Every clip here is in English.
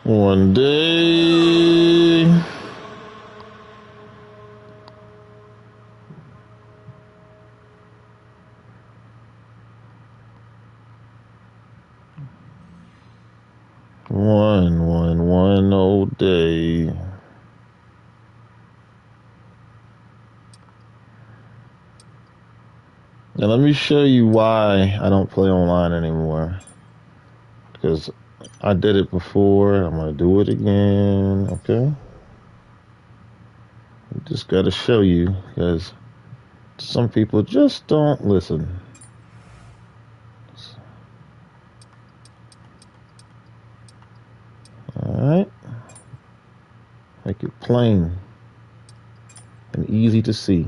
One day. One old day. Now let me show you why I don't play online anymore. Because I did it before. I'm going to do it again. Okay? Just got to show you. Because some people just don't listen. Alright? Make it plain and easy to see.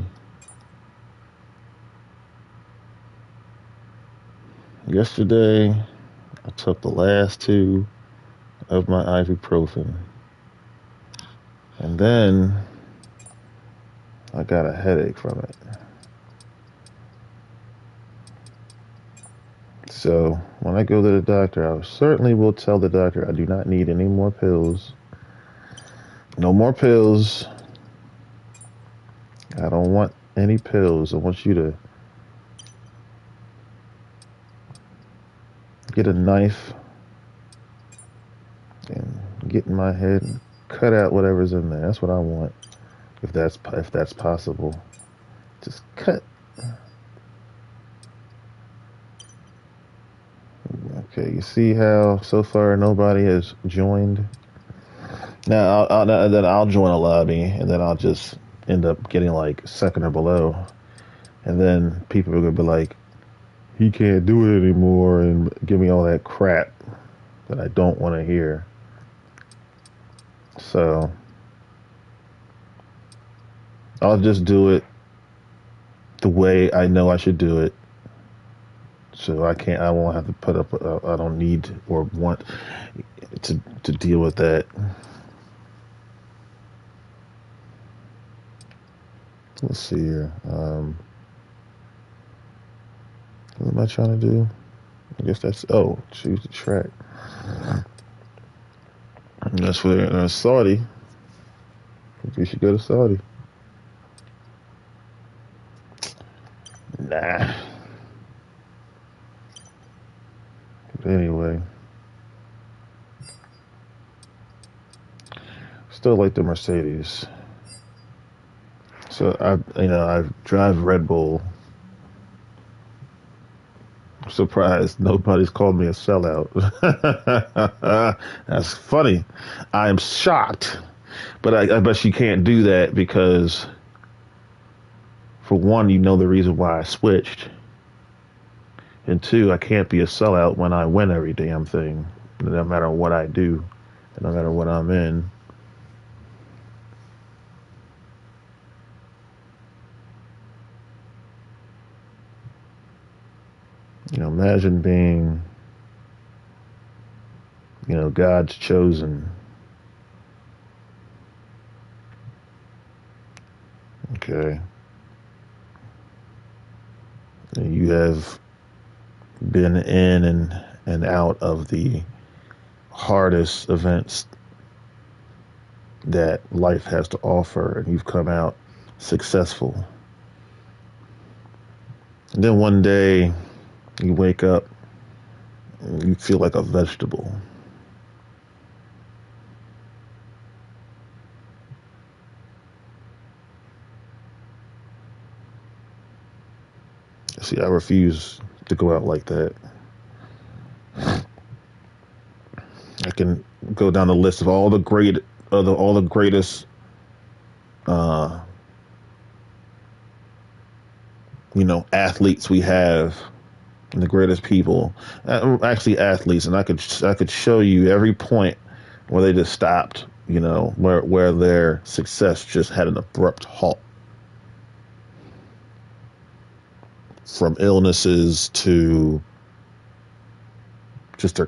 Yesterday, I took the last 2 of my ibuprofen. And then I got a headache from it. So when I go to the doctor, I certainly will tell the doctor I do not need any more pills. No more pills. I don't want any pills. I want you to get a knife and get in my head and cut out whatever's in there. That's what I want. If that's possible. Just cut. Okay, you see how so far nobody has joined? Now I'll join a lobby, and then I'll just end up getting like second or below, and then people are gonna be like, he can't do it anymore, and give me all that crap that I don't want to hear. So I'll just do it the way I know I should do it. So I won't have to put up, I don't need or want to deal with that. Let's see here. What am I trying to do? I guess that's, choose the track. And that's for Saudi. We should go to Saudi. Nah. But anyway. Still like the Mercedes. So I drive Red Bull. I'm surprised nobody's called me a sellout. That's funny. I am shocked, but I bet you can't do that because, for one, you know the reason why I switched, and 2, I can't be a sellout when I win every damn thing, no matter what I do, and no matter what I'm in. Imagine being, God's chosen. Okay. And you have been in and out of the hardest events that life has to offer, and you've come out successful. And then one day, you wake up, and you feel like a vegetable. See, I refuse to go out like that. I can go down the list of all the greatest, athletes we have. And the greatest people, actually athletes, and I could show you every point where they just stopped, where their success just had an abrupt halt, from illnesses to just their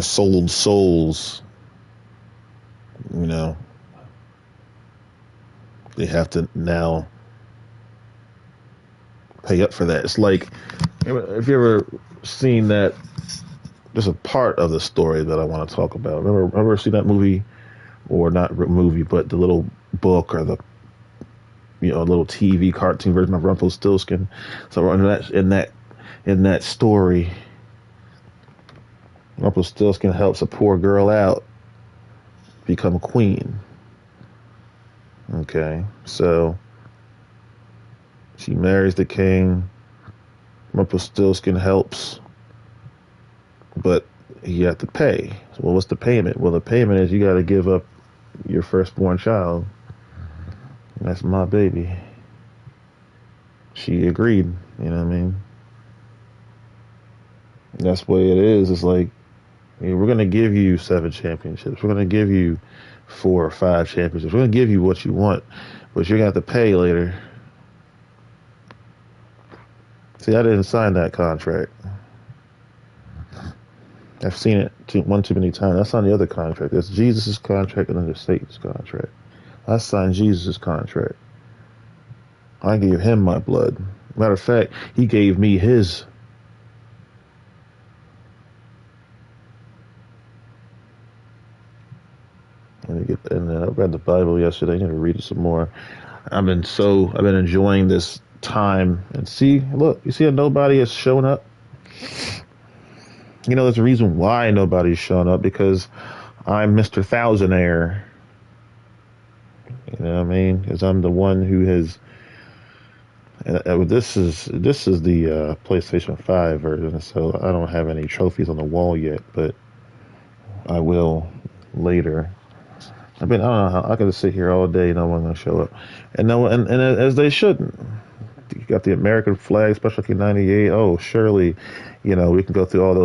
sold souls, they have to now pay up for that. It's like If you ever seen that, there's a part of the story that I want to talk about. Remember seen that movie, or not movie, but the little book or the little TV cartoon version of Rumpelstiltskin. So in that story, Rumpelstiltskin helps a poor girl out become a queen. Okay, so she marries the king. Rumpelstiltskin helps, but you have to pay. So, well, what's the payment? Well, the payment is you got to give up your firstborn child. That's my baby. She agreed. You know what I mean? That's the way it is. It's like, we're going to give you 7 championships. We're going to give you 4 or 5 championships. We're going to give you what you want, but you're going to have to pay later. See, I didn't sign that contract. I've seen it one too many times. I signed the other contract. There's Jesus' contract and then there's Satan's contract. I signed Jesus' contract. I gave him my blood. Matter of fact, he gave me his. And I read the Bible yesterday. I need to read it some more. I've been enjoying this time. And see, look, you see how nobody has shown up? There's a reason why nobody's shown up, because I'm Mr. Thousandaire. You know what I mean? Because I'm the one who has. This is the PlayStation 5 version, so I don't have any trophies on the wall yet, but I will later. I don't know how I could sit here all day, no one's gonna show up, and no, and as they shouldn't. You got the American flag, Specialty 98. Oh, surely, we can go through all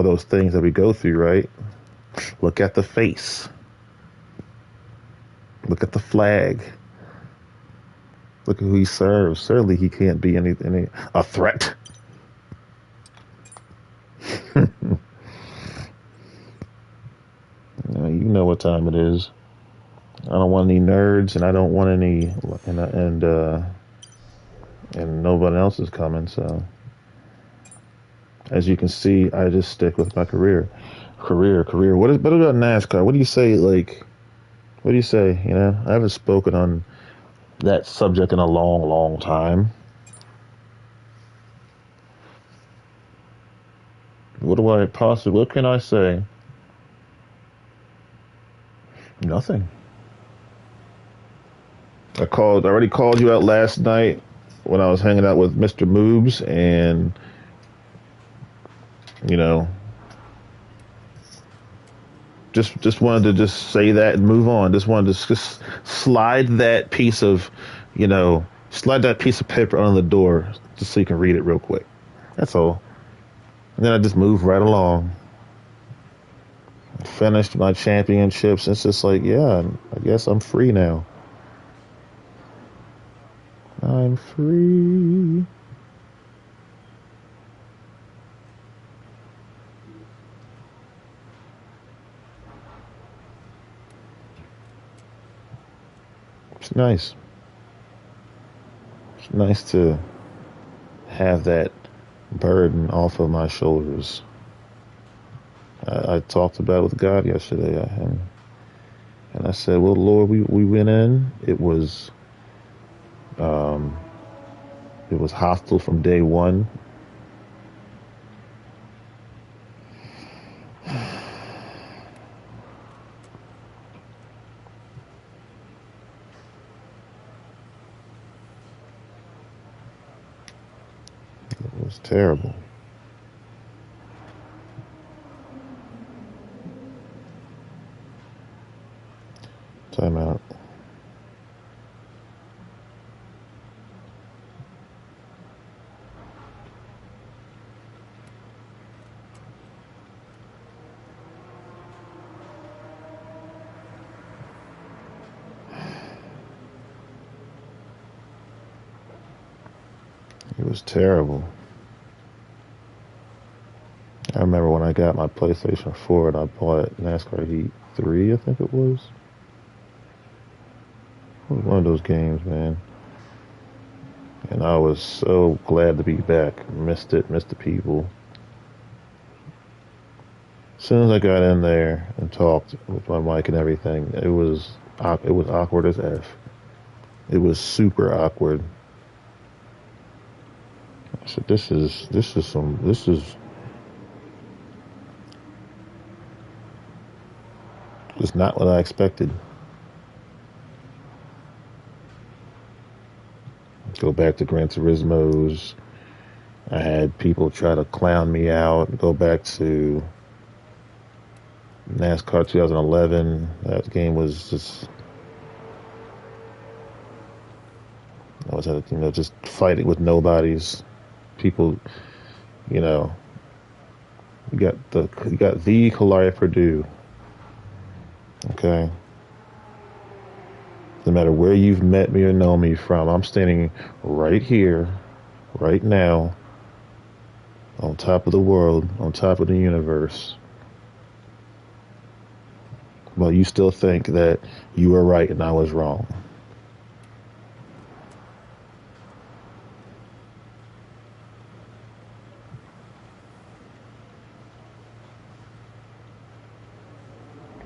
those things that we go through, right? Look at the face. Look at the flag. Look at who he serves. Certainly, he can't be a threat. You know what time it is. I don't want any nerds, and I don't want any, and nobody else is coming. So, as you can see, I just stick with my career. What about NASCAR? What do you say? What do you say? I haven't spoken on that subject in a long, long time. What can I say? Nothing. I already called you out last night when I was hanging out with Mr. Moobs, and just wanted to just say that and move on. Just wanted to just slide that piece of paper on the door just so you can read it real quick. That's all. And then I just move right along. Finished my championships. It's just like, yeah, I guess I'm free now. I'm free. It's nice. It's nice to have that burden off of my shoulders. I talked about it with God yesterday, and I said, "Well, Lord, we went in. It was hostile from day one. It was terrible." Time out. It was terrible. I remember when I got my PlayStation 4 and I bought NASCAR Heat 3, I think it was. It was one of those games, man. And I was so glad to be back. Missed it, missed the people. As soon as I got in there and talked with my mic and everything, it was awkward as f. It was super awkward. I said, this is not what I expected. Go back to Gran Turismo's. I had people try to clown me out. Go back to NASCAR 2011. That game was just, I was just fighting with nobodies. People, you know, you got the Hilaria Purdue. Okay, no matter where you've met me or know me from, I'm standing right here, right now, on top of the world, on top of the universe. Well, you still think that you were right and I was wrong.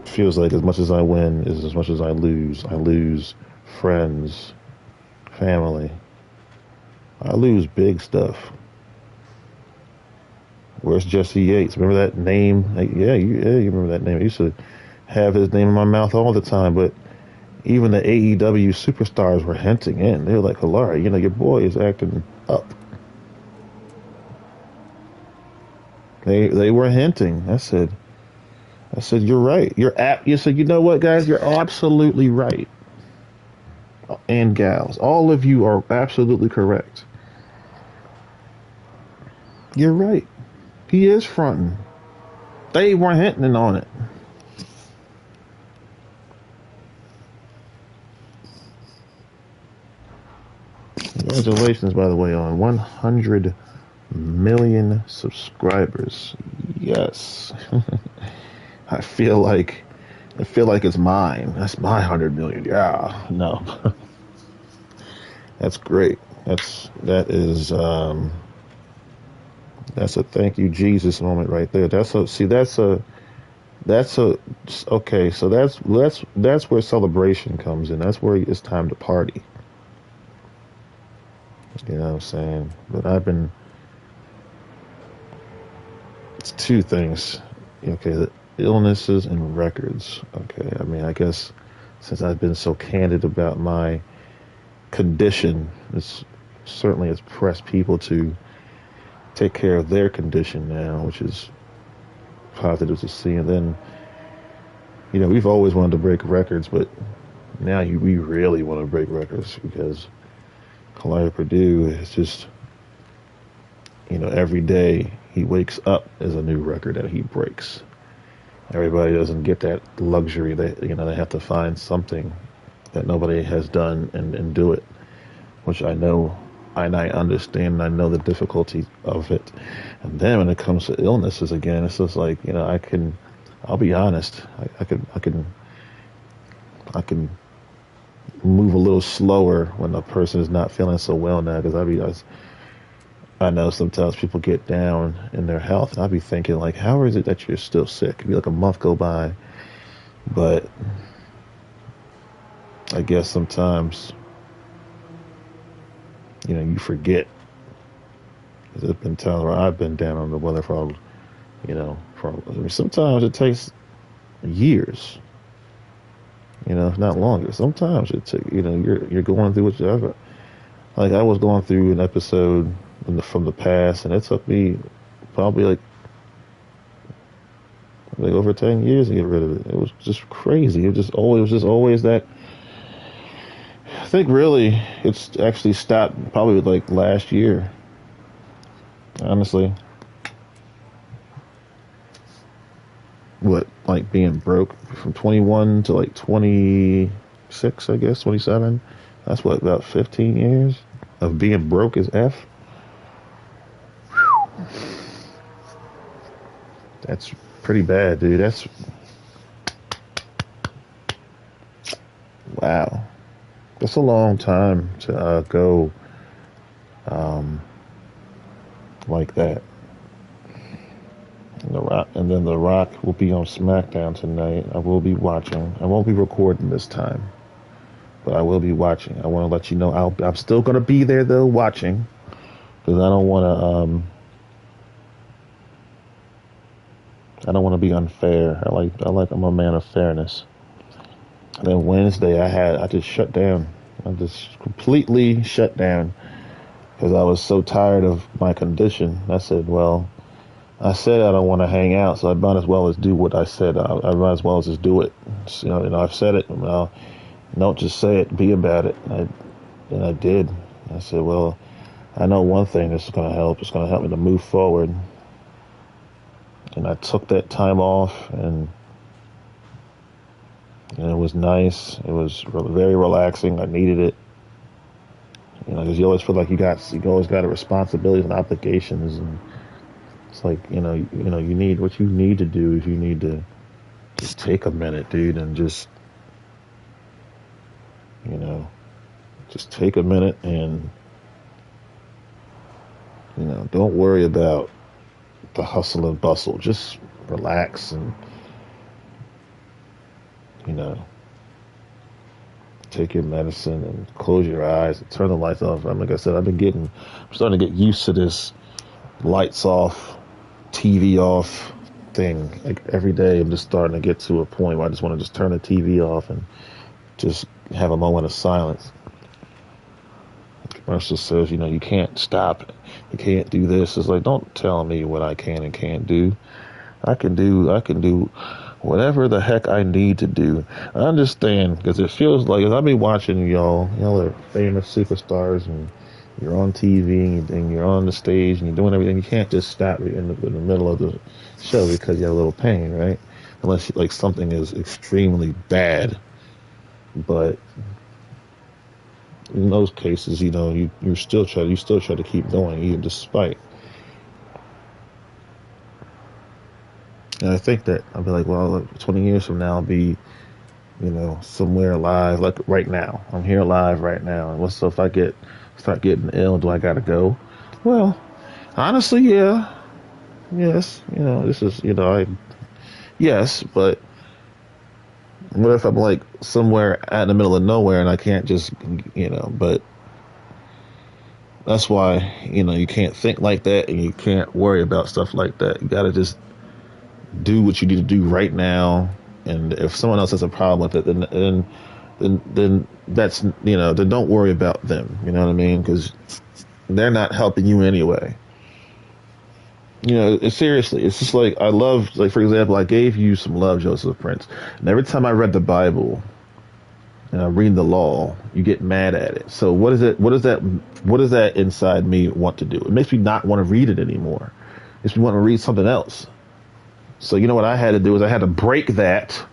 Feels like as much as I win is as much as I lose. I lose friends, family. I lose big stuff. Where's Jesse Yates? Remember that name? Yeah, you remember that name. I used to have his name in my mouth all the time, but even the AEW superstars were hinting in. They were like, Hilaria, your boy is acting up. They were hinting. I said, you're right. You said, you know what, guys? You're absolutely right. And gals, all of you are absolutely correct. You're right. He is fronting. They weren't hinting on it. Congratulations, by the way, on 100 million subscribers. Yes. I feel like it's mine. That's my 100 million. Yeah. No. That's great. That's a thank you Jesus moment right there. That's a okay, so that's where celebration comes in. That's where it's time to party. You know what I'm saying? But it's two things. Okay, the illnesses and records. Okay, I mean, I guess since I've been so candid about my condition, it's certainly has pressed people to take care of their condition now, which is positive to see. And then, we've always wanted to break records, but now we really want to break records because Hilaria Purdue is just, every day he wakes up as a new record that he breaks. Everybody doesn't get that luxury. They have to find something that nobody has done and do it, which I know and I understand and I know the difficulty of it. And then when it comes to illnesses again, it's just like, I'll be honest, I can move a little slower when a person is not feeling so well now, because I know sometimes people get down in their health, and I'd be thinking, like, how is it that you're still sick? It'd be like a month go by, but I guess sometimes, you forget. There's been times where I've been down on the weather sometimes it takes years, if not longer. Sometimes it takes, you're going through like I was going through an episode from the past, and it took me probably like over 10 years to get rid of it. It was just crazy. It was just always that. I think really it's actually stopped probably like last year. Honestly, what, like being broke from 21 to like 26, I guess 27. That's what, about 15 years of being broke as f. That's pretty bad, dude. That's wow. That's a long time to go um, like that. And then The Rock will be on SmackDown tonight. I will be watching. I won't be recording this time, but I will be watching. I want to let you know I'm still going to be there though, watching, because I don't want to. I don't want to be unfair. I'm a man of fairness. And then Wednesday, I just shut down. I just completely shut down because I was so tired of my condition. I said, I said I don't want to hang out, so I might as well as do what I said. I might as well as just do it. I've said it. Don't just say it. Be about it. And I did. I said, I know one thing that's going to help. It's going to help me to move forward. And I took that time off, and it was nice. It was very relaxing. I needed it. Because you always feel like you always got responsibilities and obligations, and it's like you need what you need to do is you need to just take a minute, dude, and just take a minute and don't worry about the hustle and bustle. Just relax and take your medicine and close your eyes and turn the lights off. Like I said, I'm starting to get used to this lights off, TV off thing. Like every day I'm just starting to get to a point where I just want to just turn the TV off and just have a moment of silence. The commercial says, you can't stop. You can't do this. It's like, don't tell me what I can and can't do. I can do whatever the heck I need to do. I understand, because it feels like, as I've been watching y'all are famous superstars, and you're on TV, and you're on the stage, and you're doing everything. You can't just stop in the middle of the show because you have a little pain, right? Unless like something is extremely bad. But in those cases, you still try to keep going, even despite. And I think that I'll be like, 20 years from now, I'll be, somewhere alive. Like right now, I'm here alive right now. And so if I start getting ill, do I gotta go? Well, honestly, yeah, yes. This is, yes, but what if I'm like somewhere out in the middle of nowhere and I can't just, but that's why, you can't think like that and you can't worry about stuff like that. You gotta just do what you need to do right now, and if someone else has a problem with it, then that's then don't worry about them. You know what I mean? Because they're not helping you anyway. Seriously, it's just like I love, like for example, I gave you some love, Joseph Prince, and every time I read the Bible and I read the law, you get mad at it. So what is it? What does that inside me want to do? It makes me not want to read it anymore. It makes me want to read something else. So what I had to do is I had to break that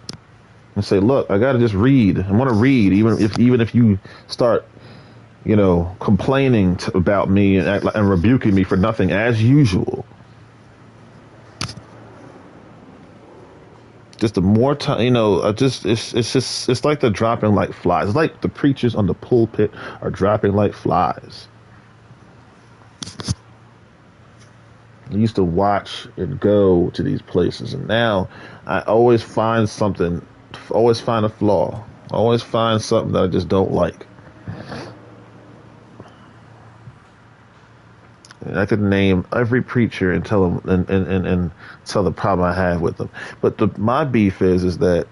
and say, look, I got to just read. I want to read, even if you start, complaining about me and rebuking me for nothing as usual. Just the more time, it's like they're dropping like flies. It's like the preachers on the pulpit are dropping like flies. I used to watch and go to these places, and now I always find something, always find a flaw, always find something that I just don't like. And I could name every preacher and tell them and tell the problem I have with them. But my beef is that,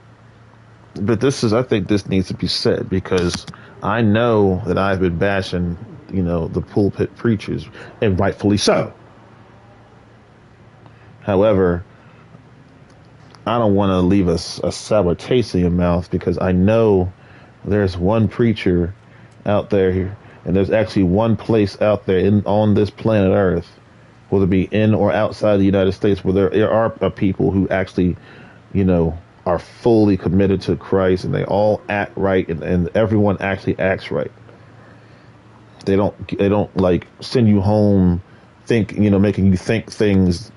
I think this needs to be said, because I know that I've been bashing, the pulpit preachers, and rightfully so. However, I don't want to leave a sour taste in your mouth, because I know there's one preacher out there, and there's actually one place out there on this planet Earth, whether it be in or outside the United States, where there are people who actually, are fully committed to Christ, and they all act right, and everyone actually acts right. They don't like send you home, making you think things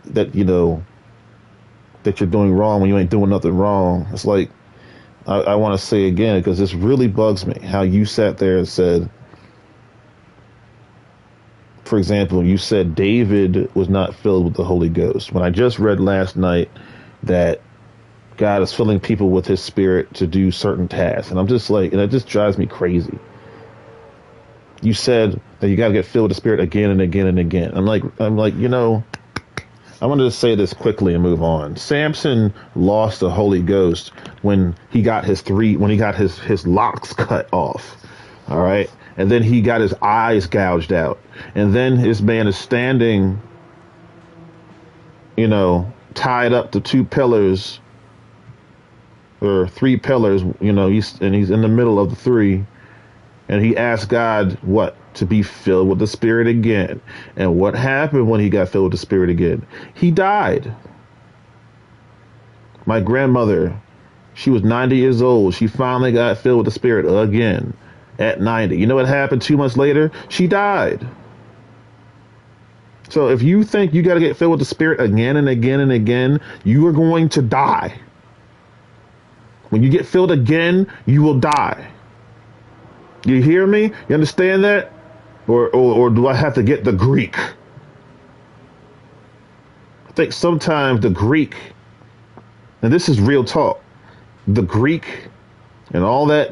that that you're doing wrong when you ain't doing nothing wrong. It's like, I want to say again, because this really bugs me, how you sat there and said For example, you said David was not filled with the Holy Ghost. When I just read last night that God is filling people with his spirit to do certain tasks. And I'm just like, and it just drives me crazy. You said that you got to get filled with the spirit again and again and again. I'm like, I wanted to say this quickly and move on. Samson lost the Holy Ghost when he got his locks cut off. All right. And then he got his eyes gouged out. And then this man is standing, tied up to 2 pillars or 3 pillars, he's in the middle of the 3. And he asked God what? To be filled with the Spirit again. And what happened when he got filled with the Spirit again? He died. My grandmother, she was 90 years old. She finally got filled with the Spirit again at 90. You know what happened 2 months later? She died. So if you think you got to get filled with the Spirit again and again and again, you are going to die. When you get filled again, you will die. You hear me? You understand that? Or do I have to get the Greek? I think sometimes the Greek, and this is real talk, the Greek and all that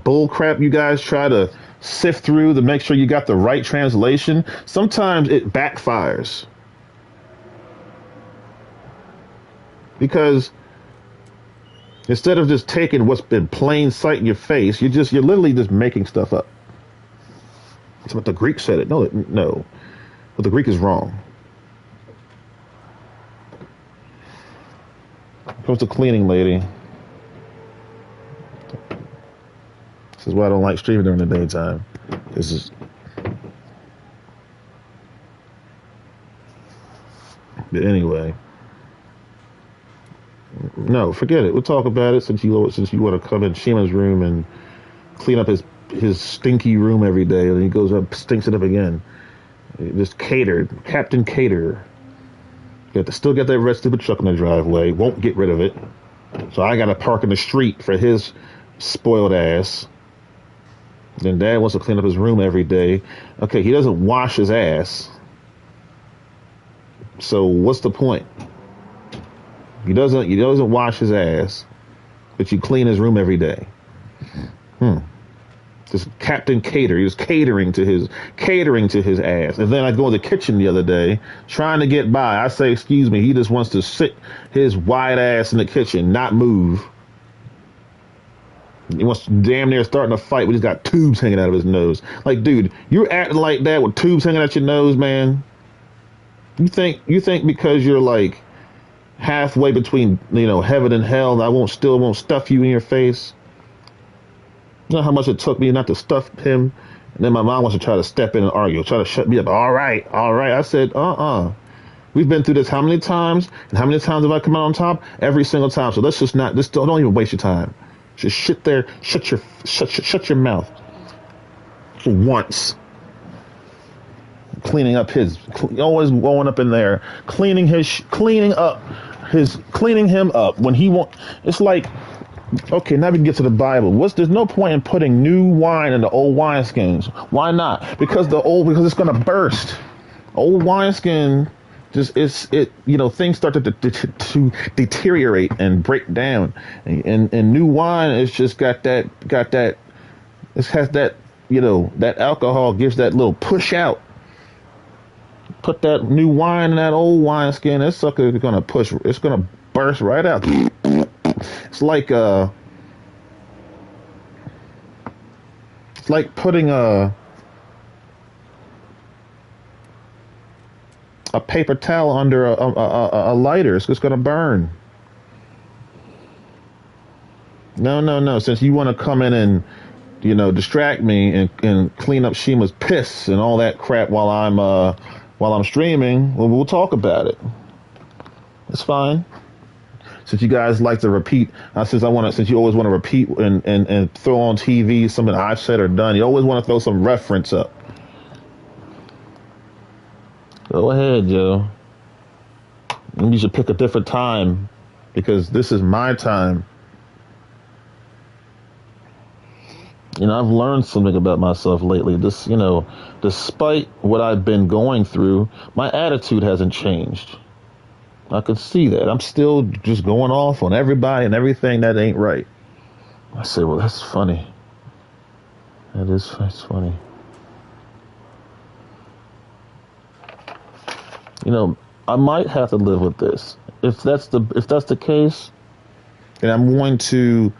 bull crap you guys try to sift through to make sure you got the right translation, sometimes it backfires. Because instead of just taking what's been plain sight in your face, you're literally just making stuff up. That's what the Greek said it. No. But the Greek is wrong. Comes the cleaning lady. This is why I don't like streaming during the daytime. This is. But anyway. No, forget it. We'll talk about it since you want to come in Shima's room and clean up his stinky room every day, and he goes up, stinks it up again. Just Captain Caterer. You have to still get that red stupid truck in the driveway. Won't get rid of it. So I got to park in the street for his spoiled ass. Then Dad wants to clean up his room every day. Okay, he doesn't wash his ass. So what's the point? He doesn't wash his ass, but you clean his room every day. This Captain Cater, he was catering to his ass. And then I go in the kitchen the other day, trying to get by. I say, excuse me, he just wants to sit his wide ass in the kitchen, not move. He wants to damn near starting a fight, but he's got tubes hanging out of his nose. Like, dude, you're acting like that with tubes hanging out your nose, man. You think because you're like halfway between, heaven and hell, I won't stuff you in your face? You know how much it took me not to stuff him? And then my mom wants to try to step in and argue, try to shut me up. All right. I said, We've been through this how many times? And how many times have I come out on top? Every single time. So let's just don't even waste your time. Just sit there, shut your mouth. For once. Cleaning up always going up in there, cleaning him up when he won't. It's like, okay, now we can get to the Bible. There's no point in putting new wine into old wineskins. Why not? Because it's going to burst. Old wineskin, things start to deteriorate and break down. And new wine is just got that, it has that, that alcohol gives that little push out. Put that new wine in that old wineskin, that sucker is going to push, it's going to burst right out. It's like putting a paper towel under a lighter. It's just going to burn. No. Since you want to come in and, distract me and clean up Shima's piss and all that crap while I'm streaming, well, we'll talk about it. It's fine. Since you guys like to repeat, since you always want to repeat and throw on TV something I've said or done, you always want to throw some reference up. Go ahead, Joe. You should pick a different time because this is my time. I've learned something about myself lately. Despite what I've been going through, my attitude hasn't changed. I can see that. I'm still just going off on everybody and everything that ain't right. I say, well, that's funny. That's funny. I might have to live with this. If that's the case, and I'm going to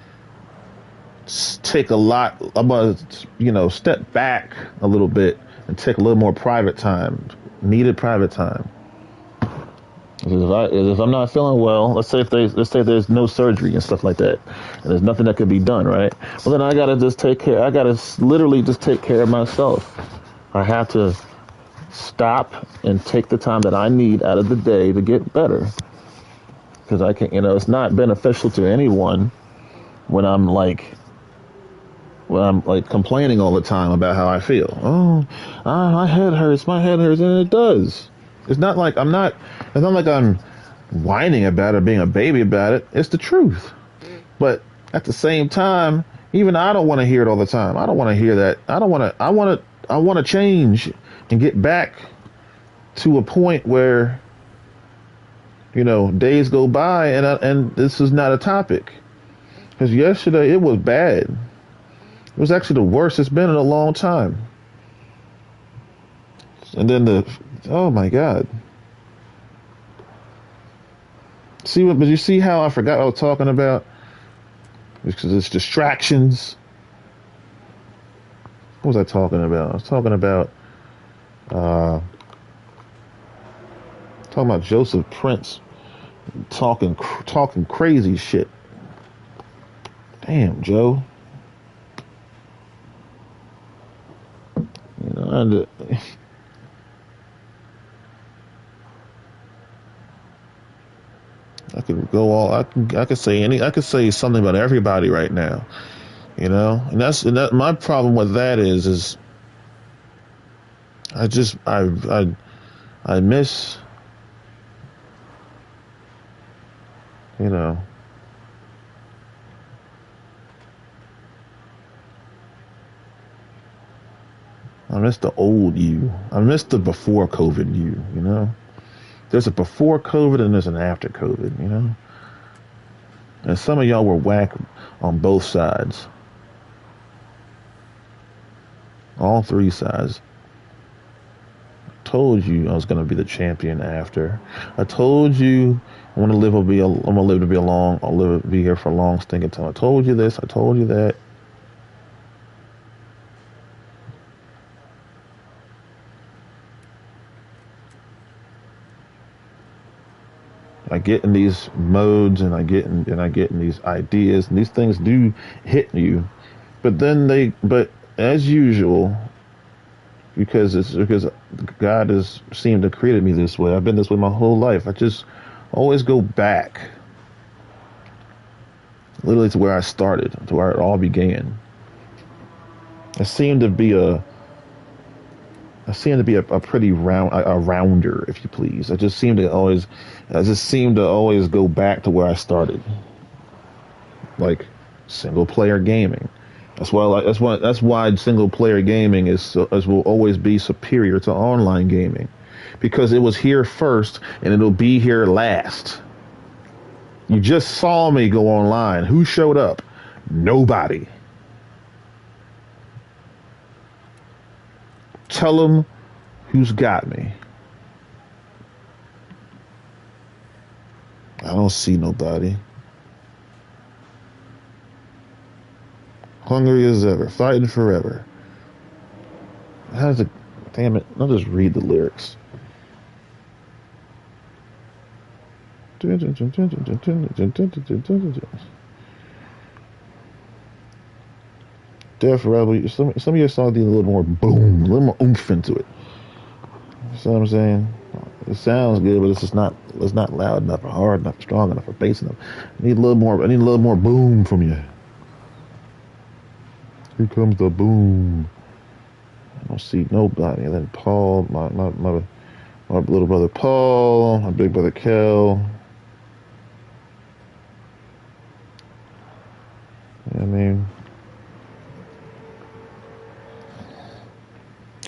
take a lot. I'm going to step back a little bit and take a little more private time, needed private time. If I'm not feeling well, let's say there's no surgery and stuff like that, and there's nothing that could be done, right? Well, then I gotta just take care. I gotta literally just take care of myself. I have to stop and take the time that I need out of the day to get better, because I can, it's not beneficial to anyone when I'm like complaining all the time about how I feel. Oh, my head hurts. My head hurts, and it does. It's not like I'm not. It's not like I'm whining about it, being a baby about it. It's the truth. But at the same time, even I don't want to hear it all the time. I don't want to hear that. I don't want to. I want to change and get back to a point where days go by and this is not a topic. Because yesterday it was bad. It was actually the worst it's been in a long time. And then oh my God. But you see how I forgot what I was talking about? Because it's distractions. What was I talking about? I was uh, talking about Joseph Prince talking crazy shit. Damn, Joe. And I could go all. I could say something about everybody right now. And my problem with that is I just I miss you know I miss the old you. I miss the before COVID you. There's a before COVID and there's an after COVID. And some of y'all were whack on both sides, all three sides. Told you I was gonna be the champion after. I told you I want to live. I'm gonna live to be a long. I'll be here for a long stinking time. I told you this. I told you that. I get in these modes and I get in these ideas and these things do hit you, but as usual, because God has seemed to created me this way. I've been this way my whole life. I just always go back, literally to where I started, to where it all began. I seem to be a pretty a rounder, if you please. I just seem to always go back to where I started, like single player gaming. That's why single player gaming will always be superior to online gaming, because it was here first and it'll be here last. You just saw me go online. Who showed up? Nobody. Tell them who's got me. I don't see nobody. Hungry as ever, fighting forever. How's it? Damn it! I'll just read the lyrics. Death Rebel. Some of your songs need a little more boom, a little more oomph into it. You see what I'm saying? It sounds good, but it's just not. It's not loud enough, or hard enough, or strong enough, or bass enough. I need a little more. I need a little more boom from you. Here comes the boom. I don't see nobody. And then Paul, my little brother Paul, my big brother Kel. You know what I mean?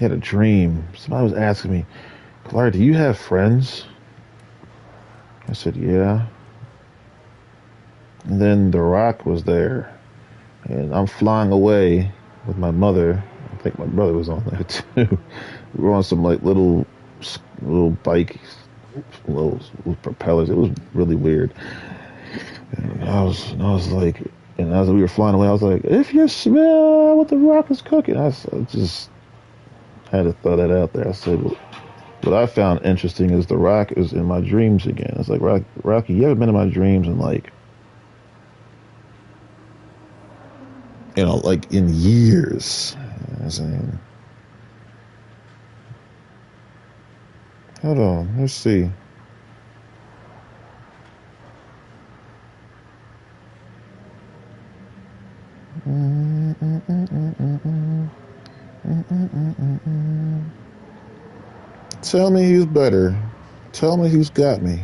had a dream. Somebody was asking me, Clark, do you have friends? I said, yeah. And then The Rock was there. And I'm flying away with my mother. I think my brother was on there too. We were on some like little bike, little propellers. It was really weird. And I was like, and as we were flying away, I was like, if you smell what The Rock is cooking, I just had to throw that out there. I said, what I found interesting is The Rock is in my dreams again. It's like, Rocky, you haven't been in my dreams in like, like in years. I was saying, hold on, let's see. Tell me who's better. Tell me who's got me.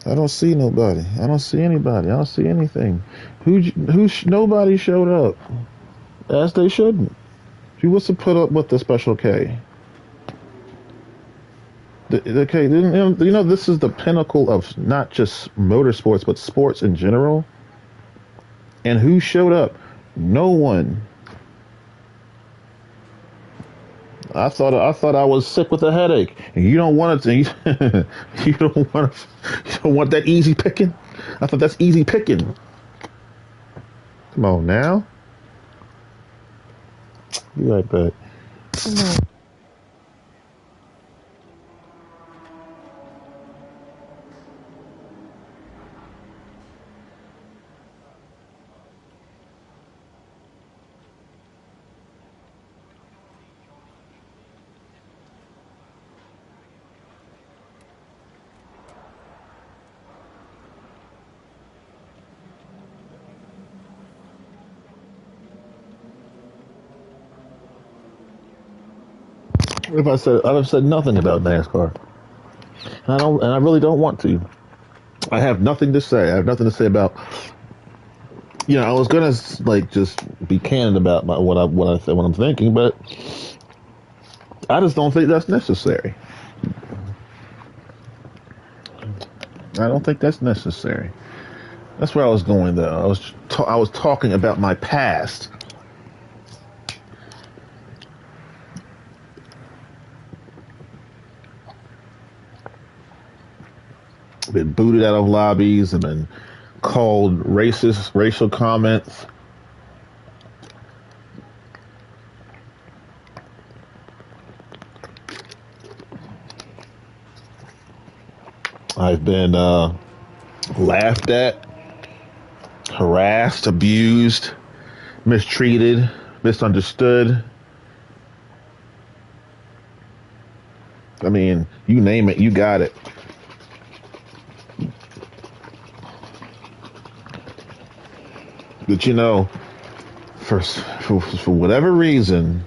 I don't see nobody. I don't see anybody. I don't see anything. Nobody showed up. As they shouldn't. Who was to put up with the Special K? Okay, this is the pinnacle of not just motorsports, but sports in general. And who showed up? No one. I thought I was sick with a headache. And you don't want it to. You don't want that easy picking. I thought that's easy picking. Come on now. Be right back. Come on. If I'd have said nothing about NASCAR. And I really don't want to. I have nothing to say. I have nothing to say about. I was gonna like just be candid about what I said, what I'm thinking, but I just don't think that's necessary. I don't think that's necessary. That's where I was going, though. I was talking about my past. Been booted out of lobbies and been called racist, racial comments. I've been laughed at, harassed, abused, mistreated, misunderstood. I mean, you name it, you got it. But for whatever reason,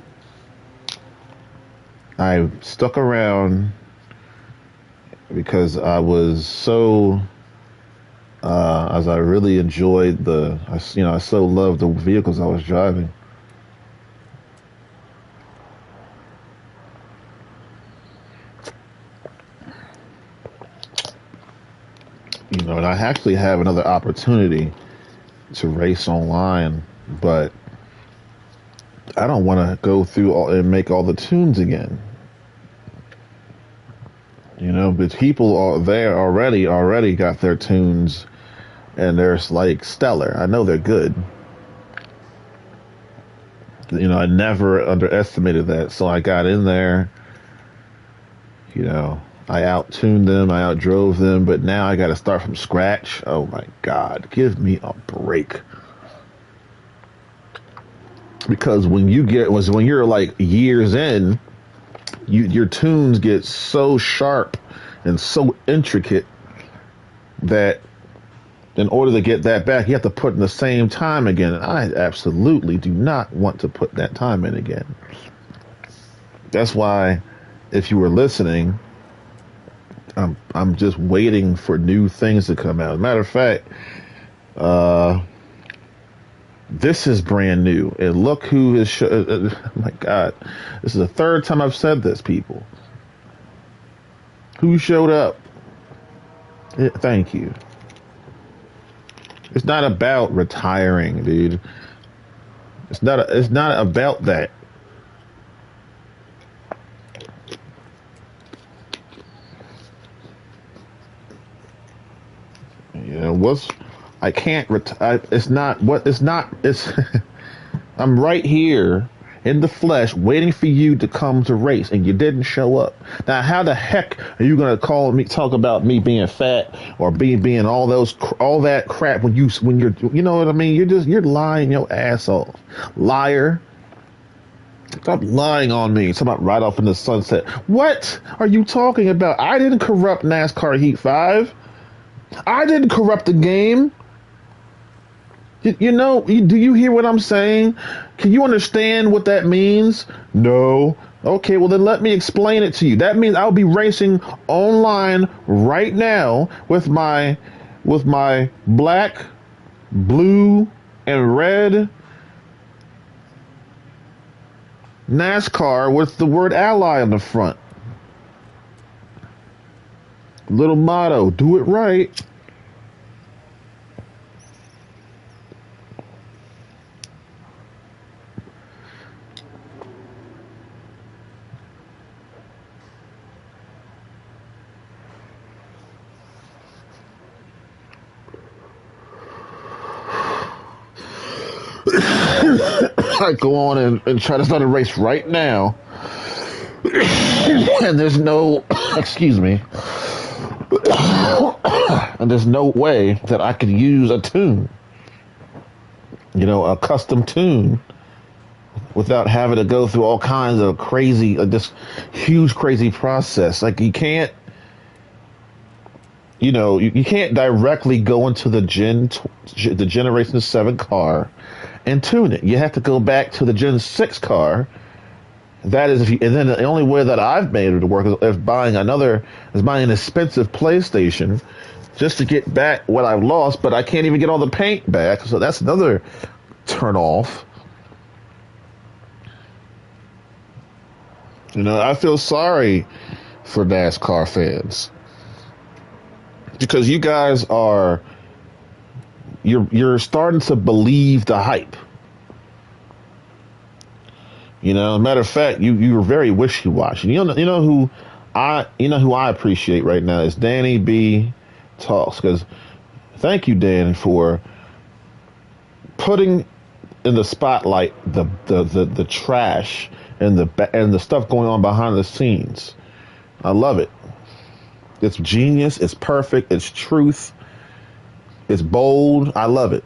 I stuck around because I was so, as I really enjoyed I so loved the vehicles I was driving. And I actually have another opportunity to race online, but I don't want to go through and make all the tunes again. But people are there already got their tunes, and they're like stellar. I know they're good. I never underestimated that, so I got in there. I out-tuned them, I out-drove them, but now I got to start from scratch. Oh my God, give me a break. Because when you're like years in, your tunes get so sharp and so intricate that in order to get that back, you have to put in the same time again. And I absolutely do not want to put that time in again. That's why, if you were listening, I'm just waiting for new things to come out. As a matter of fact, This is brand new. And look who is. My God, this is the third time I've said this. People, who showed up? Thank you. It's not about retiring, dude. It's not about that. You know what's? I can't retire. It's not what. It's not. It's. I'm right here in the flesh, waiting for you to come to race, and you didn't show up. Now, how the heck are you gonna talk about me being fat or being all that crap when you're, you know what I mean? You're lying your ass off, liar. Stop lying on me. It's about right off in the sunset. What are you talking about? I didn't corrupt NASCAR Heat 5. I didn't corrupt the game. You know, do you hear what I'm saying? Can you understand what that means? No. Okay, well then let me explain it to you. That means I'll be racing online right now with my black, blue, and red NASCAR with the word ally on the front. Little motto, do it right. I go on and try to start a race right now. And there's no, excuse me, and there's no way that I could use a tune, a custom tune, without having to go through all kinds of crazy, this huge crazy process. Like you can't, you can't directly go into the Generation 7 car and tune it. You have to go back to the Gen 6 car. That is, and then the only way that I've made it to work is buying an expensive PlayStation just to get back what I've lost, but I can't even get all the paint back. So that's another turn off. I feel sorry for NASCAR fans because you guys you're starting to believe the hype. Matter of fact, you were very wishy-washy. You know who I appreciate right now is Danny B Talks, because thank you, Dan, for putting in the spotlight the trash and the stuff going on behind the scenes. I love it. It's genius. It's perfect. It's truth. It's bold. I love it.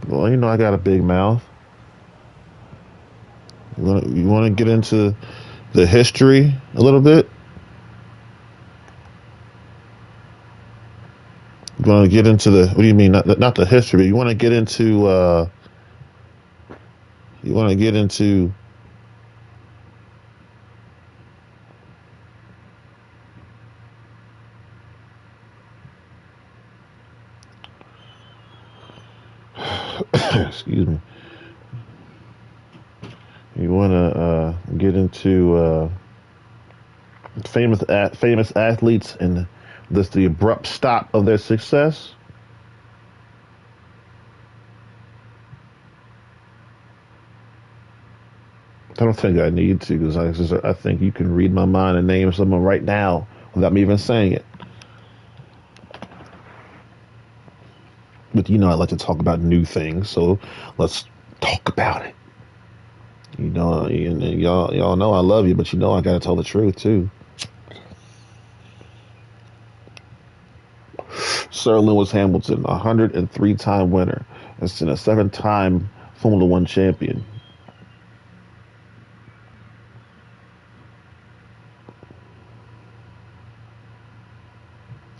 Well, I got a big mouth. You want to get into the history a little bit? You want to get into what do you mean? Not the history, but you want to get into, you want to get into, excuse me. You want to get into famous athletes and the abrupt stop of their success? I don't think I need to, because I think you can read my mind and name someone right now without me even saying it. But I like to talk about new things, so let's talk about it. Y'all know I love you, but I gotta tell the truth too. Sir Lewis Hamilton, 103-time winner, and a 7-time Formula One champion.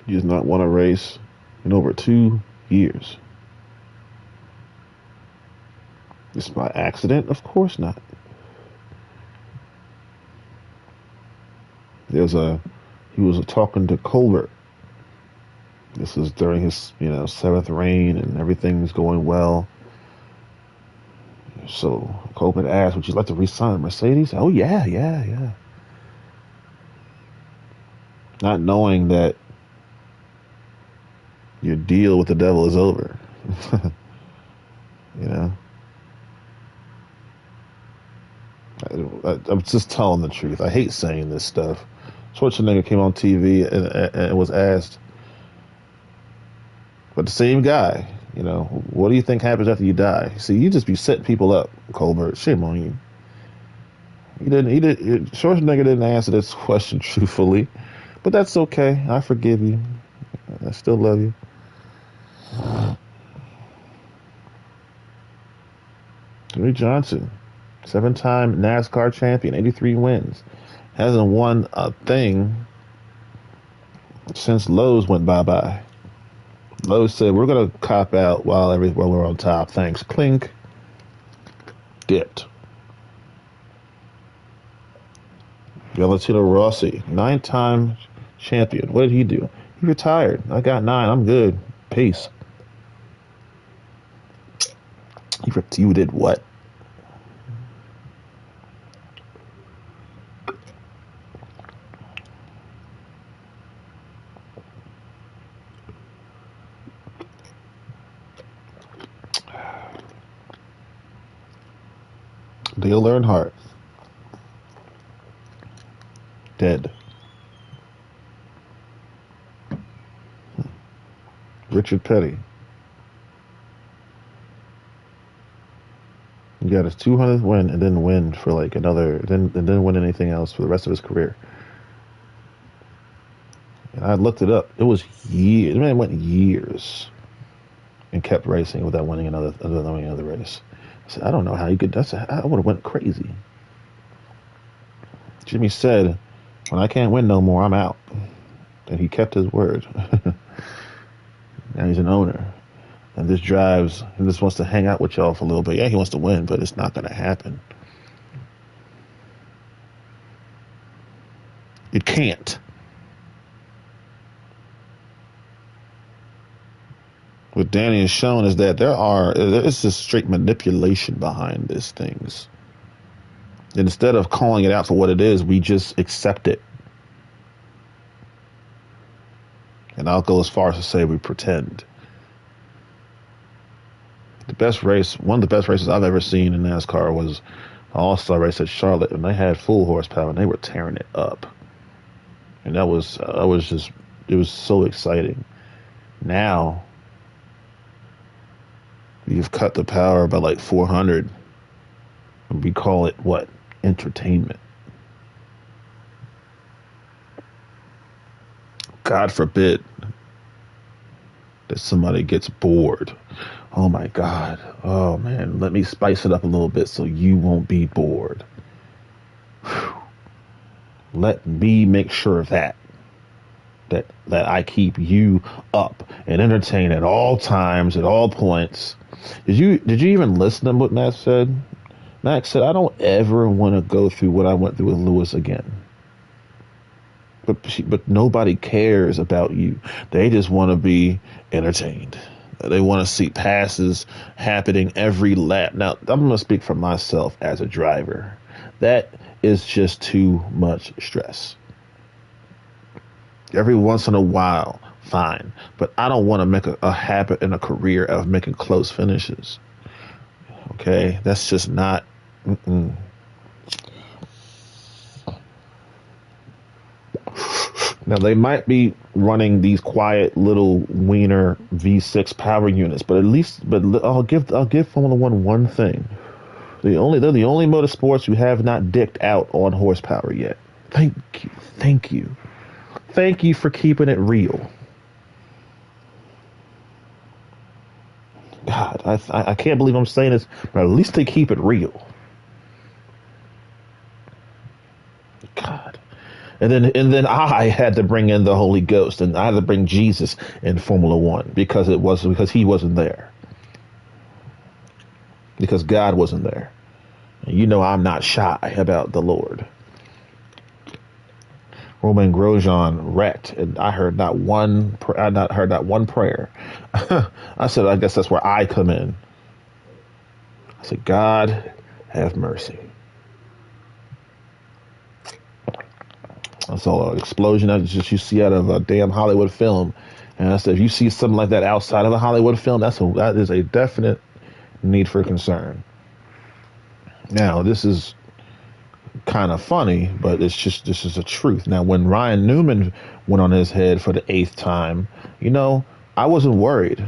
He has not won a race in over 2 years. Just by accident? Of course not. He was talking to Colbert. This was during his, seventh reign, and everything's going well. So Colbert asked, "Would you like to re-sign Mercedes?" Oh yeah, yeah, yeah. Not knowing that your deal with the devil is over. you know, I'm just telling the truth. I hate saying this stuff. Schwarzenegger came on TV and was asked, but the same guy, what do you think happens after you die? See, you just be setting people up, Colbert. Shame on you. Schwarzenegger didn't answer this question truthfully, but that's okay. I forgive you. I still love you. Jimmy Johnson, 7-time NASCAR champion, 83 wins. Hasn't won a thing since Lowe's went bye-bye. Lowe's said, we're going to cop out while we're on top. Thanks. Clink. Dipped. Valentino Rossi, 9-time champion. What did he do? He retired. I got 9. I'm good. Peace. You did what? Dale Earnhardt. Dead. Richard Petty. He got his 200th win and didn't win for didn't win anything else for the rest of his career. And I looked it up. It was years. The man went years and kept racing without winning another race. I said, I don't know how you could. I would have went crazy. Jimmy said, when I can't win no more, I'm out. And he kept his word. Now he's an owner. And he just wants to hang out with y'all for a little bit. Yeah, he wants to win, but it's not going to happen. It can't. What Danny has shown is that there is this straight manipulation behind these things. And instead of calling it out for what it is, we just accept it. And I'll go as far as to say we pretend. One of the best races I've ever seen in NASCAR was an all-star race at Charlotte, and they had full horsepower, and they were tearing it up. And it was so exciting. Now, you've cut the power by like 400, and we call it what? Entertainment. God forbid that somebody gets bored. Oh my God. Oh man, let me spice it up a little bit so you won't be bored. Whew. Let me make sure that I keep you up and entertained at all times, at all points. Did you even listen to what Max said? Max said, I don't ever want to go through what I went through with Lewis again. But nobody cares about you. They just want to be entertained. They want to see passes happening every lap. Now, I'm going to speak for myself as a driver. That is just too much stress. Every once in a while, fine. But I don't want to make a habit and a career of making close finishes. Okay? That's just not... Now, they might be running these quiet little wiener V6 power units, but I'll give Formula One thing. They're the only motorsports who have not dicked out on horsepower yet. Thank you for keeping it real. God, I can't believe I'm saying this, but at least they keep it real. God. And then I had to bring in the Holy Ghost, and I had to bring Jesus in Formula One because he wasn't there. because God wasn't there. And you know I'm not shy about the Lord. Roman Grosjean wrecked, and I heard not one. I not heard not one prayer. I said, I guess that's where I come in. I said, God, have mercy. I saw an explosion that just you see out of a damn Hollywood film, and I said, if you see something like that outside of a Hollywood film, that is a definite need for concern. Now, this is kind of funny, but this is the truth. Now, when Ryan Newman went on his head for the 8th time, I wasn't worried.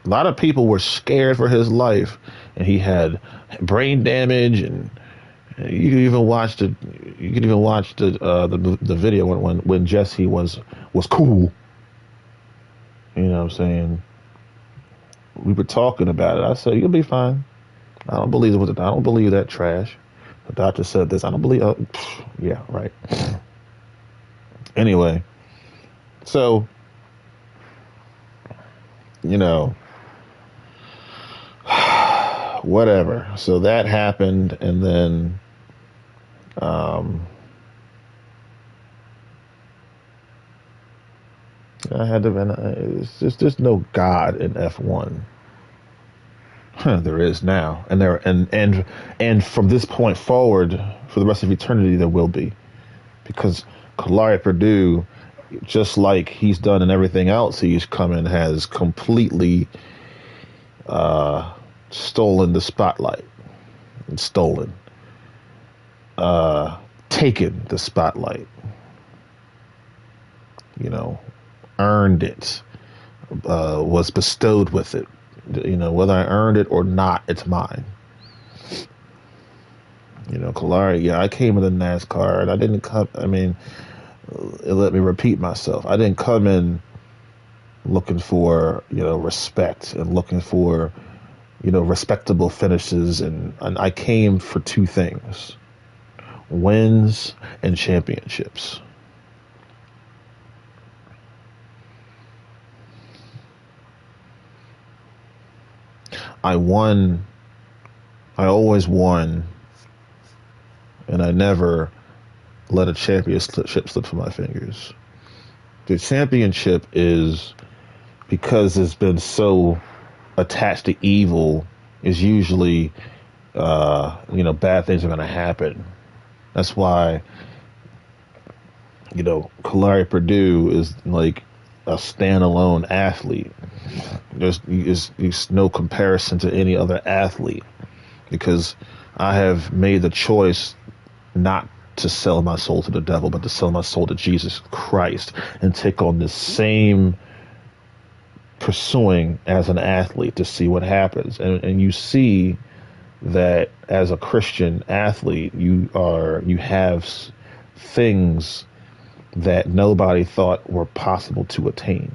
A lot of people were scared for his life, and he had brain damage, and you could even watch the video when Jesse was cool. You know what I'm saying? We were talking about it. I said, you'll be fine. I don't believe that trash. The doctor said this. I don't believe. Yeah, right. Anyway, so whatever. So that happened, and then I had to. It's just there's no God in F1. There is now, and from this point forward, for the rest of eternity, there will be, because Kalari Purdue, just like he's done and everything else he's come in, has completely stolen the spotlight, taken the spotlight, earned it, was bestowed with it. Whether I earned it or not, it's mine. Kalari, yeah, I came into NASCAR, and I didn't come, let me repeat myself. I didn't come in looking for, respect and looking for, respectable finishes. And I came for 2 things: wins and championships. I always won, and I never let a championship slip from my fingers. The championship is, because it's been so attached to evil, is usually, bad things are going to happen. That's why, Kalari Purdue is like a standalone athlete. There's no comparison to any other athlete, because I have made the choice not to sell my soul to the devil, but to sell my soul to Jesus Christ and take on the same pursuing as an athlete to see what happens. And you see that as a Christian athlete, you have things that nobody thought were possible to attain.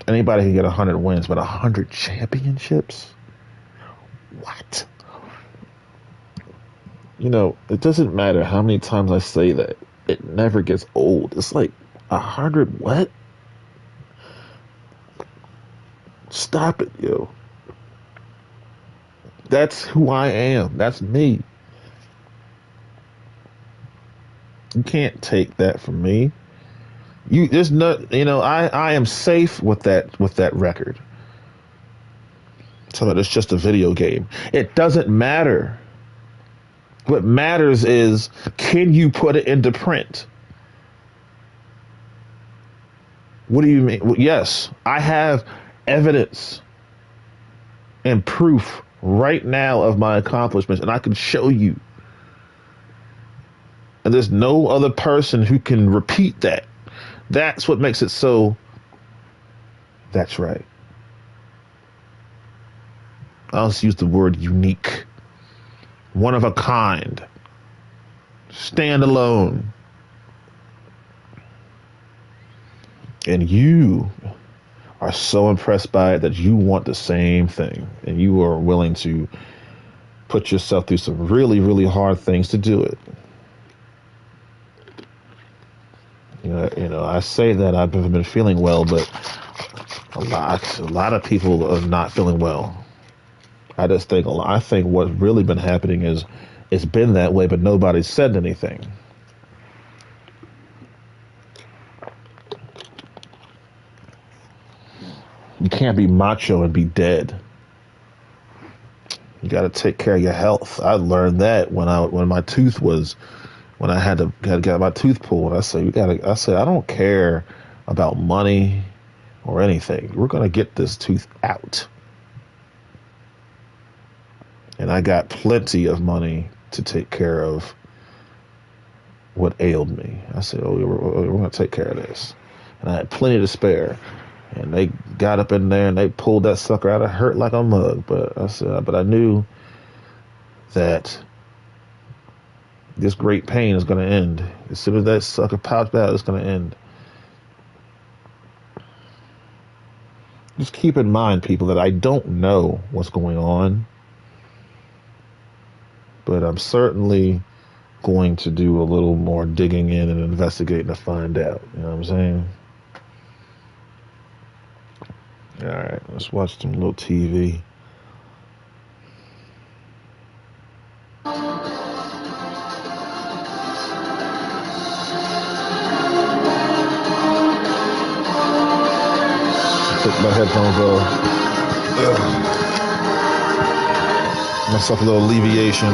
Anybody can get 100 wins, but 100 championships? What? It doesn't matter how many times I say that. It never gets old. It's like 100 what? Stop it, yo. That's who I am. That's me. You can't take that from me. There's no, I am safe with that record. So that it's just a video game. It doesn't matter. What matters is, can you put it into print? What do you mean? Well, yes, I have evidence and proof right now of my accomplishments, and I can show you. And there's no other person who can repeat that. That's what makes it so. That's right. I'll just use the word unique. One of a kind. Stand alone. And you are so impressed by it that you want the same thing. And you are willing to put yourself through some really, really hard things to do it. I say that I've been feeling well, but a lot of people are not feeling well. I just think I think what's really been happening is it's been that way, but nobody's said anything. You can't be macho and be dead. You got to take care of your health. I learned that when my tooth was when I had to get my tooth pulled. I said I don't care about money or anything. We're gonna get this tooth out. And I got plenty of money to take care of what ailed me. I said, oh, we're going to take care of this. And I had plenty to spare. And they got up in there and they pulled that sucker out. It hurt like a mug. But I knew that this great pain is going to end. As soon as that sucker pops out, it's going to end. Just keep in mind, people, that I don't know what's going on. But I'm certainly going to do a little more digging in and investigating to find out. You know what I'm saying? All right, let's watch some little TV. Took my headphones off. Myself a little alleviation.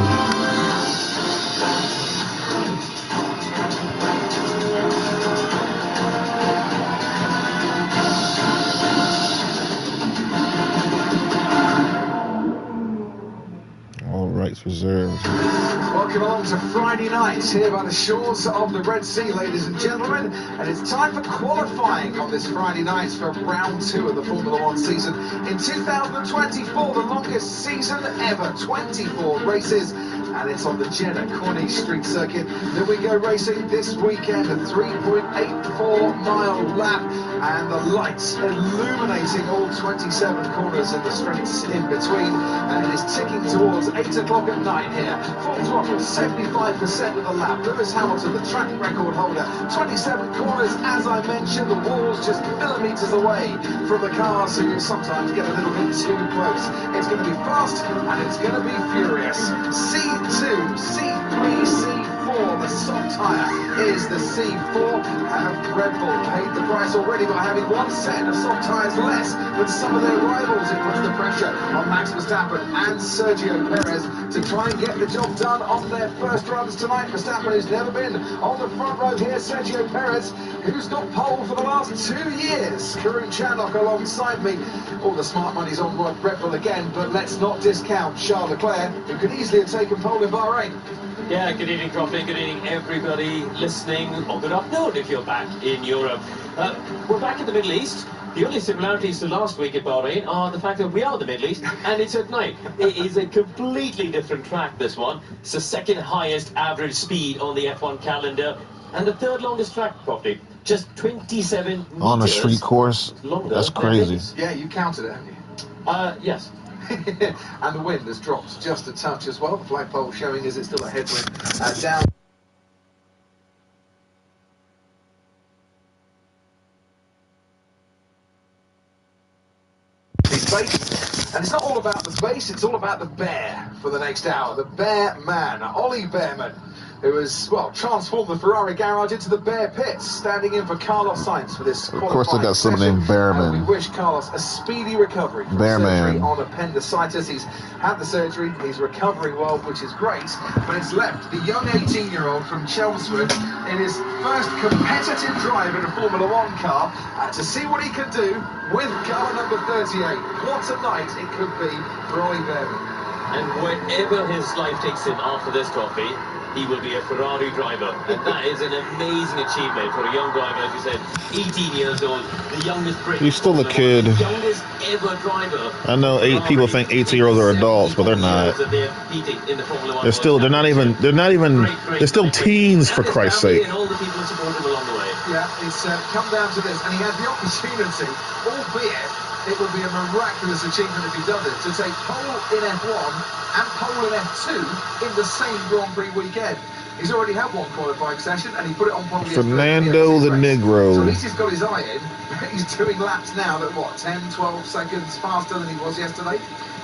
All rights reserved. Welcome along to Friday night here by the shores of the Red Sea, ladies and gentlemen. And it's time for qualifying on this Friday night for round 2 of the Formula One season. In 2024, the longest season ever, 24 races. And it's on the Jeddah Corniche Street Circuit that we go racing this weekend. A 3.84-mile lap and the lights illuminating all 27 corners and the straights in between. And it is ticking towards 8 o'clock at night here. Full throttle, 75% of the lap. Lewis Hamilton, the track record holder. 27 corners, as I mentioned, the walls just millimetres away from the cars, so you sometimes get a little bit too close. It's going to be fast and it's going to be furious. C2, C3, C4, the soft tyre is the C4. Have Red Bull paid the price already by having one set of soft tyres less than some of their rivals? It puts the pressure on Max Verstappen and Sergio Perez to try and get the job done on their first runs tonight. Verstappen, who's never been on the front row here. Sergio Perez, who's got pole for the last 2 years. Karun Chandhok alongside me. All the smart money's on Red Bull again, but let's not discount Charles Leclerc, who could easily have taken pole in Bahrain. Yeah, good evening, Crofty. Good evening, everybody listening. Or good afternoon if you're back in Europe. We're back in the Middle East. The only similarities to last week at Bahrain are the fact that we are in the Middle East and it's at night. It is a completely different track, this one. It's the second highest average speed on the F1 calendar and the third longest track, Crofty. Just 27 meters on a street course. Longer. That's crazy. Yeah, you counted it, haven't you? Yes. And the wind has dropped just a touch as well. The flagpole showing is it's still a headwind down. And it's not all about the space, it's all about the bear for the next hour. The bear man, Ollie Bearman, who has, well, transformed the Ferrari garage into the Bear Pits, standing in for Carlos Sainz for this qualifying. Of course, they got someone named Bearman. And we wish Carlos a speedy recovery from surgery on appendicitis. He's had the surgery, he's recovering well, which is great, but it's left the young 18-year-old from Chelmsford in his first competitive drive in a Formula One car to see what he can do with car number 38. What a night it could be for Ollie Bearman. And wherever his life takes him after this trophy, he will be a Ferrari driver. And that is an amazing achievement for a young driver, as you said, 18 years old, the youngest Brit. He's still a kid. The youngest ever driver. I know people think 18-year-olds are adults, but they're not. They're still, they're still teens, for Christ's sake. And all the people who support him along the way. Yeah, it's come down to this, and he had the opportunity, albeit it would be a miraculous achievement if he does it, to take pole in F1 and pole in F2 in the same Grand Prix weekend. He's already had one qualifying session, and he put it on probably Fernando the Negro. So at least he's got his eye in. He's doing laps now that, what, 10, 12 seconds faster than he was yesterday?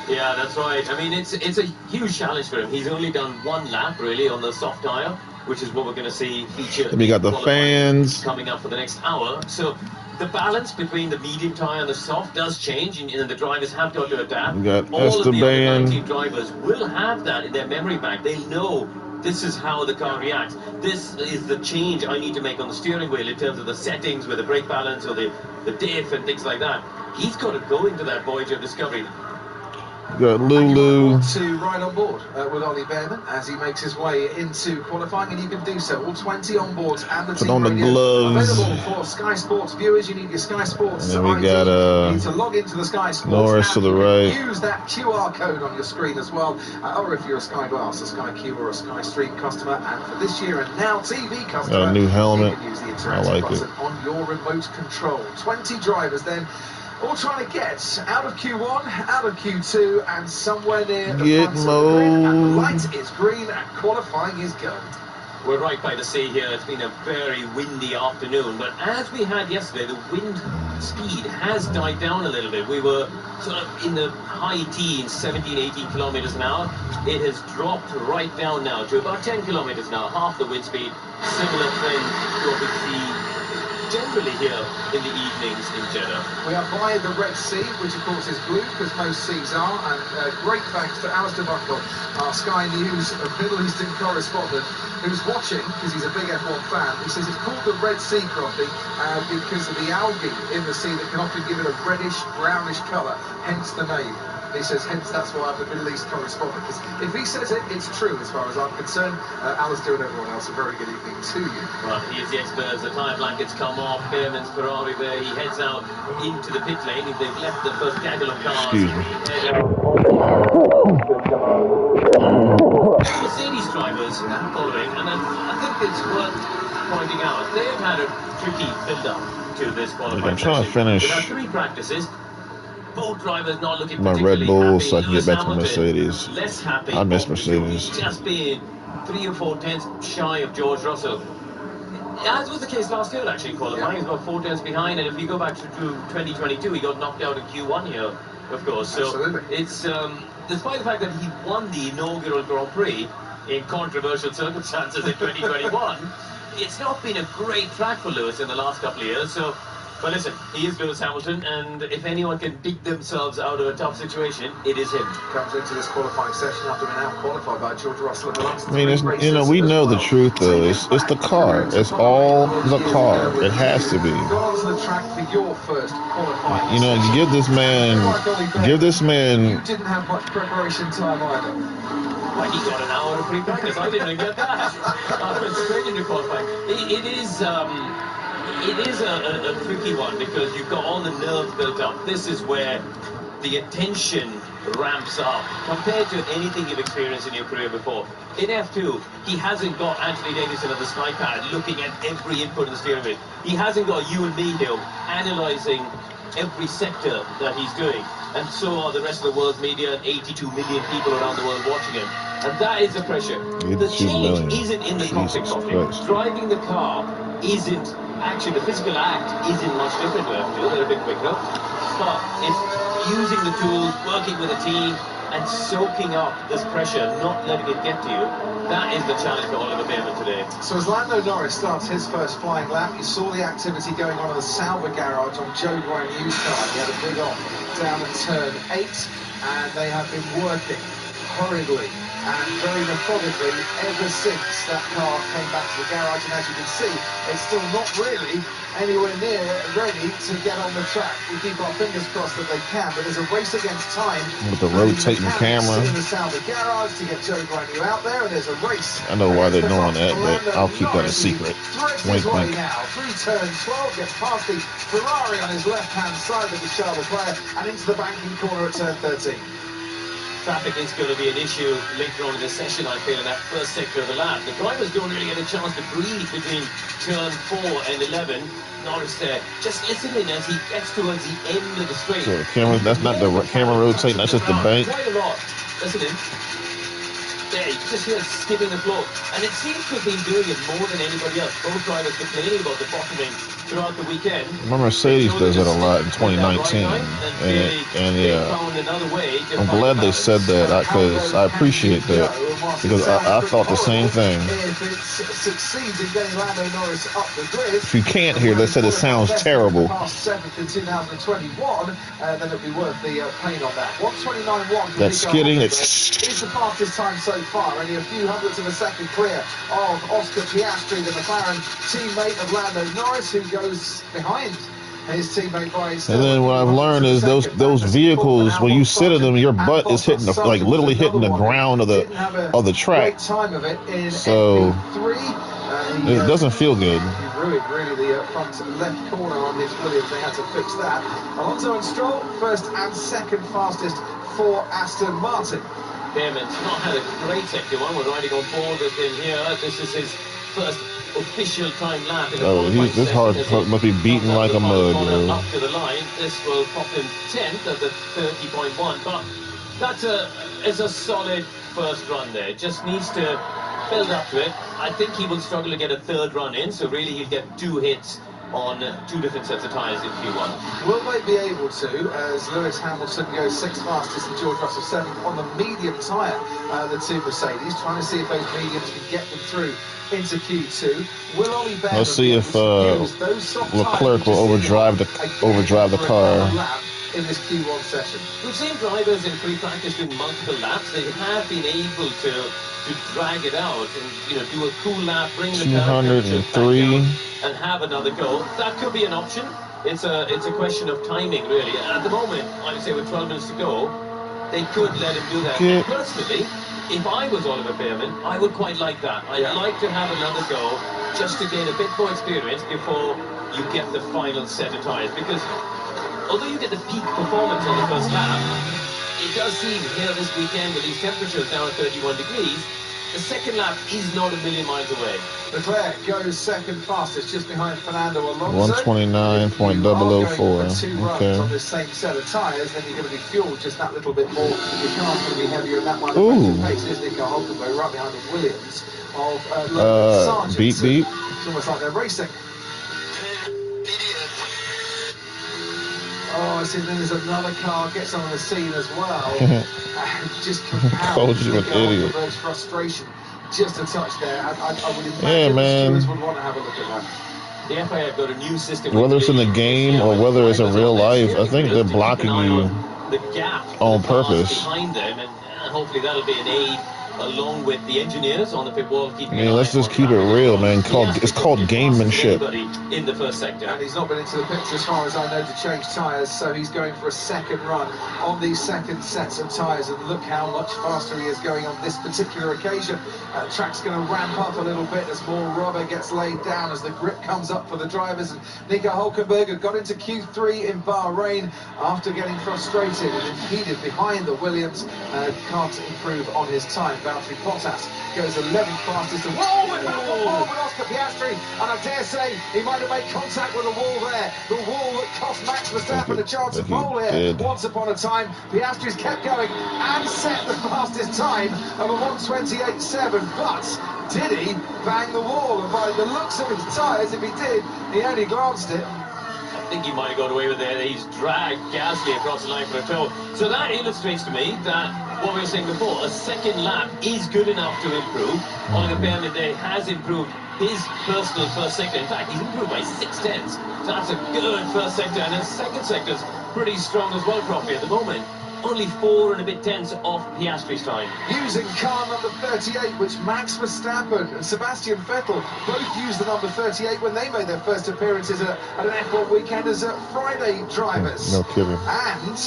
Yeah, that's right. I mean, it's a huge challenge for him. He's only done one lap, really, on the soft tyre, which is what we're going to see feature. And we got the fans coming up for the next hour. So the balance between the medium tyre and the soft does change, and the drivers have got to adapt. We got all of the Esteban. other 19 drivers will have that in their memory bank. They know this is how the car reacts. This is the change I need to make on the steering wheel in terms of the settings with the brake balance or the diff and things like that. He's got to go into that voyage of discovery. Got Lulu. To ride on board with Ollie Behrman as he makes his way into qualifying, and you can do so. All 20 on board and the Put team on the radio gloves. available for Sky Sports viewers. You need your Sky Sports And then we ID. got You need to log into the Sky Sports Norris app. to the You right. can use that QR code on your screen as well, or if you're a Sky Glass, a Sky Q, or a Sky Stream customer, and for this year and now TV customer, Got a new helmet. you can use the I interactive like button it. on your remote control. 20 drivers then, all trying to get out of Q1, out of Q2, and somewhere near the Get front of the grid. And the mode. light is green, and qualifying is go. We're right by the sea here. It's been a very windy afternoon, but as we had yesterday, the wind speed has died down a little bit. We were sort of in the high teens, 17, 18 kilometers an hour. It has dropped right down now to about 10 kilometers an hour, half the wind speed. Similar trend to what we see generally here in the evenings in Jeddah. We are by the Red Sea, which of course is blue, because most seas are, and great thanks to Alistair Buckle, our Sky News Middle Eastern correspondent, who's watching, because he's a big F1 fan. He says it's called the Red Sea, Crofty, because of the algae in the sea that can often give it a reddish, brownish colour, hence the name. He says, hence that's why I'm the Middle East correspondent, because if he says it, it's true as far as I'm concerned. Alistair and everyone else, a very good evening to you. Well, he is the expert as the tyre blankets come off. Behrman's Ferrari there, he heads out into the pit lane. They've left the first gaggle of cars. Excuse me. Mercedes drivers following, and I think it's worth pointing out, they've had a tricky build-up to this qualifying I'm trying to session. finish We've had 3 practices. Both drivers not looking my particularly Red Bull happy. so I can Lewis get back to Hamilton, Mercedes. less happy. I miss Mercedes. He's just being 3 or 4 tenths shy of George Russell. As was the case last year, actually, in qualifying. He's about 4 tenths behind, and if you go back to 2022, he got knocked out in Q1 here, of course. So Absolutely. it's, despite the fact that he won the inaugural Grand Prix in controversial circumstances in 2021, it's not been a great track for Lewis in the last couple of years. So, but listen, he is Lewis Hamilton, and if anyone can dig themselves out of a tough situation, it is him. Comes into this qualifying session after being out-qualified by George Russell in the last I mean, it's, 3 you know, races we as know the well. truth though. It's the car. It's all the car. It has to be. Got onto the track for your first qualifying You know, session. give this man. You didn't have much preparation time either. Like he got an hour of free practice. I didn't even get that. I went straight into qualifying. It is a tricky one because you've got all the nerves built up. This is where the attention ramps up compared to anything you've experienced in your career before. In F2, he hasn't got Anthony Davidson at the sky pad looking at every input of the steering wheel. He hasn't got you and me here analysing every sector that he's doing. And so are the rest of the world's media and 82 million people around the world watching him. And that is the pressure. The 82 change million. isn't in the Jesus cockpit. Christ. Driving the car isn't, actually the physical act isn't much different to F2. They're a bit quicker. But it's using the tools, working with a team, and soaking up this pressure, not letting it get to you. That is the challenge for Oliver Behrman today. So as Lando Norris starts his first flying lap, you saw the activity going on in the Sauber garage on Joe Guanyu's car. He had a big off down at turn 8, and they have been working hurriedly and very methodically ever since that car came back to the garage. And as you can see, it's still not really anywhere near ready to get on the track. We keep our fingers crossed that they can, but there's a race against time With the rotating camera. in the Sauber garage to get Joe Guanyu out there, and there's a race. I know why they're doing that, but I'll keep that a secret. Wink, wink. Now, through turn 12, gets past the Ferrari on his left-hand side of the Charles Leclerc and into the banking corner at turn 13. Traffic is going to be an issue later on in the session, I feel, in that first sector of the lap. The drivers don't really get a chance to breathe between turn 4 and 11. Norris there, just listening as he gets towards the end of the straight. So the camera, that's not the camera rotating, that's just the bank. Quite a lot. Listening. there, you just hear skipping the floor. And it seems to have been doing it more than anybody else. Both drivers complaining about the bottoming throughout the weekend. My Mercedes does that a lot in 2019, and yeah, I'm glad they said that because I appreciate that because I thought the same thing. If you can't hear, they said it sounds terrible. That skidding, it's the fastest time so far, only a few hundredths of a second clear of Oscar Piastri, the McLaren teammate of Lando Norris, who goes behind his teammate by his. And then what I've learned is those vehicles, when you sit in them, your butt is hitting like literally hitting the ground of the track. So it doesn't feel good. He ruined really the front left corner on his Williams. They had to fix that. Alonso and Stroll, first and second fastest for Aston Martin. Behrman's not had a great second one. We're riding on board with him here. This is his first official time lap. This hard must be beaten like a mug. Up to the line. This will pop him 10th at the 30.1. But that is a solid first run there. Just needs to build up to it. I think he will struggle to get a third run in. So really he'll get 2 hits on 2 different sets of tyres in Q1. Will they be able to, as Lewis Hamilton goes 6th fastest and George Russell 7th on the medium tyre, the two Mercedes, trying to see if those mediums can get them through into Q2. Will Ollie Behrman, let's see if Leclerc will overdrive the car in this Q1 session. We've seen drivers in free practice doing multiple laps. They have been able to drag it out and do a cool lap, bring the 203 and have another go. That could be an option. It's a question of timing, really. At the moment, I would say with 12 minutes to go, they could let him do that. And personally, if I was Oliver Behrman, I would quite like that. I'd like to have another go just to gain a bit more experience before you get the final set of tyres. Because although you get the peak performance on the first lap, it does seem here this weekend with these temperatures down at 31 degrees, the second lap is not a million miles away. Leclerc goes second fastest, just behind Fernando Alonso. 129.004. Okay. On this same set of tyres, then you're going to be fueled just that little bit more. Your car's going to be heavier, and that might affect the pace. Here's Nico Hulkenberg right behind the Williams of beep beep. It's almost like they're racing. Oh, I see. Then there's another car gets on the scene as well. Just compounds Nico Hulkenberg's frustration. Just a touch there. I would imagine the stewards would want to have a look at that. The FIA have got a new system. Whether it's in the game or whether it's in real life, I think they're blocking you on purpose. Behind them, and hopefully that'll be an aid along with the engineers on the pit wall. Let's just keep it real, man. It's called gamemanship. In the first sector. And he's not been into the picture as far as I know to change tyres, so he's going for a second run on these second sets of tyres, and look how much faster he is going on this particular occasion. Track's going to ramp up a little bit as more rubber gets laid down as the grip comes up for the drivers, and Nico Hulkenberg got into Q3 in Bahrain after getting frustrated and impeded behind the Williams. Can't improve on his time. Valtteri Bottas goes 11th fastest. Whoa, with Oscar Piastri, and I dare say he might have made contact with the wall there. The wall that cost Max Verstappen a chance of pole here. Once upon a time, Piastri's kept going and set the fastest time of a 1:28.7. But did he bang the wall? And by the looks of his tyres, if he did, he only glanced it. I think he might have got away with it. He's dragged Gasly across the line for a tow. So that illustrates to me that what we were saying before, a second lap is good enough to improve. Oliver Behrman there has improved his personal first sector. In fact, he's improved by 6/10. So that's a good first sector. And his second sector's pretty strong as well, Croppy, at the moment. Only 4 and a bit tenths off Piastri's time. Using car number 38, which Max Verstappen and Sebastian Vettel both used the number 38 when they made their first appearances at an F1 weekend as Friday drivers. No kidding. And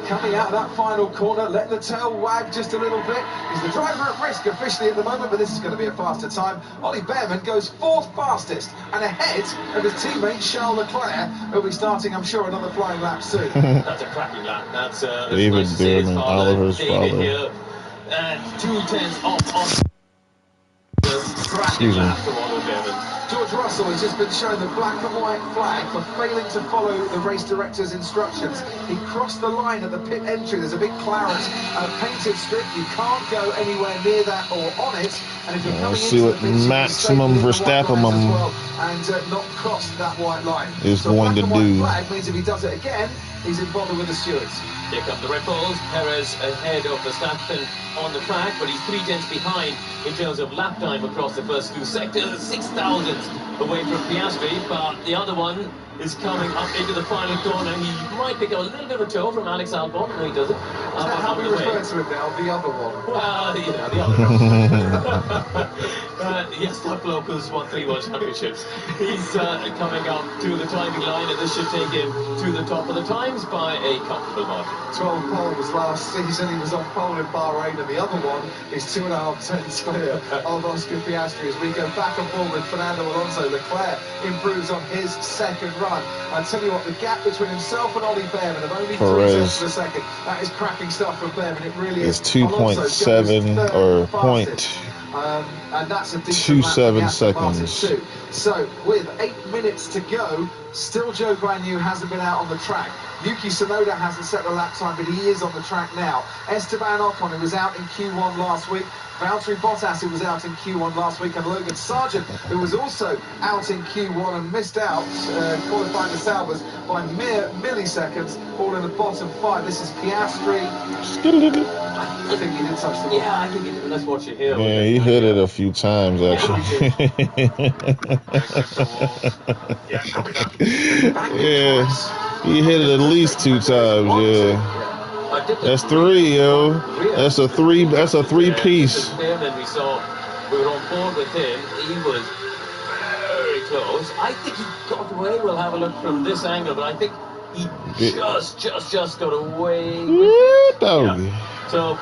coming out of that final corner, letting the tail wag just a little bit. He's the driver at risk officially at the moment, but this is going to be a faster time. Ollie Behrman goes 4th fastest and ahead of his teammate Charles Leclerc, who'll be starting, I'm sure, another flying lap soon. That's a cracking lap. That's David nice to see his Behrman, father, Oliver's David father. Here, 2 tenths off the cracking lap to Oliver Behrman. George Russell has just been shown the black and white flag for failing to follow the race director's instructions. He crossed the line at the pit entry. There's a big claret painted strip. You can't go anywhere near that or on it. And if you're coming see into what the pits, maximum Verstappen well and not cross that white line. is so going to black and white do. Flag means if he does it again, he's in bother with the stewards. Here come the Red Bulls. Perez ahead of Verstappen on the track, but he's 3 tenths behind in terms of lap time across the first 2 sectors. 6,000 away from Piastri, but the other one is coming up into the final corner. He might pick up a little bit of a toe from Alex Albon. No, he doesn't. Is that how we refer to him now? The other one? Well, you know, the other one. Yes, that bloke who's won 3 World Championships. He's coming up to the timing line, and this should take him to the top of the times by a comfortable margin. 12 poles last season. He was on pole in Bahrain, and the other one is 2.5 tenths clear of Oscar Piastri. As we go back and forth with Fernando Alonso, Leclerc improves on his second run. I tell you what, the gap between himself and Ollie Behrman of only 3 tenths of a second. That is cracking stuff from Behrman. It really is. It's 2.7 or point. And that's a decent 2.7 seconds. Too. So, with 8 minutes to go, still Zhou Guanyu hasn't been out on the track. Yuki Tsunoda hasn't set the lap time, but he is on the track now. Esteban Ocon, who was out in Q1 last week. Valtteri Bottas, who was out in Q1 last week. And Logan Sargent, who was also out in Q1 and missed out qualifying the Salvers by mere milliseconds, all in the bottom 5. This is Piastri. I think he did touch the ball. Yeah, I think he did. Let's watch it here. Yeah, he hit it a few times, actually. Yeah, he hit it at least 2 times, yeah. That's 3, yo. That's a 3. That's a 3-piece. And we saw we were on board with him. He was very close. I think he got away. We'll have a look from this angle, but I think he just got away. Yeah. So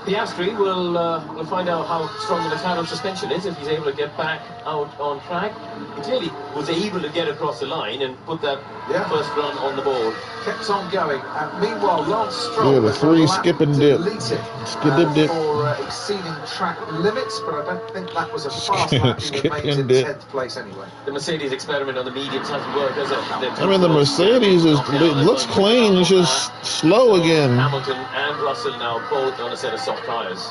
Piastri will find out how strong the McLaren suspension is if he's able to get back out on track. He clearly was able to get across the line and put that first run on the board. Kept on going. Meanwhile, Lance Stroll the 3 skip and dip. Dip. For exceeding track limits, but I don't think that was a fast lap. He remains in 10th place anyway. The Mercedes experiment on the mediums hasn't worked, has it? I mean, the Mercedes looks clean. It's just slow again. Hamilton and Russell now both on a set of soft tyres.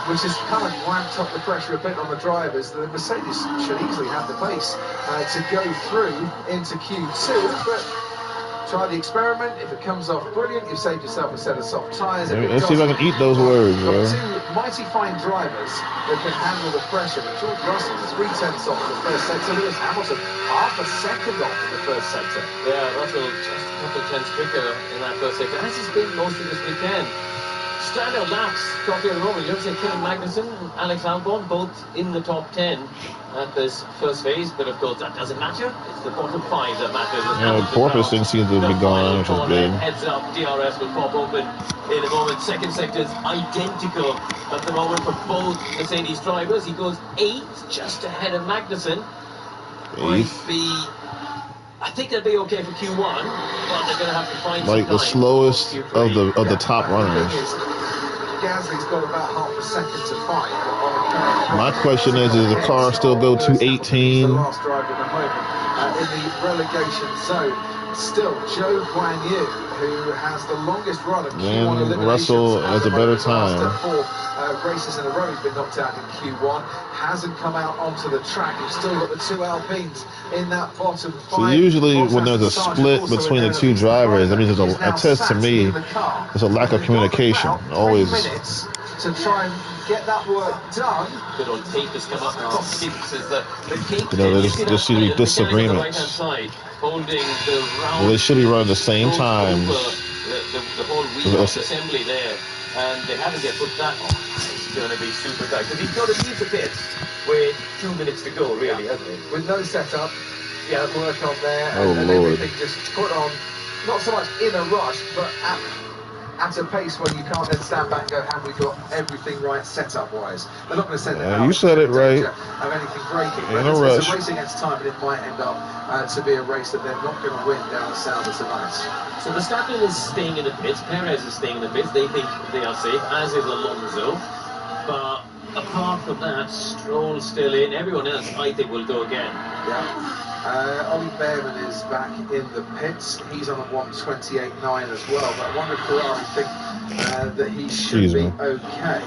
Which has kind of ramped up the pressure a bit on the drivers. The Mercedes should easily have the pace to go through into Q2, but try the experiment. If it comes off brilliant, you've saved yourself a set of soft tyres. Let's see if I can eat those words, bro. 2 mighty fine drivers that can handle the pressure. But George Russell is 3 tenths off in the first sector. Lewis Hamilton half a second off in the first sector. Yeah, Russell just a couple of tenths quicker in that first sector, as he's been most of this weekend. Standout laps, talking at the moment. You don't say Kevin Magnussen and Alex Albon, both in the top 10 at this first phase, but of course that doesn't matter. It's the bottom 5 that matters. Porpoising seems to be gone, which is big. Heads up, DRS will pop open in a moment. Second sector's identical at the moment for both Mercedes drivers. He goes 8th, just ahead of Magnussen. Might be, I think they'll be okay for Q1, but they're going to have to find like the slowest of the top runners. Gasly's got about half a second to find. My question is the car still go to 18? The last driver at the moment in the relegation zone. Still, Zhou Guanyu, who has the longest run of Q1 eliminations. Russell has a better time. After 4 races in a row, he's been knocked out in Q1. Hasn't come out onto the track. You've still got the 2 Alpines in that bottom 5. So usually when there's a split between the 2 drivers, that means there's a test to me. There's a lack of communication. Always. To try and get that work done. Good old tape has come up. There should be disagreements. They should be running the same times. The whole wheel assembly there, and they haven't yet put that on. It's going to be super tight because he's got to leave the pits with 2 minutes to go, really, hasn't he? With no setup, work on there, and everything just put on, not so much in a rush, but at a pace where you can't then stand back and go, have we got everything right setup-wise? They're not going to send it out. You said it right. Of anything breaking. In a rush. It's a race against time, and it might end up to be a race that they're not going to win down the south of tonight. So Verstappen is staying in the pits, Perez is staying in the pits. They think they are safe, as is Alonso. But apart from that, Stroll still in. Everyone else, I think, will go again. Yeah. Ollie Bearman is back in the pits. He's on a 1:28.9 as well. But I wonder if Ferrari think that he should be okay.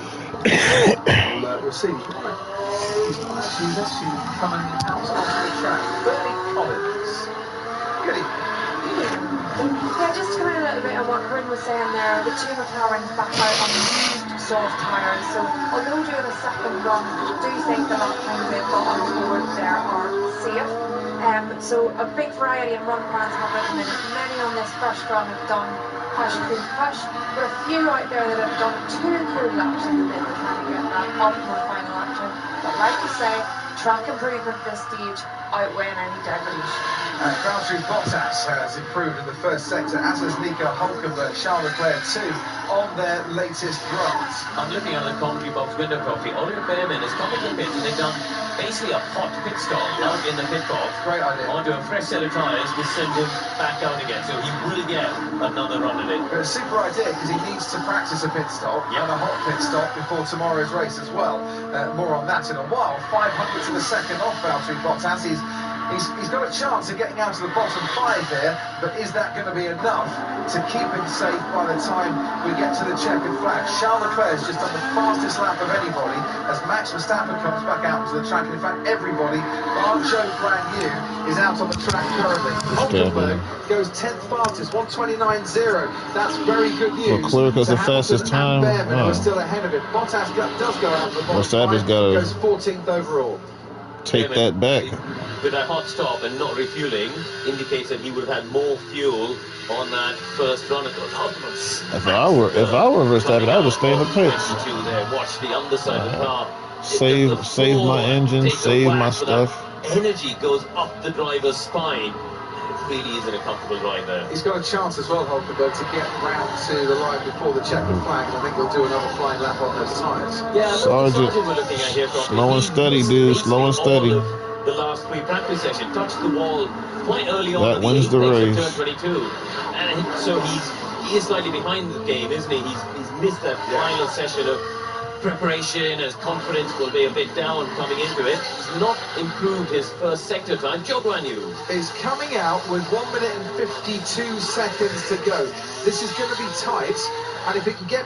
We'll see. He's not actually coming out onto the track. Bernie Collins. Good evening. Yeah, just to comment a little bit on what Corinne was saying there, the two McLarens back out on the soft tyres. So although doing a second run, I do think the lap times they've got on board there are safe. So a big variety of run plans have at the minute. Many on this first run have done push, cool, push, but a few out there that have done 2 cool laps in the middle trying to get that optimal final action. But like you say, track improvement at this stage outweighing any degradation. Valtteri Bottas has improved in the first sector, as has Nico Hulkenberg, Charles Leclerc too, on their latest runs. I'm looking at the commentary box window coffee. Oliver Bearman has come into the pit and they've done basically a hot pit stop out in the pit box. Great idea. Onto a fresh set of tyres to send him back out again. So he will get another run at it. But a super idea because he needs to practice a pit stop and a hot pit stop before tomorrow's race as well. More on that in a while. 500 to the second off Valtteri Bottas. He's got a chance of getting out of the bottom 5 here, but is that going to be enough to keep him safe by the time we get to the checkered flag? Charles Leclerc has just done the fastest lap of anybody as Max Verstappen comes back out to the track, and in fact everybody, bar Joe brand new, is out on the track currently. Hulkenberg goes 10th fastest, 1:29.0. That's very good news. Leclerc has the fastest time. Bearman, still ahead of it. Bottas does go out of the bottom 5, goes 14th overall. Take that back. With that hot stop and not refueling indicates that he would have had more fuel on that first run. If I were Verstappen, I would stay in the pits. Watch the underside of the car. Save my engine, save my stuff. Energy goes up the driver's spine. Really isn't a comfortable ride there. He's got a chance as well, Hulkenberg, to get round to the line before the checkered flag, and I think he'll do another flying lap on those tyres. Yeah, Sergeant, we're looking at here slow and steady, dude, slow and steady. The last pre-practice session touched the wall quite early on. That wins the race. Turn 22, and so he is slightly behind the game, isn't he? He's missed that final session of preparation. His confidence will be a bit down coming into it. He's not improved his first sector time. Joe Guan Yu is coming out with 1 minute and 52 seconds to go. This is going to be tight, and if he can get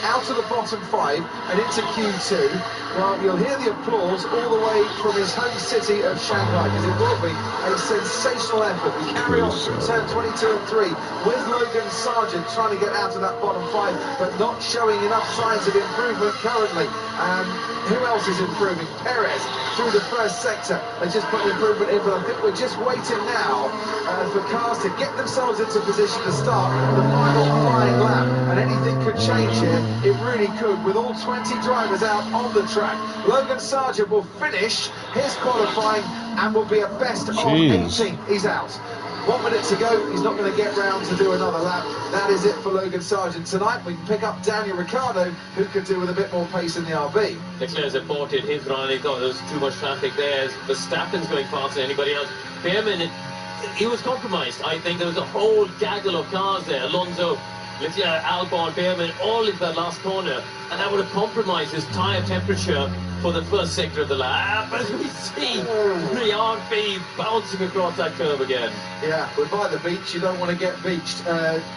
out of the bottom 5 and into Q2, well, you'll hear the applause all the way from his home city of Shanghai, because it will be a sensational effort. We carry on from turn 22 and 3 with Logan Sargent trying to get out of that bottom 5, but not showing enough signs of improvement currently. Who else is improving? Perez through the first sector. They just put an improvement in, but I think we're just waiting now for cars to get themselves into position to start the final flying lap, and anything could change here. It really could, with all 20 drivers out on the track. Logan Sargent will finish his qualifying and will be a best of 18. He's out. 1 minute to go. He's not going to get round to do another lap. That is it for Logan Sargent tonight. We can pick up Daniel Ricciardo, who could do with a bit more pace in the RB. Leclerc's aborted his run. He thought there was too much traffic there. Verstappen's going faster than anybody else. Bearman, he was compromised. I think there was a whole gaggle of cars there. Alonso, Leclerc, Albon, Bearman, all in that last corner, and that would have compromised his tyre temperature for the first sector of the lap. As we see the RB bouncing across that curve again. Yeah, we're by the beach, you don't want to get beached.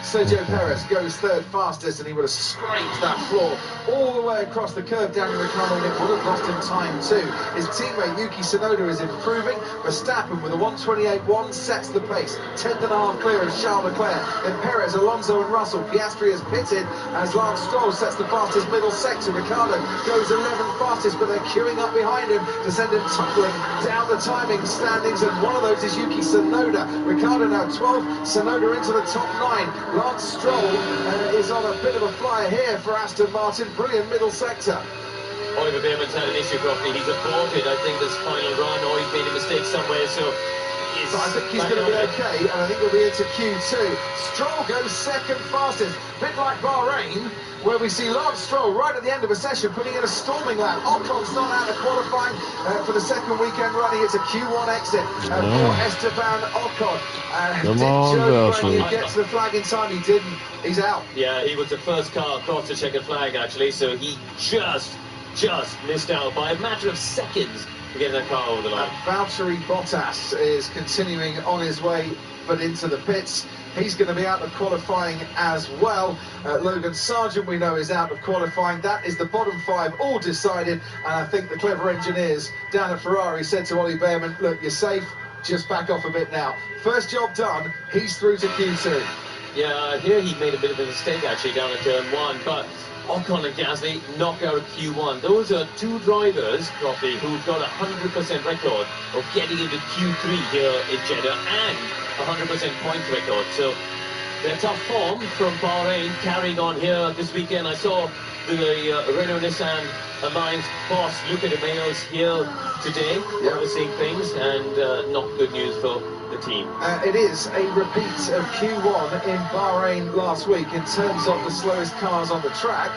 Sergio Perez goes 3rd fastest, and he would have scraped that floor all the way across the curve. Daniel Ricciardo, and it would have lost him time too. His teammate Yuki Tsunoda is improving. Verstappen with a 1:28.1 sets the pace. 10th and a half clear of Charles Leclerc. Then Perez, Alonso and Russell. Piastri has pitted as Lance Stroll sets the fastest middle sector. Ricciardo goes 11th fastest, but they're queuing up behind him to send him tumbling down the timing standings, and one of those is Yuki Tsunoda. Ricciardo now 12th, Tsunoda into the top 9. Lance Stroll is on a bit of a flyer here for Aston Martin. Brilliant middle sector. Oliver Bearman's had an issue properly. He's aborted, I think, this final run, or he's made a mistake somewhere, so but I think he's going to be okay, and I think we'll be into Q2. Stroll goes 2nd fastest, bit like Bahrain, where we see Lance Stroll right at the end of a session putting in a storming lap. Ocon's not out of qualifying for the second weekend running. It's a Q1 exit for Esteban Ocon. Come did on, Joe Grenier get to the flag in time? He didn't. He's out. Yeah, he was the first car across the checkered flag, actually, so he just just missed out by a matter of seconds to get that car over the line. Valtteri Bottas is continuing on his way, but into the pits. He's going to be out of qualifying as well. Logan Sargent, we know, is out of qualifying. That is the bottom 5 all decided. And I think the clever engineers down at Ferrari said to Ollie Behrman, look, you're safe, just back off a bit now. First job done, he's through to Q2. Yeah, here he made a bit of a mistake actually down at turn 1, but Ocon and Gasly knock out Q1. Those are 2 drivers, Coffey, who've got a 100% record of getting into Q3 here in Jeddah and a 100% point record. So their tough form from Bahrain carrying on here this weekend. I saw the Renault-Nissan Alliance boss Luca De Meo's here today, overseeing things, and not good news for the team. It is a repeat of Q1 in Bahrain last week in terms of the slowest cars on the track.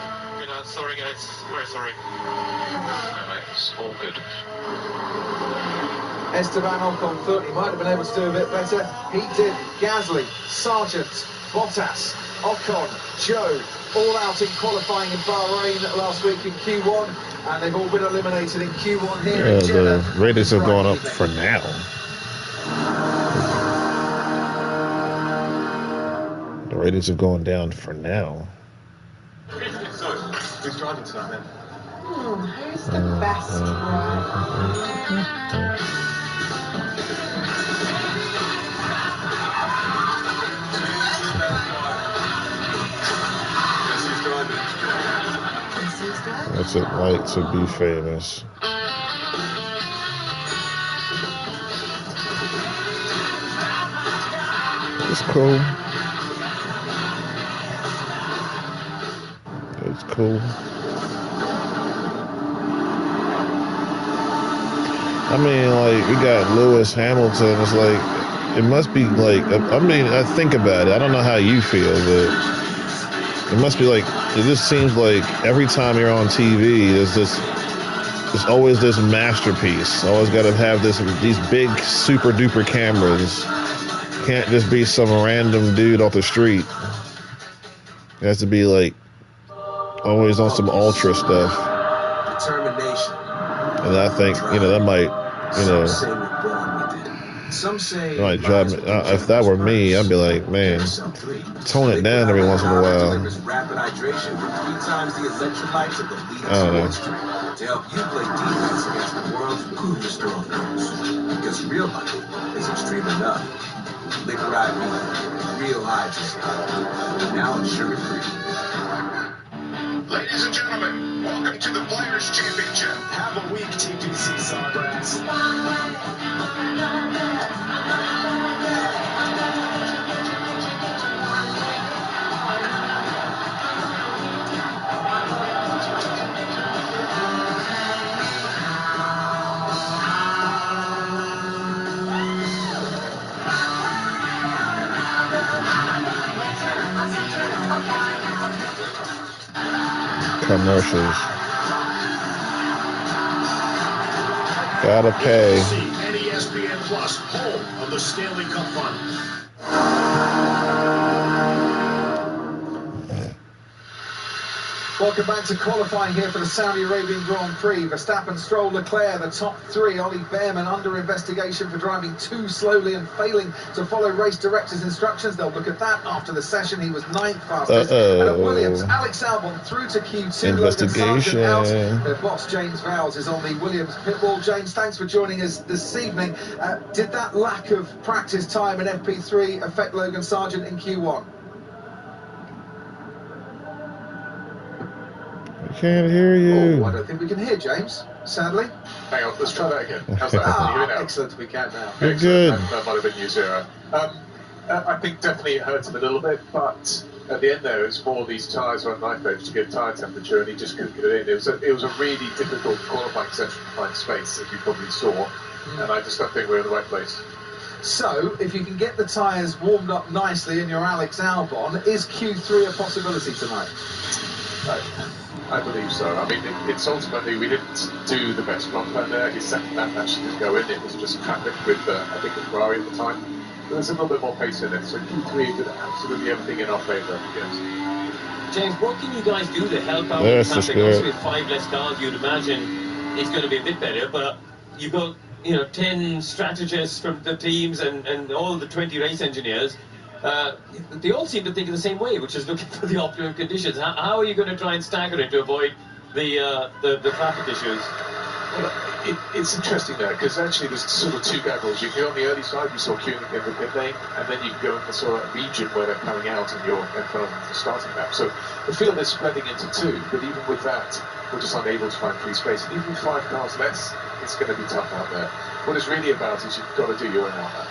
Sorry guys, very sorry. No, mate, it's all good. Esteban Ocon thought he might have been able to do a bit better. He did. Gasly, Sargent, Bottas, Ocon, Joe, all out in qualifying in Bahrain last week in Q1, and they've all been eliminated in Q1 here in Jeddah. The ratings have gone up for now. The ratings have gone down for now. So, who's driving tonight then? Who's the best driver? What's it like to be famous? It's cool. It's cool. I mean, like, we got Lewis Hamilton. It's like, it must be like, I mean, I think about it. I don't know how you feel, but it must be like, it just seems like every time you're on TV, there's always this masterpiece. Always got to have these big super duper cameras. Can't just be some random dude off the street. It has to be like always on some ultra stuff. Determination. And I think, that might, Some say might drive me. If that were me, I'd be like, man, tone it down every once in a while. Rapid hydration with 3 times the electrolytes of the leading I don't know. sports drink to help you play defense against the world's coolest strongers. Because real life is extreme enough. Liquid IV, real hydrate. Now it's sugar-free. Ladies and gentlemen, welcome to the Players' Championship. Have a week, TPC Sawgrass. Commercials. Gotta pay. And ESPN Plus, home of the Stanley Cup Finals. Welcome back to qualifying here for the Saudi Arabian Grand Prix. Verstappen, Stroll, Leclerc, the top 3. Ollie Behrman under investigation for driving too slowly and failing to follow race director's instructions. They'll look at that after the session. He was 9th fastest. And at Williams, Alex Albon through to Q2. Investigation. Their boss, James Vowles, is on the Williams pit wall. James, thanks for joining us this evening. Did that lack of practice time in FP3 affect Logan Sargent in Q1? Can't hear you. Oh, I don't think we can hear James, sadly. Hang on, let's try that again. How's that? Can you hear me now? Excellent, we can now. You're good. That might have been you, Zero. I think definitely it hurt him a little bit, but at the end there, it was more these tyres were on knife edge to get tyre temperature, and he just couldn't get it in. It was a really difficult qualifying session to find space, as you probably saw, and I just don't think we're in the right place. So, if you can get the tyres warmed up nicely in your Alex Albon, is Q3 a possibility tonight? I believe so. I mean, it's ultimately, we didn't do the best front plan there. His second lap actually didn't go in. It was just traffic with, I think, a Ferrari at the time. But there's a little bit more pace in it. So Q3 did absolutely everything in our favour, yes. James, what can you guys do to help out There's with the traffic? spirit. Obviously, with 5 less cars, you'd imagine it's going to be a bit better, but you've got, 10 strategists from the teams and all the 20 race engineers. They all seem to think in the same way, which is looking for the optimum conditions. How are you going to try and stagger it to avoid the traffic issues? Well, it's interesting there, because actually there's sort of two angles. You can go on the early side, you saw queuing in the pit lane, and then you can go in the sort of region where they're coming out and you're in front of the starting map. So the field is spreading into two, but even with that, we're just unable to find free space. And even with 5 cars less, it's going to be tough out there. What it's really about is you've got to do your own outlet.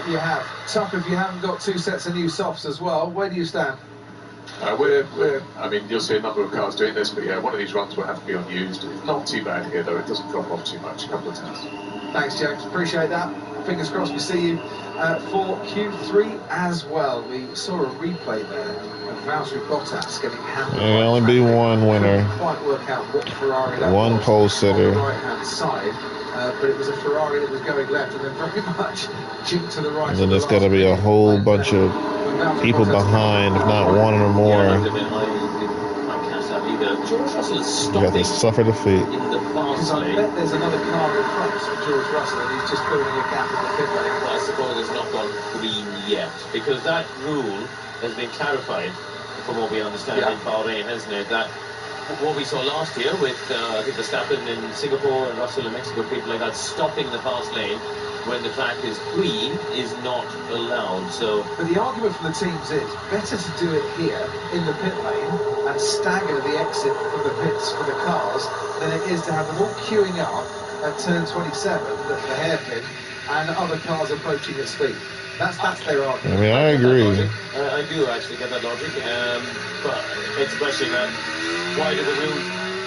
You have. Tough if you haven't got 2 sets of new softs as well. Where do you stand? I mean, you'll see a number of cars doing this, but yeah, one of these runs will have to be unused. It's not too bad here, though. It doesn't drop off too much. A couple of times. Thanks, James. Appreciate that. Fingers crossed we see you for Q3 as well. We saw a replay there of Valtteri Bottas getting hammered. There'll only be one winner. Couldn't quite work out what Ferrari that One was pole sitter. on the right-hand side. But it was a Ferrari that was going left and then very much jinked to the right. And then there's got to be a whole bunch of people behind, if not one or more. George Russell is You have to stopping suffer defeat. in the fast I lane. bet there's another car in front of George Russell and he's just building a gap in the pit lane. I suppose it's not gone green yet, because that rule has been clarified, from what we understand, in Bahrain, hasn't it? That what we saw last year with I think Verstappen in Singapore and Russell in Mexico, people like that, stopping the fast lane when the track is green is not allowed. So, but the argument from the teams is better to do it here in the pit lane and stagger the exit from the pits for the cars than it is to have them all queuing up at turn 27, the hairpin, and other cars approaching at speed. That's their argument. I mean, I agree. I do actually get that logic, but it's a question that why do the rules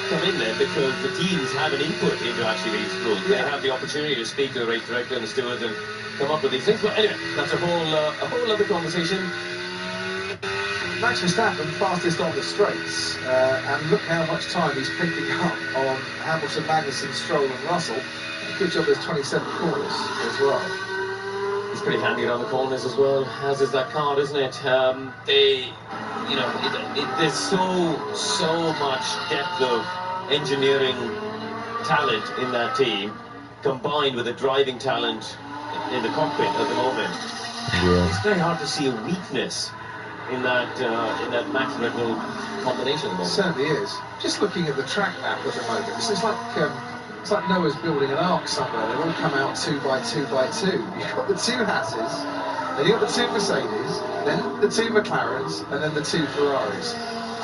come in then? Because the teams have an input into actually these rules. They have the opportunity to speak to the race director and the stewards and come up with these things. But anyway, that's a whole other conversation. Max Verstappen fastest on the straights, and look how much time he's picking up on Hamilton, Magnussen, Stroll and Russell. Good job there's 27 corners as well. He's pretty handy around the corners as well, as is that car, isn't it? There's so much depth of engineering talent in that team, combined with the driving talent in the cockpit at the moment. Yeah. It's very hard to see a weakness in that Max Red Bull combination at the moment. It certainly is. Just looking at the track map at the moment, it's like Noah's building an ark somewhere. They've all come out 2 by 2 by 2. You've got the 2 Hasses, then you've got the 2 Mercedes, then the 2 McLarens, and then the 2 Ferraris.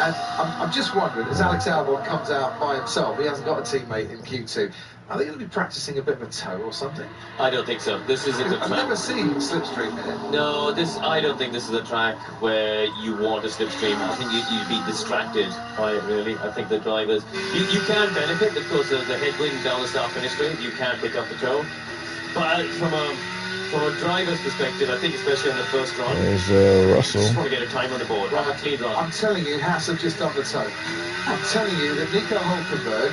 And I'm just wondering, as Alex Albon comes out by himself, he hasn't got a teammate in Q2, are they going to be practicing a bit of a tow or something? I don't think so. This isn't a track. I've never seen Slipstream in it. No, I don't think this is a track where you want a slipstream. I think you'd be distracted by it, really. I think the drivers... You can benefit because of the headwind down the start-finish straight. You can pick up the tow. But from a driver's perspective, I think especially on the first run... There's Russell. Just want to get a time on the board. Have a clean run. I'm telling you, Haas have just done the tow. I'm telling you that Nico Hulkenberg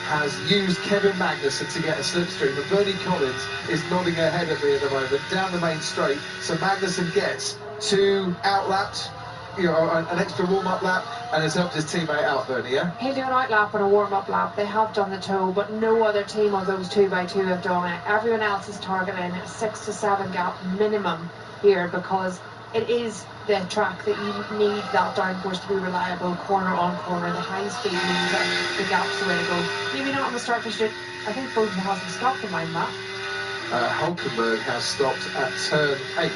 has used Kevin Magnussen to get a slipstream, and Bernie Collins is nodding her head at me at the moment down the main straight, so Magnussen gets 2 outlaps, an extra warm-up lap, and has helped his teammate out, Bernie, yeah? He'll do an outlap and a warm-up lap. They have done the tow, but no other team of those 2 by 2 have done it. Everyone else is targeting a 6 to 7 gap minimum here, because it is the track that you need that downforce to be reliable, corner on corner. The high speed means that the gap's the way to go. Maybe not on the start finish. I think both hasn't stopped in mind that. Hulkenberg has stopped at turn 8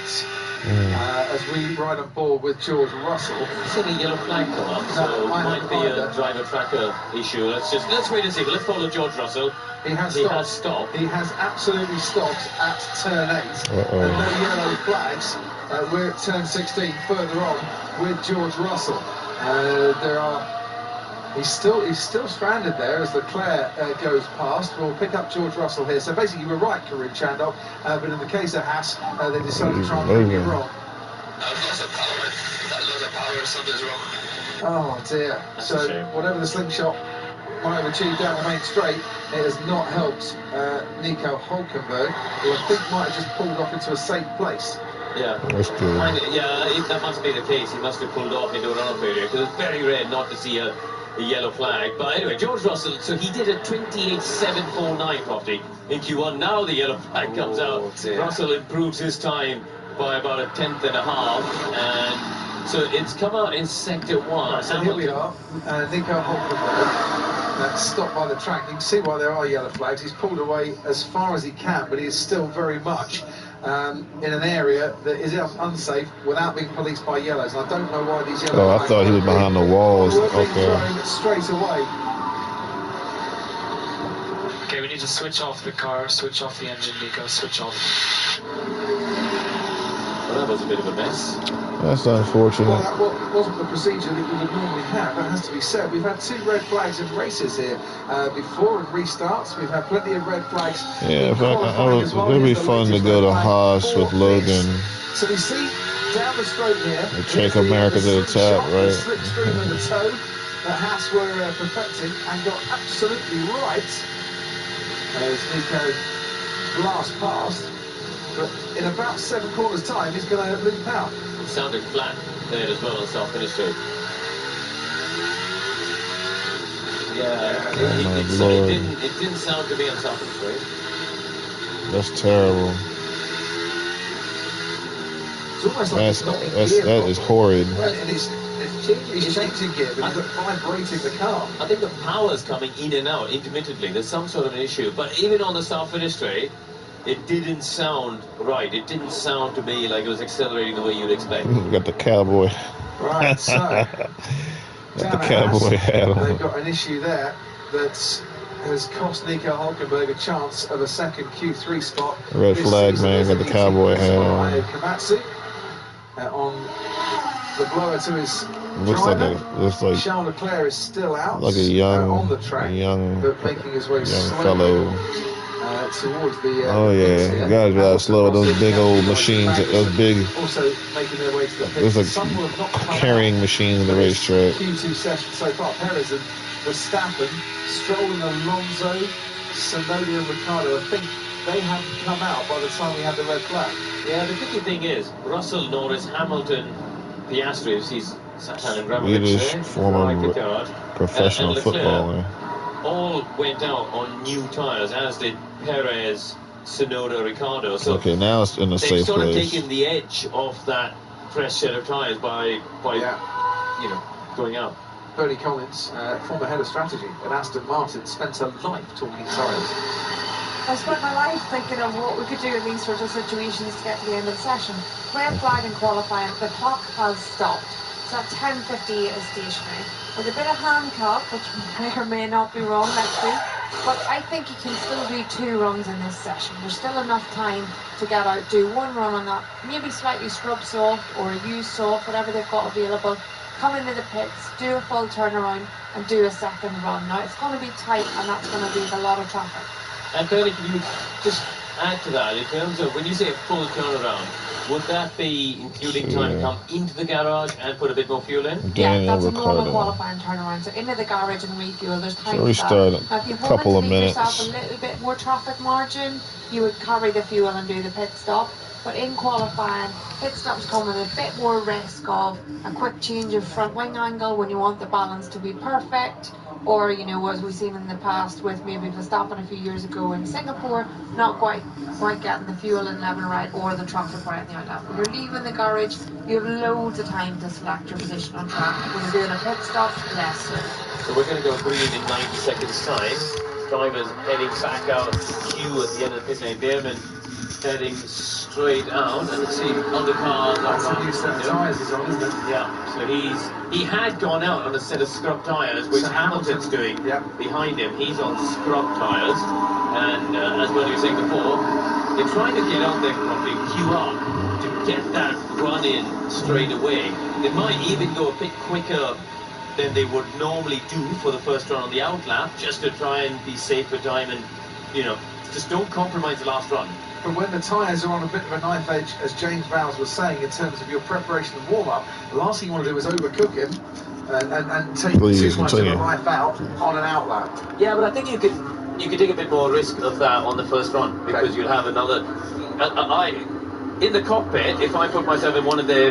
as we ride on board with George Russell. I've seen a yellow flag come up, so it might be a driver tracker issue. Let's wait and see. But let's follow George Russell. He has stopped. He has absolutely stopped at turn 8. And no yellow flags. We're at turn 16 further on with George Russell. He's still stranded there as Leclerc goes past. We'll pick up George Russell here. So basically, you were right, Karun Chandok. But in the case of Haas, they decided to try and prove you wrong. Lots of power, something's wrong. Oh dear. So whatever the slingshot might have achieved down the main straight, it has not helped Nico Hulkenberg, who I think might have just pulled off into a safe place. Yeah. That's true. That must be the case. He must have pulled off into a run-off failure because it's very rare not to see a yellow flag. But anyway, George Russell, so he did a 28.749 Crofty in Q1. Now the yellow flag comes out. Dear. Russell improves his time by about a tenth and a half, and so it's come out in sector 1. Right, so here we are, Nico Hulkenberg, stopped by the track. You can see why there are yellow flags. He's pulled away as far as he can, but he is still very much in an area that is unsafe without being policed by yellows. And I don't know why these yellow flags. I thought he was behind the walls. Okay. Thrown straight away. Okay, we need to switch off the car, switch off the engine, Nico, switch off. Well, that was a bit of a mess. That's unfortunate. Well, that wasn't the procedure that you would normally have. That has to be said. We've had 2 red flags in races here before and restarts. We've had plenty of red flags. Yeah, it'd be fun to go to Haas with Logan. So we see down the straight here. Take America to the top, right? The slipstream and the toe that Haas were perfecting and got absolutely right as Nico blast past. But in about 7 corners' time, he's going to loop out. It sounded flat there as well on South Finish Straight. It didn't sound to me on South Finish Straight. That's terrible. It's almost like that is horrid. And he's changing gear, but he's vibrating the car. I think the power's coming in and out intermittently. There's some sort of an issue. But even on the South Finish Straight, it didn't sound right. It didn't sound to me like it was accelerating the way you'd expect. We got the cowboy. Right, so the cowboy hat on. They've got an issue there that has cost Nico Hulkenberg a chance of a second Q3 spot. Red flag, man. Got the cowboy hat on. Komatsu on the blower to his looks like Charles Leclerc is still out, like a young, on the track, but making his way fellow. Towards the you gotta slow those big old machines, those big, also making their way to the pit. those like carrying machines in the racetrack. Q2 session so far. Perez and Verstappen, Stroll and Alonso, Tsunoda and Ricciardo. I think they hadn't come out by the time we had the red flag. Yeah, the tricky thing is Russell, Norris, Hamilton, Piastri, he's Satan and Swedish Gramovic, former professional footballer. All went out on new tyres, as did Perez, Tsunoda, Ricciardo. So okay, now it's in a safe place. They've sort of taken the edge off that fresh set of tyres by going out. Bernie Collins, former head of strategy at Aston Martin, spent her life talking tyres. I spent my life thinking of what we could do in these sorts of situations to get to the end of the session. Red flag in qualifying, the clock has stopped. So at 10:50 it is stationary. With a bit of handcuff, which may or may not be wrong, let's see. But I think you can still do 2 runs in this session. There's still enough time to get out, do 1 run on that, maybe slightly scrub soft or use soft, whatever they've got available. Come into the pits, do a full turnaround and do a second run. Now it's going to be tight and that's going to leave a lot of traffic. And Tony, can you just add to that in terms of when you say a full turnaround, would that be including time to come into the garage and put a bit more fuel in? Yeah, that's a normal qualifying turnaround. So into the garage and refuel, there's time so for that. Now, if you wanted to leave yourself a little bit more traffic margin, you would carry the fuel and do the pit stop. But in qualifying, pit stops come with a bit more risk of a quick change of front wing angle when you want the balance to be perfect. Or, as we've seen in the past with maybe Verstappen a few years ago in Singapore, not quite getting the fuel in level right or the traffic right in the outlet. When you're leaving the garage, you have loads of time to select your position on track. When you're doing a pit stop, less so. So we're going to go green in 90 seconds time. Drivers heading back out to queue at the end of the pit lane. Behrman heading straight out, and see undercar. That's a new set of tyres he's on, isn't it? Yeah, so he had gone out on a set of scrub tyres, which Hamilton's doing behind him. He's on scrub tyres, and as well you were saying before, they're trying to get out there properly, queue up, to get that run in straight away. They might even go a bit quicker than they would normally do for the first run on the out lap, just to try and be safe for time and, just don't compromise the last run. But when the tyres are on a bit of a knife edge, as James Bowles was saying, in terms of your preparation and warm-up, the last thing you want to do is overcook him and take too much of the life out on an outlap. Yeah, but I think you could take a bit more risk of that on the first run, because you'll have another. in the cockpit, if I put myself in one of their,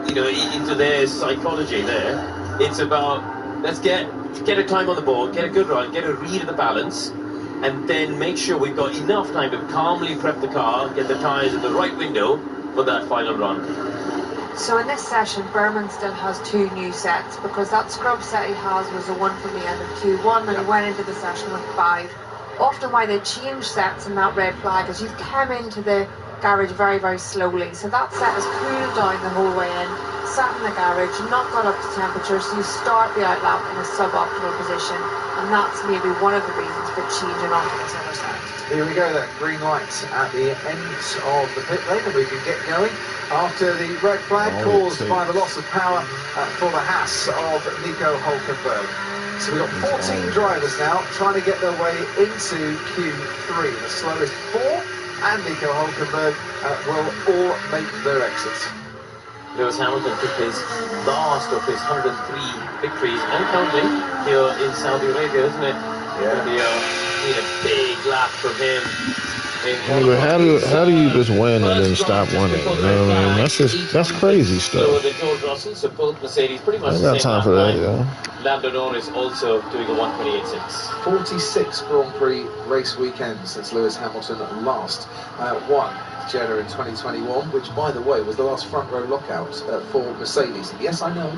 you know, into their psychology there, it's about, let's get a climb on the board, get a good run, get a read of the balance, and then make sure we've got enough time to calmly prep the car, get the tyres in the right window for that final run. So in this session, Berman still has 2 new sets, because that scrub set he has was the one from the end of Q1, and he went into the session with 5. Often why they change sets in that red flag is you've come into the garage very, very slowly. So that set has cooled down the whole way in, sat in the garage, not got up to temperature, so you start the outlap in a suboptimal position, and that's maybe one of the reasons for changing onto this other set. Here we go then, green lights at the ends of the pit lane, and we can get going after the red flag caused by the loss of power for the Haas of Nico Hulkenberg. So we've got 14 drivers now trying to get their way into Q3. The slowest 4 and Nico Hulkenberg will all make their exits. Lewis Hamilton took his last of his 103 victories and counting here in Saudi Arabia, isn't it? Yeah. Need a big lap from him. Anyway, how do you just win and then stop winning? You know what I mean? That's crazy stuff. George Russell, so both Mercedes pretty much I ain't got time for that, yo. Lando Norris also doing a 1:28.6. 46 Grand Prix race weekends since Lewis Hamilton last won Jeddah in 2021, which, by the way, was the last front row lockout for Mercedes. Yes, I know,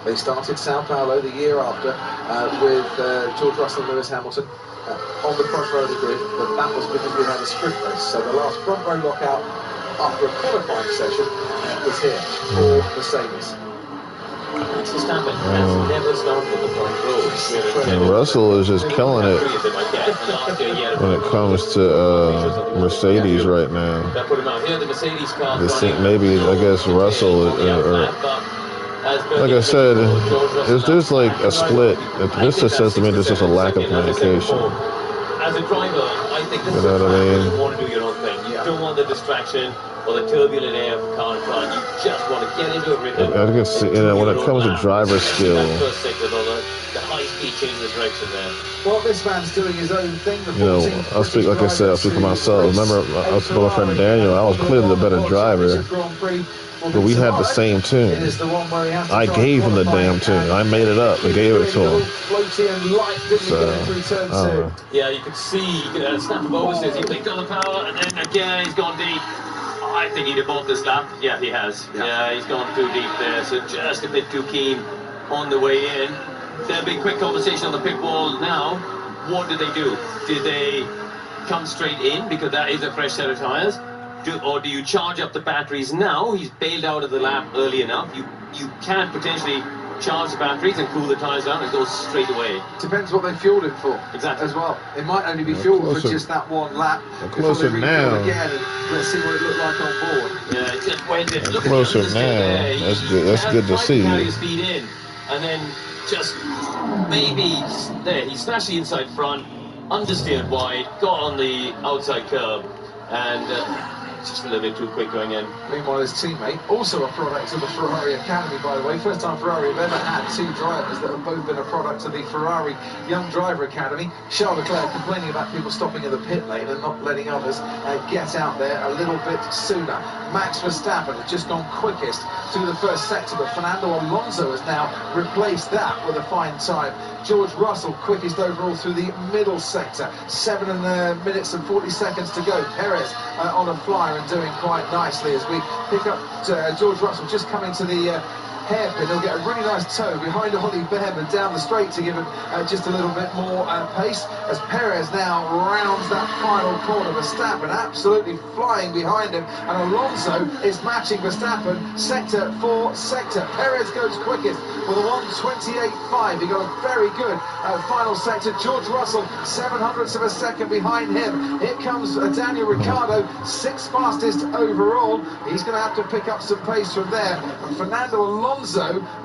they started Sao Paulo the year after with George Russell and Lewis Hamilton on the front row of the grid, but that was because we had a sprint race. So the last front row lockout after a qualifying session was here for Mercedes. Max Verstappen has never started the front row. And Russell is just killing it when it comes to Mercedes right now. Maybe, I guess, Russell, like I said, there's like a split. This just says to me there's just a lack of communication. As a driver, I think this you know what I mean? You want to do your own thing. You don't want the distraction or the turbulent air of the car in front. You just want to get into a rhythm. I guess, when it comes to driver skill. The high-speed change of direction there. Well, this man's doing his own thing. I'll speak, like I said, I'll speak for myself. Remember, I was with my friend Daniel. I was clearly the better driver. But we had the same tune. I gave him the damn tune. I made it up. I gave it to him. So, yeah, you could see, snap of oversteers. He picked on the power, and then again he's gone deep. I think he'd have bought this lap. Yeah, he has. Yeah, he's gone too deep there. So just a bit too keen on the way in. There'll be a quick conversation on the pit wall now. What did they do? Did they come straight in because that is a fresh set of tyres? Or do you charge up the batteries now? He's bailed out of the lap early enough. You can potentially charge the batteries and cool the tyres down and go straight away. Depends what they fueled it for. Exactly. As well. It might only be fueled for just that one lap. Closer now. Again, and let's see what it looked like on board. Yeah, it just went in. Look closer now. That's good. That's good to see. Carry his speed in, and then just maybe there. He smashed the inside front, understeered wide, got on the outside curb, and. Just a little bit too quick going in. Meanwhile, his teammate, also a product of the Ferrari Academy, by the way. First time Ferrari have ever had 2 drivers that have both been a product of the Ferrari Young Driver Academy. Charles Leclerc complaining about people stopping in the pit lane and not letting others get out there a little bit sooner. Max Verstappen has just gone quickest through the first sector, but Fernando Alonso has now replaced that with a fine time. George Russell quickest overall through the middle sector. 7 minutes and 40 seconds to go. Perez on a flyer and doing quite nicely as we pick up George Russell just coming to the hairpin. He'll get a really nice toe behind Ollie Behrman down the straight to give him just a little bit more pace as Perez now rounds that final corner. Verstappen absolutely flying behind him, and Alonso is matching Verstappen sector for sector. Perez goes quickest with a 1:28.5. He got a very good final sector. George Russell 0.07 of a second behind him. Here comes Daniel Ricciardo, 6th fastest overall. He's going to have to pick up some pace from there. And Fernando Alonso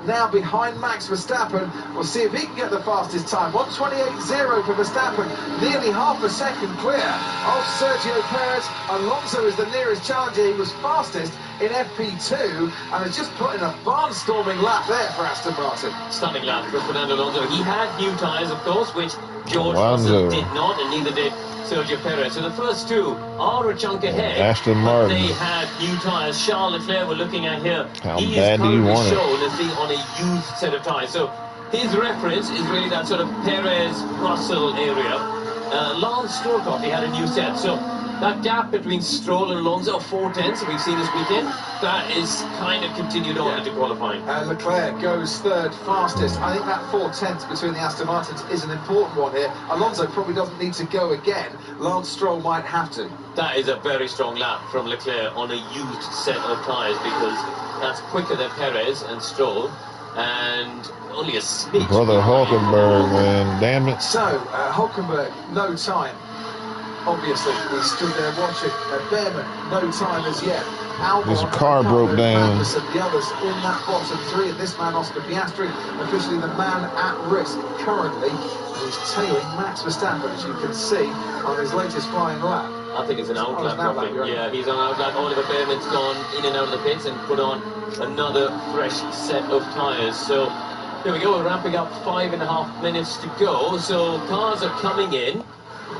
now behind Max Verstappen. We'll see if he can get the fastest time. 1:28.0 for Verstappen, nearly half a second clear of Sergio Perez. Alonso is the nearest challenger. He was fastest in FP2 and has just put in a barnstorming lap there for Aston Martin. Stunning lap for Fernando Alonso. He had new tyres, of course, which George Alonso Russell did not, and neither did Sergio Perez. So the first two are a chunk ahead. Aston but Martin. They had new tyres. Charles Leclerc we're looking at here. How he bad is do you currently want it? shown as being on a used set of tyres. So his reference is really that sort of Perez-Russell area. Lance Stroll he had a new set. So that gap between Stroll and Alonso of 4 tenths that we've seen this weekend, that is kind of continued on into qualifying. Leclerc goes third fastest. I think that 4 tenths between the Aston Martins is an important one here. Alonso probably doesn't need to go again. Lance Stroll might have to. That is a very strong lap from Leclerc on a used set of tyres, because that's quicker than Perez and Stroll, and only a smidge. Brother Hulkenberg, man, damn it. So, Hulkenberg, no time. Obviously, we stood there watching. Behrman, no time as yet. His car broke down. And the others in that bottom three, and this man, Oscar Piastri, officially the man at risk currently. He's tailing Max Verstappen, as you can see, on his latest flying lap. I think it's an Oh, outlap. it's an outlap, Yeah, he's on outlap. Oliver Behrman's gone in and out of the pits and put on another fresh set of tyres. So here we go, we're wrapping up 5.5 minutes to go. So cars are coming in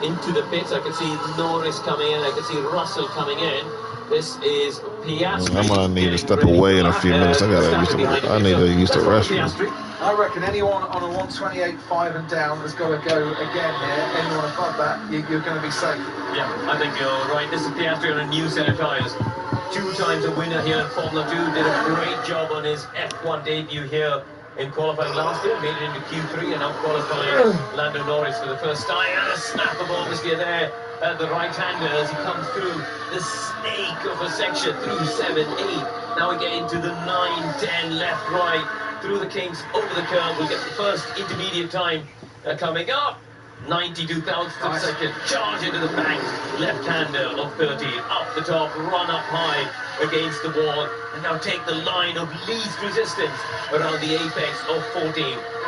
into the pits. I can see Norris coming in, I can see Russell coming in. This is Piastri. I'm gonna need to step away in a few minutes. I need to use the restroom. I reckon anyone on a 128.5 and down has got to go again here. Anyone above that, you're going to be safe. Yeah, I think you're right. This is Piastri on a new set of tyres. 2 times a winner here in Formula 2. Did a great job on his F1 debut here in qualifying last year. Made it into Q3 and now qualifying Lando Norris for the first time. And a snap of obviously there at the right-hander as he comes through the snake of a section through 7, 8. Now we get into the 9, 10, left, right, through the kinks, over the curve. We'll get the first intermediate time coming up. 92 thousandths of a second. Charge into the bank. Left-hander of 30. Up the top, run up high against the wall. And now take the line of least resistance around the apex of 14.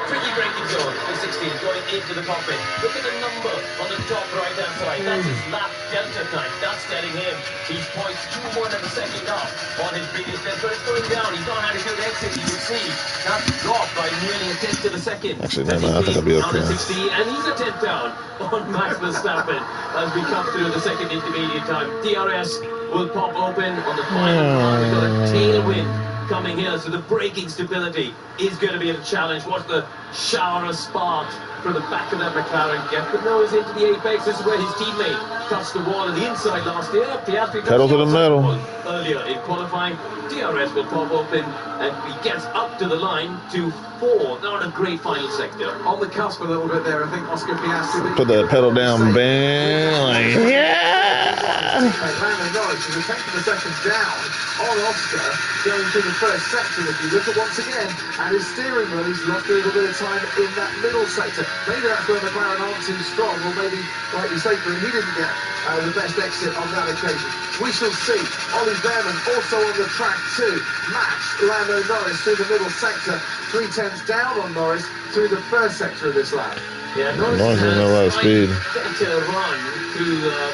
Tricky braking zone for 16, going into the cockpit. Look at the number on the top right-hand side. That's his lap delta time. That's telling him he's poised 2.1 of a second up on his previous test, but it's going down. He's not had a good exit, you can see. That's dropped by nearly a tenth of a second. Actually, never mind. I think I'll be okay. 60, and he's a tenth down on Max Verstappen as we come through the second intermediate time. DRS will pop open on the final time. We've got a tailwind coming here, so the braking stability is going to be a challenge. Watch the shower of sparks from the back of that McLaren. Get the nose into the apex. This is where his teammate touched the wall on the inside last year. Piastri pedal to the metal. Earlier in qualifying, DRS will pop open and he gets up to the line to 4. Not a great final sector. On the cusp a little bit there, I think Oscar Piastri. Put that pedal down, bang. Like, yeah. Lando Norris is taking the second down on Oscar, going through the first sector. If you look at once again, and his steering wheel, he's lost a little bit of time in that middle sector. Maybe that's where McLaren aren't too strong, or maybe, like you say, he didn't get the best exit on that occasion. We shall see. Ollie Behrman also on the track too. Match Lando Norris through the middle sector. 3 tenths down on Norris through the first sector of this lap. Yeah, Norris doesn't know a lot of speed. Better run through the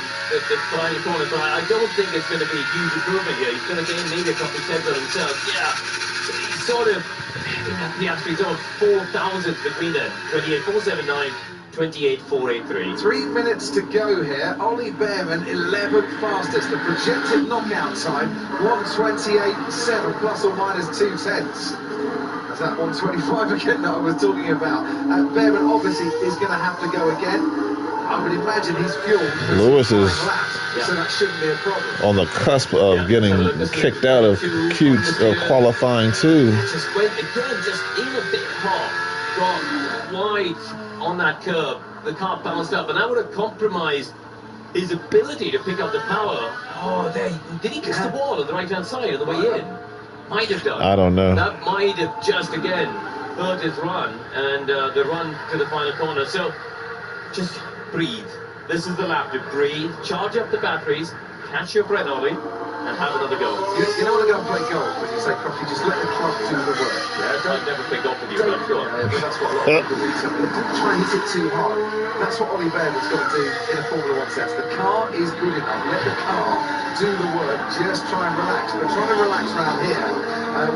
final corner, but I don't think it's going to be a huge improvement here. He's going to gain maybe a couple of tenths on himself. Yeah, he's sort of, Piastri's on 4,000 between them. 28.479. 28.483. 3 minutes to go here. Ollie Behrman, 11th fastest. The projected knockout time, 1:28.7, plus or minus 2 tenths. Is that 1:25 again that I was talking about? Behrman obviously is going to have to go again. I would imagine he's fueled. Lewis is so that shouldn't be a problem. on the cusp of getting kicked out of qualifying too. Just went again, just in a bit hot. Got wide on that curve. The car bounced up, and that would have compromised his ability to pick up the power. Oh, there. Did he kiss the wall on the right-hand side on the way in? Might have done. I don't know. That might have just again hurt his run and the run to the final corner. So just breathe. This is the lap to breathe. Charge up the batteries. Catch your breath, Ollie. and have another go. You don't want to go and play golf, but you say, Crocky, just let the club do the work. Yeah, I'd never play golf with you, but go on. but that's what a lot of people do. Don't try and hit it too hard. That's what Ollie Bearman's got to do in a Formula One sense. The car is good enough. Let the car do the work. Just try and relax. But try to relax around here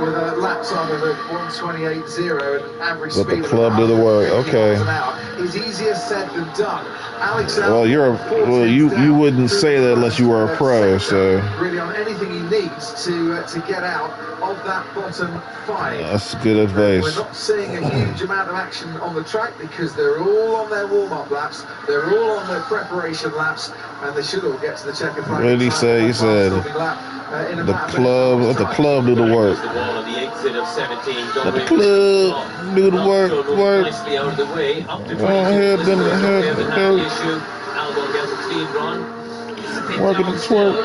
with a lap time of 1:28.0 and average Let speed the club do the work. Okay. is easier said than done. Well, you wouldn't say that unless you were a pro. So really on anything he needs to get out of that bottom five. That's good advice. We're not seeing a huge amount of action on the track because they're all on their warm-up laps, they're all on their preparation laps, and they should all get to the checkered flag. What did he say? He said, let the club do the work. Let the club do the work. Go ahead, then go. Working the twerk.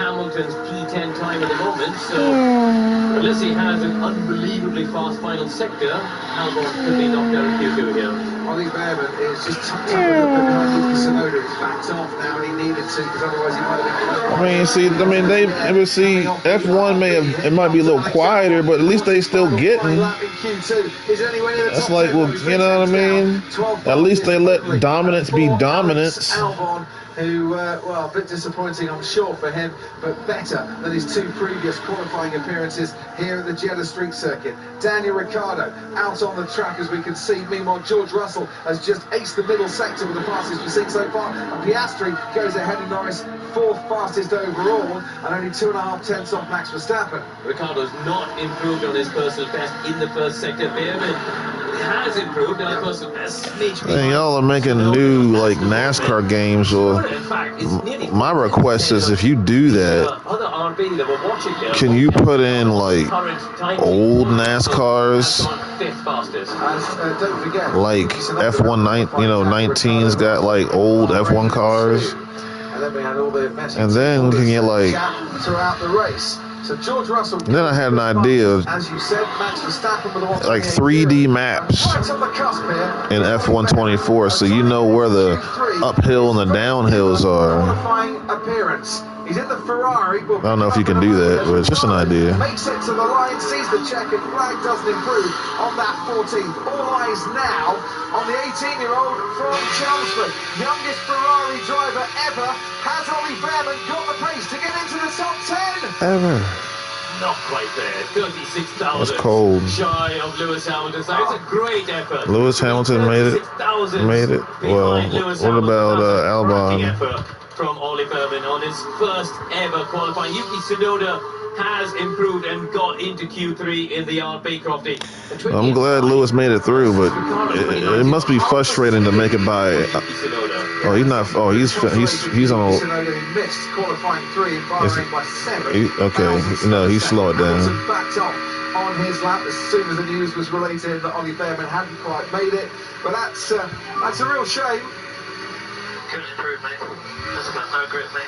Hamilton's P10 time at the moment, so unless he has an unbelievably fast final sector, Albon could be knocked out of Q2 here. Ollie Bearman is just tucked up a little bit behind Yuki Tsunoda. He's backed off now, and he needed to, because otherwise he might have been. F1 it might be a little quieter, but at least they still getting. That's like, well, you know what I mean? At least they let dominance be dominance. Albon, who, well, a bit disappointing, I'm sure, for him, but better than his two previous qualifying appearances here at the Jeddah Street Circuit. Daniel Ricciardo out on the track, as we can see. Meanwhile, George Russell has just aced the middle sector with the fastest we've seen so far. And Piastri goes ahead of Norris, fourth fastest overall, and only 2.5 tenths off Max Verstappen. Ricciardo's not improved on his personal best in the first sector. Bearman has improved on his personal best. Hey, y'all are making new like NASCAR games. Or my request is, if you do that, can you put in like old NASCARs? Like F1 19's got like old F1 cars. And then can you like throughout the race. So George Russell, then I had an idea of as you said, Max Verstappen with the like 3D maps in F124, so you know where the uphill and the downhills are. Qualifying appearance. He's in the Ferrari. I don't know if you can do that, but it's just an idea. Makes it to the line, sees the checkered flag, doesn't improve on that 14th. All eyes now on the 18-year-old from Chelmsford. Youngest Ferrari driver ever. Has Ollie Bearman got the pace to get into the top 10? Ever. Not quite there. 36,000. That's cold. Shy of Lewis Hamilton. So it's a great effort. Lewis Hamilton made it. Well, what about Albon? From Ollie Bearman on his first ever qualifying. Yuki Tsunoda has improved and got into Q3 in the RB Crofty. I'm glad Lewis made it through, but it must be frustrating to make it by. Oh, he's not. Oh, he's on. Tsunoda missed qualifying 3 in Bahrain by 7. Okay, no, he slowed it down. Backed off on his lap as soon as the news was related that Ollie Bearman hadn't quite made it, but that's a real shame. Good improvement, mate. Doesn't got no grip, mate.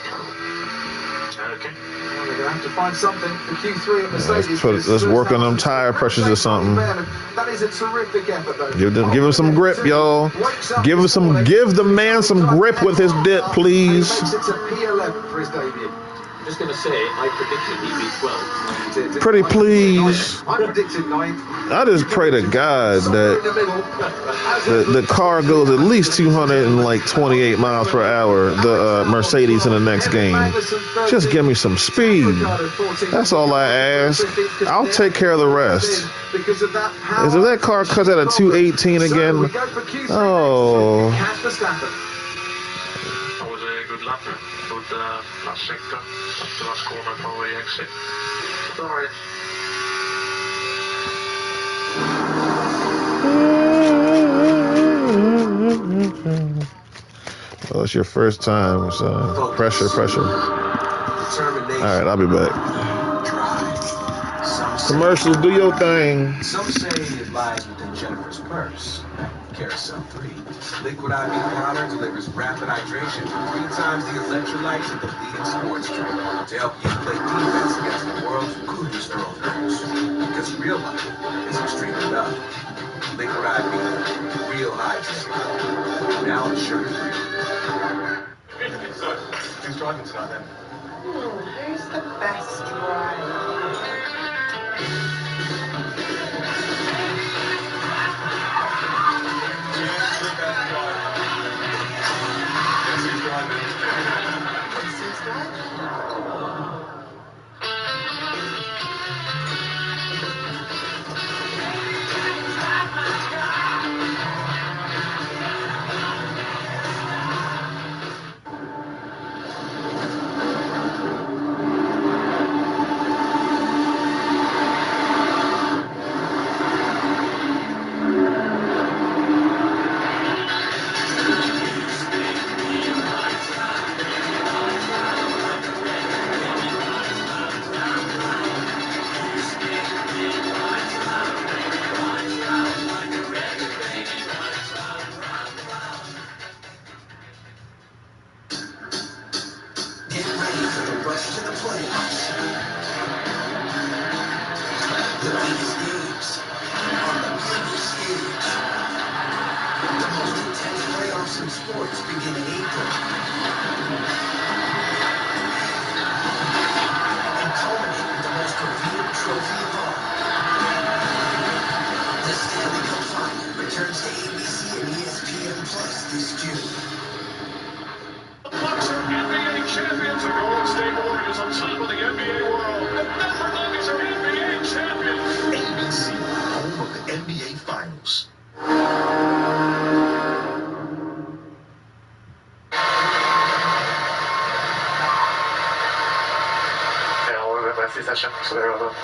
Okay. Well, we're going to have to find something for Q3 at Mercedes. Let's work on them tire pressures or something. That is a terrific effort, though. Give him some grip, y'all. Give the man some grip with his dip, please. He makes it to P11 for his debut. I'm just going to say, I predicted he'd be 12. Pretty please. I predicted 9. I just pray to God that the car goes at least 228 miles per hour, the Mercedes in the next game. Just give me some speed. That's all I ask. I'll take care of the rest. If that car cuts at a 218 again, oh. That was a good lap. Good last sector. Up the last corner before we exit. Sorry. Well, it's your first time, so pressure. All right, I'll be back. Commercials, do your thing. Some say it lies within Jennifer's purse. Carousel 3. Liquid IV powder delivers rapid hydration 3 times the electrolytes of the leading sports drink to help you play defense against the world's coolest throwers. Because real life is extreme enough. Liquid IV, real hydration. Now it's sugar-free. Who's driving tonight then? Who's the best driver? Who's the best driver? Guess who's driving? Guess who's driving? Get ready for the rush to the playoffs. The biggest games on the biggest stage. The most intense playoffs in sports begin in April. And culminate with the most revered trophy of all. The Stanley Cup Final returns to ABC and ESPN Plus this June. Bucks are NBA champions. The Golden State Warriors on top of the NBA world. The Denver Nuggets are NBA champions. ABC, home of the NBA Finals. Yeah, well, the best session, so there was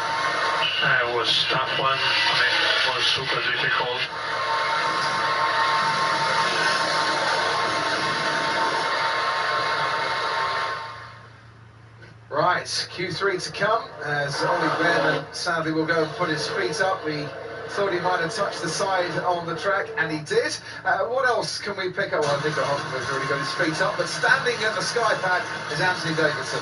it was tough one. I mean, it was super difficult. Right, Q3 to come, as Ollie Bearman sadly will go and put his feet up. We thought he might have touched the side on the track, and he did. What else can we pick up? Well, I think Hoffman's already got his feet up, but standing at the sky pad is Anthony Davidson.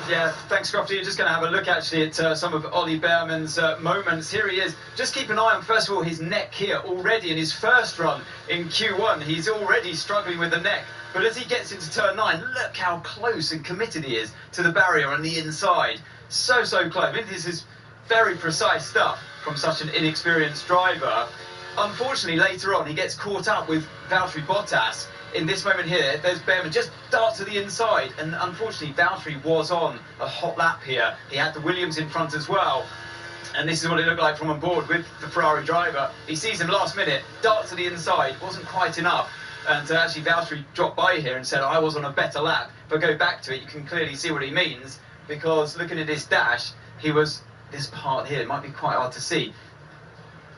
Yeah, thanks, Crofty. You're just going to have a look, actually, at some of Ollie Bearman's moments. Here he is. Just keep an eye on, first of all, his neck here already in his first run in Q1. He's already struggling with the neck. But as he gets into turn 9, look how close and committed he is to the barrier on the inside. So close. I mean, this is very precise stuff from such an inexperienced driver. Unfortunately, later on, he gets caught up with Valtteri Bottas. In this moment here, there's Bearman just darts to the inside, and unfortunately, Valtteri was on a hot lap here. He had the Williams in front as well. And this is what it looked like from on board with the Ferrari driver. He sees him last minute, darts to the inside, wasn't quite enough. And actually, Valtteri dropped by here and said, I was on a better lap. But go back to it, you can clearly see what he means, because looking at his dash, he was this part here. It might be quite hard to see.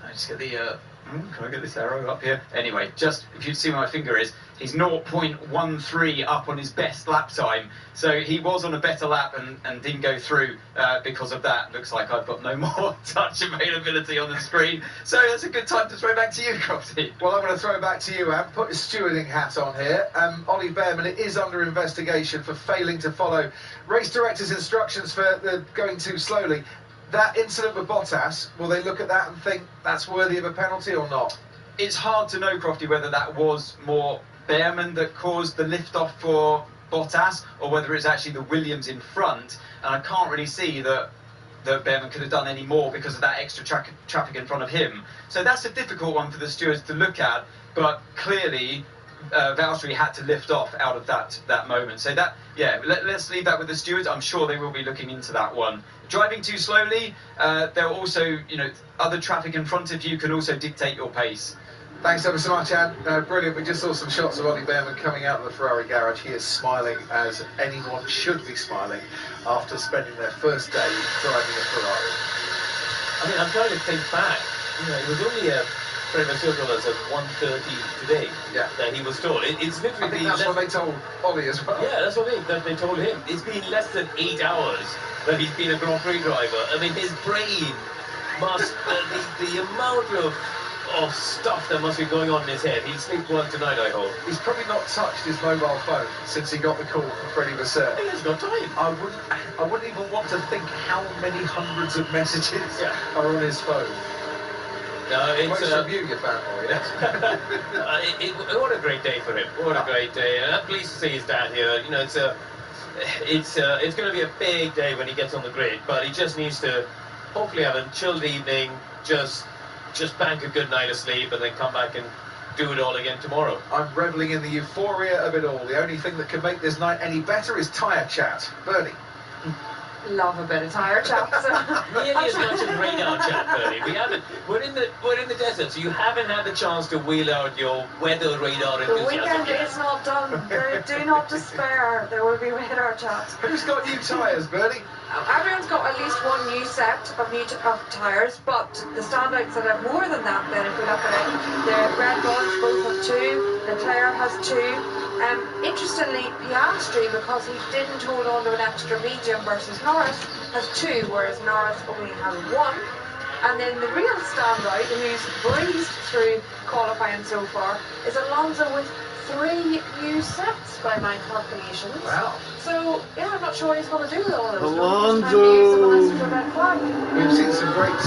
I just get the... can I get this arrow up here? Anyway, just if you see where my finger is, he's 0.13 up on his best lap time. So he was on a better lap and didn't go through because of that. Looks like I've got no more touch availability on the screen. So that's a good time to throw back to you, Crofty. Well, I'm going to throw it back to you, Am. Put your stewarding hat on here. Ollie Bearman is under investigation for failing to follow race director's instructions for going too slowly. That incident with Bottas, will they look at that and think that's worthy of a penalty or not? It's hard to know, Crofty, whether that was more Bearman that caused the lift-off for Bottas, or whether it's actually the Williams in front. And I can't really see that Bearman could have done any more because of that extra traffic in front of him. So that's a difficult one for the stewards to look at, but clearly Valtteri had to lift off out of that moment. So that, yeah, let's leave that with the stewards. I'm sure they will be looking into that one. Driving too slowly, there are also, other traffic in front of you can also dictate your pace. Thanks ever so much, Anne. Brilliant. We just saw some shots of Ollie Bearman coming out of the Ferrari garage. He is smiling as anyone should be smiling after spending their first day driving a Ferrari. I mean, I'm trying to think back. It was only pretty much as at 1:30 today that he was told. It's literally I think that's what they told Ollie as well. Yeah, that's what they told him. It's been less than 8 hours that he's been a Grand Prix driver. I mean, his brain must, the amount of stuff that must be going on in his head. He'll sleep well tonight, I hope. He's probably not touched his mobile phone since he got the call from Freddie Vasseur. He has got time. I wouldn't even want to think how many hundreds of messages are on his phone. No, it's Most from you fanboy, yes. what a great day for him. What a great day. And I'm pleased to see his dad here. You know, it's going to be a big day when he gets on the grid, but he just needs to hopefully have a chilled evening, just bank a good night of sleep, and then come back and do it all again tomorrow. I'm reveling in the euphoria of it all. The only thing that can make this night any better is tyre chat. Bernie. Love a bit of tyre chat. Nearly as much as radar chat, Bernie. We're in the desert, so you haven't had the chance to wheel out your weather radar enthusiasm. The weekend is not done. Do not despair. There will be radar chat. Who's got new tyres, Bernie? Everyone's got at least one new set of tyres, but the standouts that have more than that, then if we look at it, the Red Bulls both have two, Leclerc has two. Interestingly, Piastri, because he didn't hold on to an extra medium versus Norris, has two, whereas Norris only has one. And then the real standout, who's breezed through qualifying so far, is Alonso with 3 new sets by my calculations. Wow. So, yeah, I'm not sure what he's going to do with all of those. We've seen some great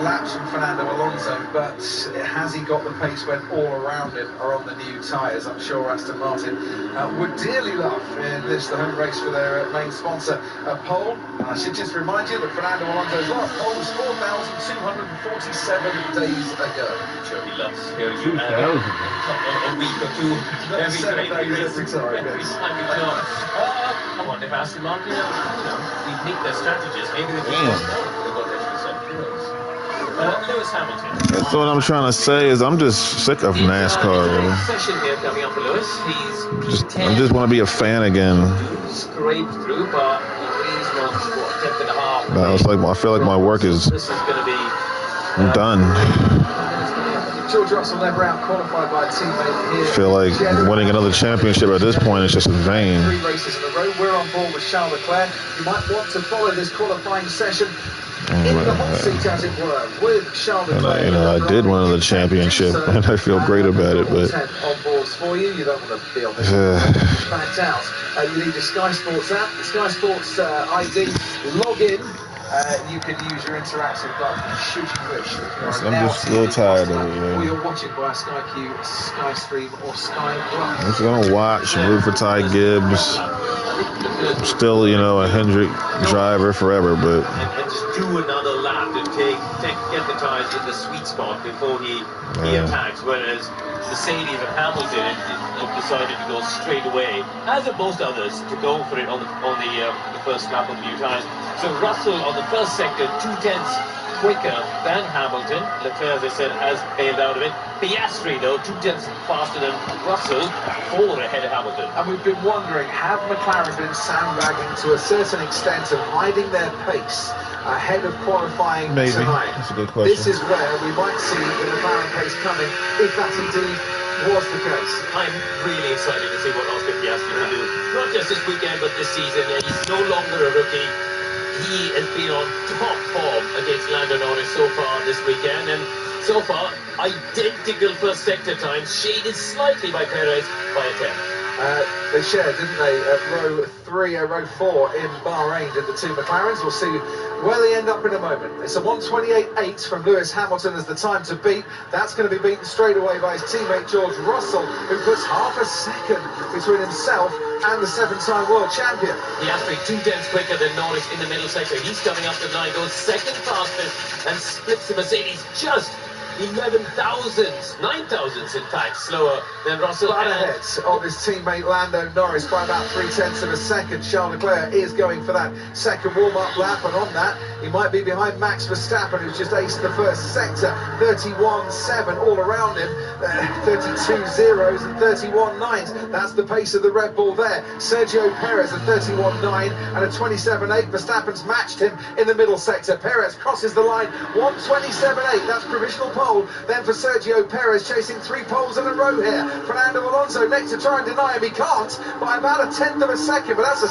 laps from Fernando Alonso, but has he got the pace when all around him are on the new tyres? I'm sure Aston Martin would dearly love in this, the home race for their main sponsor, Pole. And I should just remind you that Fernando Alonso's last pole was 4,247 days ago. I'm sure he loves hearing you a week or two. Every 7 days every time, yes. I wonder if Aston Martin, we've nicked their strategists. Maybe they just Lewis Hamilton. That's what I'm trying to say is I'm just sick of NASCAR. Session here coming up for Lewis. I just want to be a fan again. Scrape through, but he's not 10th and a half. No, it's like I feel like my work is This is going to be done. George Russell never out qualified by a teammate here. I feel like winning another championship at this point is just in vain. 3 races in a row. We're on board with Charles Leclerc. You might want to follow this qualifying session in the hot seat, as it were, with Charles Leclerc. And I did win the championship, and I feel great about it. But on boards for you. You don't want to be on this backed out. You need your Sky Sports app, the Sky Sports ID. Log in. You can use your interactive button shoot you wish. I'm just a little tired of it. Or you're watching via Sky Q, Sky Stream, or Sky Plus. I'm just gonna watch and root for Ty Gibbs. I'm still, a Hendrick driver forever, but and just do another lap and get the tyres in the sweet spot before he attacks. Whereas Mercedes and Hamilton have decided to go straight away, as have most others, to go for it on the first lap on the new tyres. So Russell on the first sector, 2/10 quicker than Hamilton. Leclerc, as I said, has bailed out of it. Piastri, though, 2/10 faster than Russell, 4 ahead of Hamilton. And we've been wondering, have McLaren been sandbagging to a certain extent and hiding their pace ahead of qualifying tonight? That's a good question. This is where we might see the McLaren pace coming, if that indeed was the case. I'm really excited to see what Oscar Piastri will do. Not just this weekend, but this season. He's no longer a rookie. He has been on top form against Lando Norris so far this weekend, and so far, identical first sector times, shaded slightly by Perez by a 10th. They shared, didn't they, at row 4 in Bahrain, did the two McLarens. We'll see where they end up in a moment. It's a 1:28.8 from Lewis Hamilton as the time to beat. That's going to be beaten straight away by his teammate George Russell, who puts half a second between himself and the 7-time world champion. Piastri 2/10 quicker than Norris in the middle sector. He's coming up to 9, goes second fastest and splits the Mercedes just 9 thousandths in fact slower than Russell. Right ahead of his teammate Lando Norris by about 0.3 of a second. Charles Leclerc is going for that second warm-up lap, and on that he might be behind Max Verstappen, who's just aced the first sector. 31.7 all around him, 32 zeros and 31 nines. That's the pace of the Red Bull there. Sergio Perez at 31.9 and a 27.8. Verstappen's matched him in the middle sector. Perez crosses the line, 1:27.8. That's provisional pole. Then for Sergio Perez, chasing 3 poles in a row here. Fernando Alonso next to try and deny him. He can't by about 1/10 of a second, but that's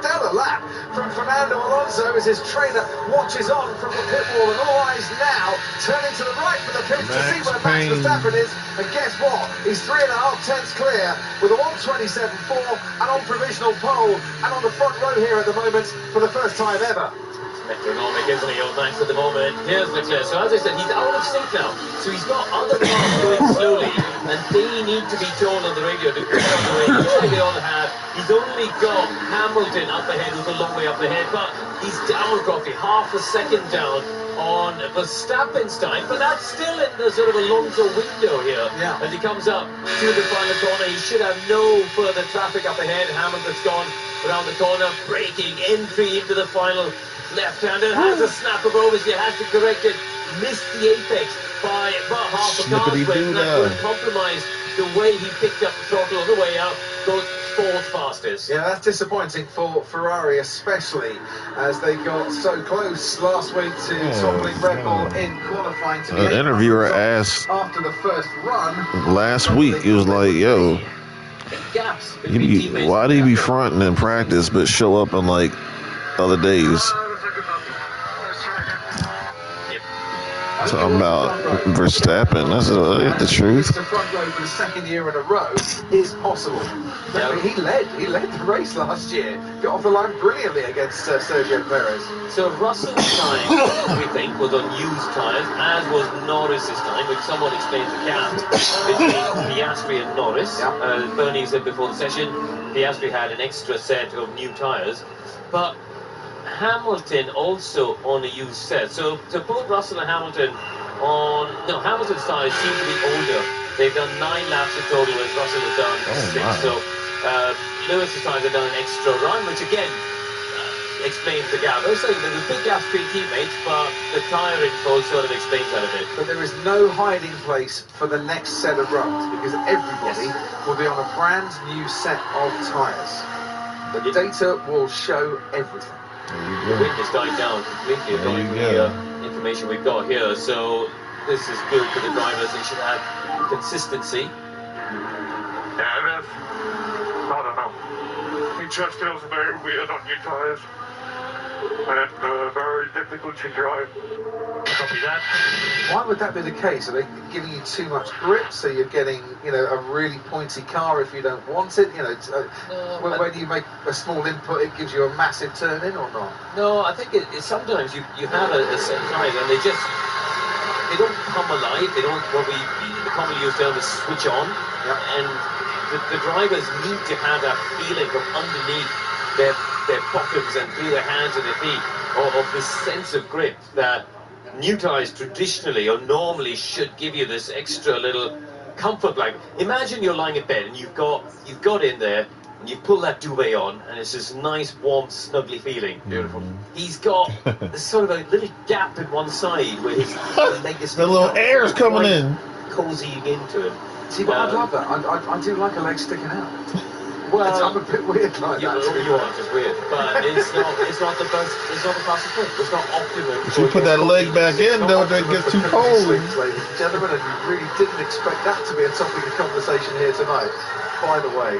stellar lap from Fernando Alonso as his trainer watches on from the pit wall, and all eyes now turning to the right for the pits to see where Max Verstappen is. And guess what? He's 3.5 tenths clear with a 1:27.4 and on provisional pole and on the front row here at the moment for the first time ever. Metronomic, isn't he, old Max, at the moment? Here's Leclerc. So as I said, he's out of sync now. So he's got other cars going slowly, and they need to be told on the radio to get out of the way. Usually they all have. He's only got Hamilton up ahead, who's a long way up ahead, but he's down roughly half a second down on Verstappen's time, but that's still in the sort of Alonso window here. Yeah. As he comes up to the final corner, he should have no further traffic up ahead. Hamilton's gone around the corner, breaking entry into the final left-hander, has a snap of obviously has to correct it, missed the apex by about half a car's weight, and that would compromise the way he picked up the throttle on the way out, goes fourth fastest. Yeah, that's disappointing for Ferrari, especially as they got so close last week to toppling Red Bull in qualifying. To An interviewer asked after the first run last week, he was like, yo, why do you be fronting in practice but show up on like other days? Talking about Verstappen, that's the truth. The front row for the second year in a row is possible. Remember, he led the race last year, got off the line brilliantly against Sergio Perez. So Russell's time, we think, was on used tyres, as was Norris's time, which somewhat explains the gap between Piastri and Norris. As Bernie said before the session, Piastri had an extra set of new tyres, but Hamilton also on a used set. So both Russell and Hamilton Hamilton's tyres seem to be older. They've done 9 laps in total, whereas Russell has done 6. So Lewis's tyres have done an extra run, which again explains the gap. I was saying there's a big gap between teammates, but the tyre info sort of explains that a bit. But there is no hiding place for the next set of runs because everybody will be on a brand new set of tyres. The data will show everything. The wind has died down completely according to the information we've got here, so this is good for the drivers. They should have consistency. Yeah, it is. I don't know. It just feels very weird on new tyres. And very difficult to drive. Copy that. Why would that be the case? Are they giving you too much grip, so you're getting, a really pointy car if you don't want it? When you make a small input, it gives you a massive turn in or not? No, I think sometimes you have a set tyre and they don't come alive. They don't, what we commonly use term is switch on. And the drivers need to have that feeling from underneath their bottoms and through their hands and their feet of this sense of grip that new tyres traditionally or normally should give you this extra little comfort blanket. Imagine you're lying in bed and you've got in there and you pull that duvet on and it's this nice warm snuggly feeling. Beautiful. He's got this sort of a little gap in one side where his leg is the little air's coming in, cozying into him. See, but I'd love that. I do like a leg sticking out. Well, I'm a bit weird like that. You are just weird, but it's not the best. It's not the fastest way. It's not optimum. If you put that leg back in, don't it get too cold? Ladies and gentlemen, and you really didn't expect that to be a topic of conversation here tonight. By the way,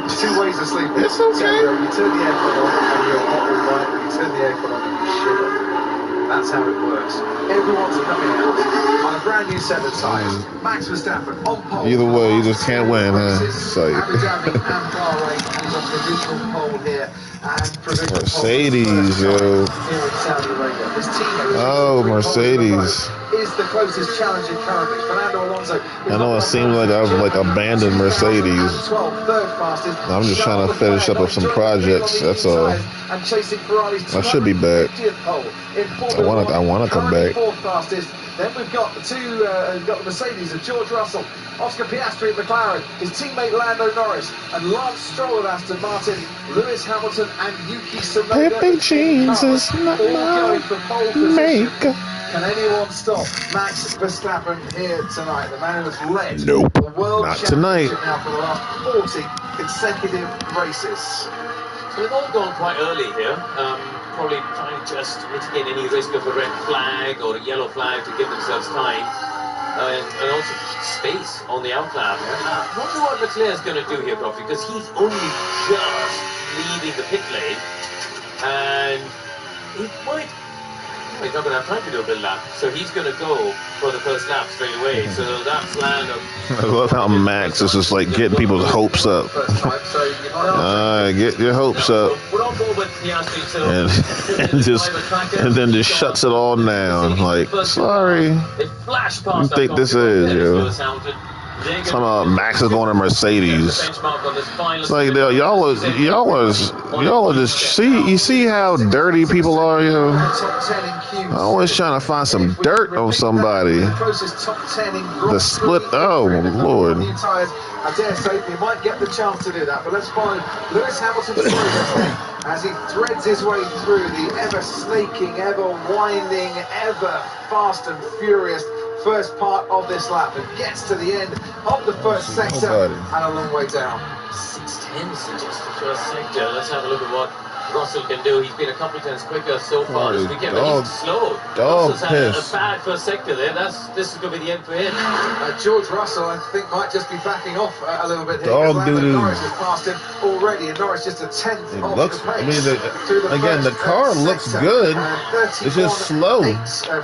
there's 2 ways of sleeping. It's okay. You turn the aircon on and you're hot all night, and you turn the aircon on and you shiver. That's how it works. Everyone's coming out on a brand new set of tyres. Max Verstappen on pole. Either way, you just can't win, huh? So, Abu Dhabi and Bahrain is on provisional pole here. And provisional Mercedes, yo. Here in Saudi Arabia. His teammate Mercedes. is the closest challenger currently. Fernando Alonso. I know it seems like I've abandoned Mercedes. 12, third fastest. I'm just trying to finish up with some projects. That's all. And chasing Ferrari's I should be back. I want to come back. Fourth fastest. Then we've got the Mercedes of George Russell, Oscar Piastri at McLaren, his teammate Lando Norris, and Lance Stroll at Aston Martin, Lewis Hamilton and Yuki Tsunoda. Pepe Jeans is not going for pole position. makeup. Can anyone stop Max Verstappen here tonight? The man who has led Nope, the World not Championship tonight. now for the last 40 consecutive races. So they've all gone quite early here. Probably trying to just mitigate any risk of a red flag or a yellow flag to give themselves time. and also space on the outlap. I wonder what Leclerc's going to do here, Prof, because he's only just leaving the pit lane, and he might. He's not going to have time to do a bit lap, so he's going to go for the first lap straight away. So that's land of. I love how Max is just like getting people's hopes up. Get your hopes up, and then just shuts it all down. Like, sorry, what you think this is, yo? Talking about Max is going to Mercedes. It's like y'all are just see how dirty people are, yo. Always trying to find some dirt on somebody. The split. Oh Lord. I dare say he might get the chance to do that, but let's follow Lewis Hamilton's progress as he threads his way through the ever snaking, ever winding, ever fast and furious first part of this lap and gets to the end of the first sector and a long way down. 6/10 in just the first sector. Let's have a look at what Russell can do. He's been a couple of times quicker so far this weekend, but he's slow. Russell's had a bad first sector there. This is going to be the end for him. George Russell, I think, might just be backing off a little bit here. Norris has passed him already, and Norris just a tenth off the pace. I mean, again, the car looks good. It's just slow.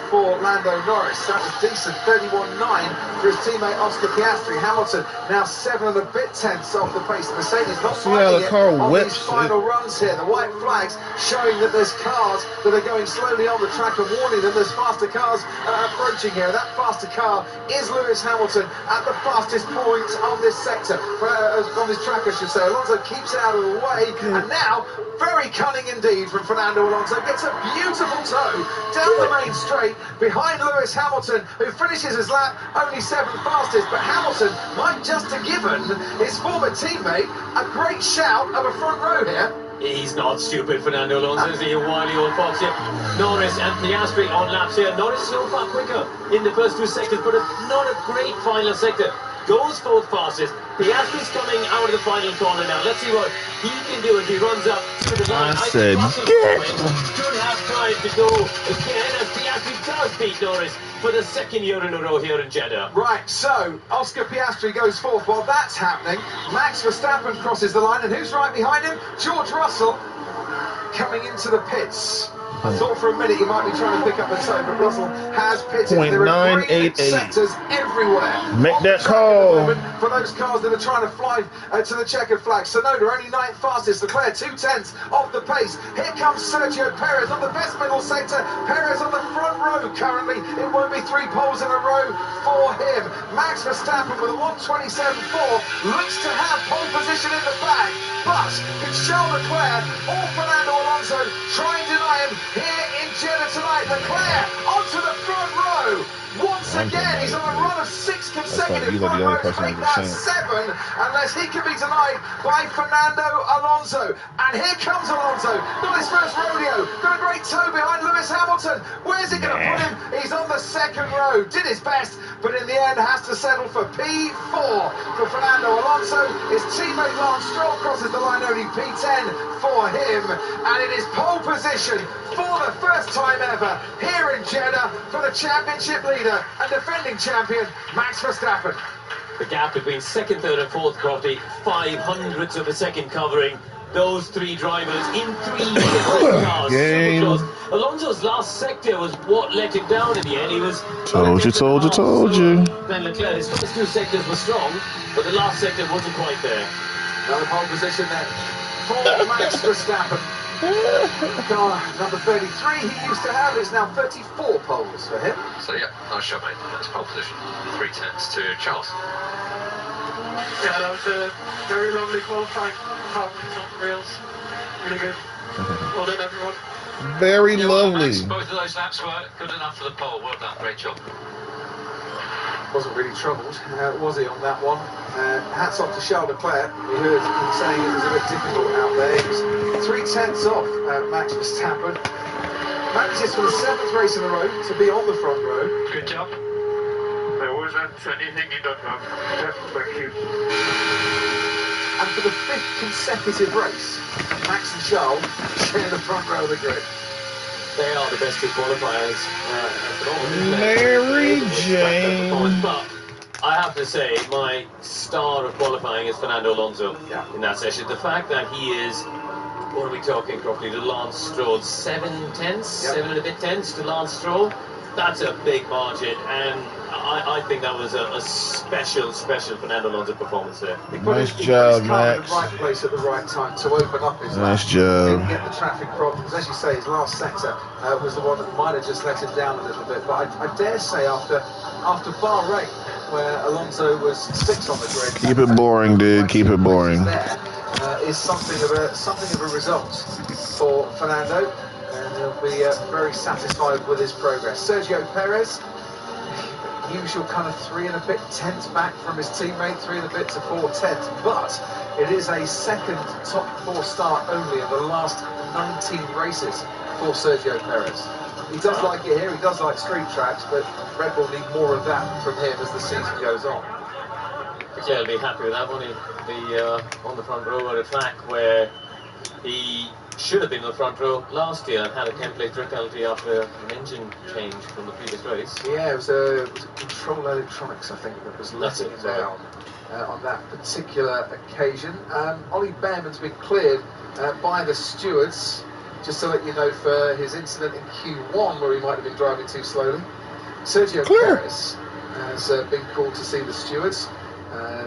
For Lando Norris, that was decent. 31.9 for his teammate Oscar Piastri. Hamilton now 7 and a bit tenths off the pace. The Mercedes not finding it on these final runs here. The white flags showing that there's cars that are going slowly on the track and warning them there's faster cars approaching here. That faster car is Lewis Hamilton at the fastest point on this sector, on this track I should say. Alonso keeps it out of the way, and now very cunning indeed from Fernando Alonso, gets a beautiful toe down the main straight behind Lewis Hamilton, who finishes his lap only 7th fastest, but Hamilton might just have given his former teammate a great shout of a front row here. He's not stupid, Fernando Alonso, is he? A wily old fox here. Norris and Piastri on laps here. Norris so far quicker in the first 2 sectors, but not a great final sector. Goes 4th fastest. Piastri's coming out of the final corner now. Let's see what he can do as he runs up to the line. I said, don't have time to go again as Piastri does beat Norris for the 2nd year in a row here in Jeddah. Right, so Oscar Piastri goes 4th. While that's happening, Max Verstappen crosses the line, and who's right behind him? George Russell coming into the pits. I thought for a minute he might be trying to pick up the toe, but Russell has pitted. There are green sectors everywhere. Make that call. For those cars that are trying to fly to the checkered flag. Sonoda only 9th fastest. Leclerc 2/10 off the pace. Here comes Sergio Perez on the best middle sector. Perez on the front row currently. It won't be 3 poles in a row for him. Max Verstappen with a 1:27.4 looks to have pole position in the bag. But it's Charles Leclerc or Fernando Alonso trying to deny him here in Jeddah tonight. Leclerc onto the front row. Once again, he's on a run of 6 consecutive front rows. Make that 7, unless he can be denied by Fernando Alonso. And here comes Alonso, not his first rodeo. Got a great toe behind Lewis Hamilton. Where's he going to put him? He's on the 2nd row. Did his best, but in the end has to settle for P4 for Fernando Alonso. His teammate Lance Stroll crosses the line, only P10 for him. And it is pole position for the first time ever here in Jeddah for the championship leader and defending champion Max Verstappen. The gap between 2nd, 3rd and 4th, Crofty, 500ths of a second covering those 3 drivers in 3 different cars. Super close. Alonso's last sector was what let him down in the end. He was told you. Then Leclerc, his first 2 sectors were strong, but the last sector wasn't quite there. Another pole position then for Max Verstappen. Car number 33 he used to have, is now 34 poles for him. So yeah, nice shot, mate. That's pole position. 3/10 to Charles. Yeah, that was a very lovely qualifying performance on the rails. Really good. Well done, everyone. Very lovely. Max, both of those laps were good enough for the pole. Well done. Great job. Wasn't really troubled, was he, on that one? Hats off to Charles Leclerc. We heard him saying it was a bit difficult out there. He was 3/10 off Max Verstappen. Manages for the 7th race in a row to be on the front row. Good job. There wasn't anything you don't know. Thank you. And for the 5th consecutive race, Max and Charles share the front row of the grid. they are the best two qualifiers at the moment. Mary Jane. But I have to say, my star of qualifying is Fernando Alonso in that session. The fact that he is, what are we talking properly, to Lance Stroll, 7 tenths, 7 and a bit tenths to Lance Stroll. That's a big margin, and I think that was a special Fernando Alonso performance there. Nice job, Max. In the right place at the right time to open up his nice lap. job. Didn't get the traffic problems. As you say, his last sector was the one that might have just let him down a little bit. But I dare say after Bahrain, where Alonso was 6 on the grid. Keep it boring, dude. Keep it boring. There is something of a result for Fernando. And he'll be very satisfied with his progress. Sergio Perez, usual kind of 3 and a bit tenths back from his teammate, 3 and a bit to 4 tenths. But it is a second top 4 start only in the last 19 races for Sergio Perez. He does like it here, he does like street tracks, but Red Bull need more of that from him as the season goes on. Yeah, I'll be happy with that one. He'll be on the front row at a track where he should have been in the front row last year and had a template trip penalty after an engine change from the previous race. Yeah, it was a control electronics, I think, that was letting him down on that particular occasion. Ollie Behrman's been cleared by the stewards, just to let you know, for his incident in Q1 where he might have been driving too slowly. Sergio Perez has been called to see the stewards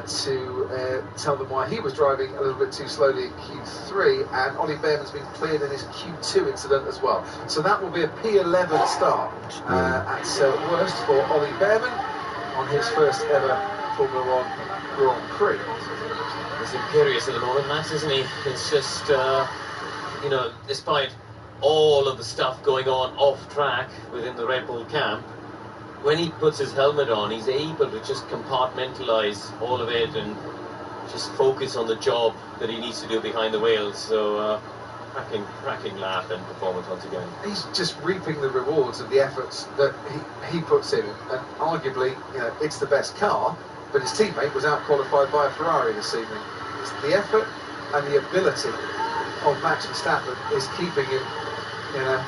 to tell them why he was driving a little bit too slowly in Q3, and Ollie Behrman's been cleared in his Q2 incident as well. So that will be a P11 start at worst for Ollie Behrman on his first ever Formula 1 Grand Prix. He's imperious at the moment, Max, isn't he? It's just, you know, despite all of the stuff going on off track within the Red Bull camp, when he puts his helmet on, he's able to just compartmentalize all of it and just focus on the job that he needs to do behind the wheels. So, cracking lap and performance once again. He's just reaping the rewards of the efforts that he puts in, and arguably, you know, it's the best car, but his teammate was out-qualified by a Ferrari this evening. It's the effort and the ability of Max Verstappen is keeping him, you know,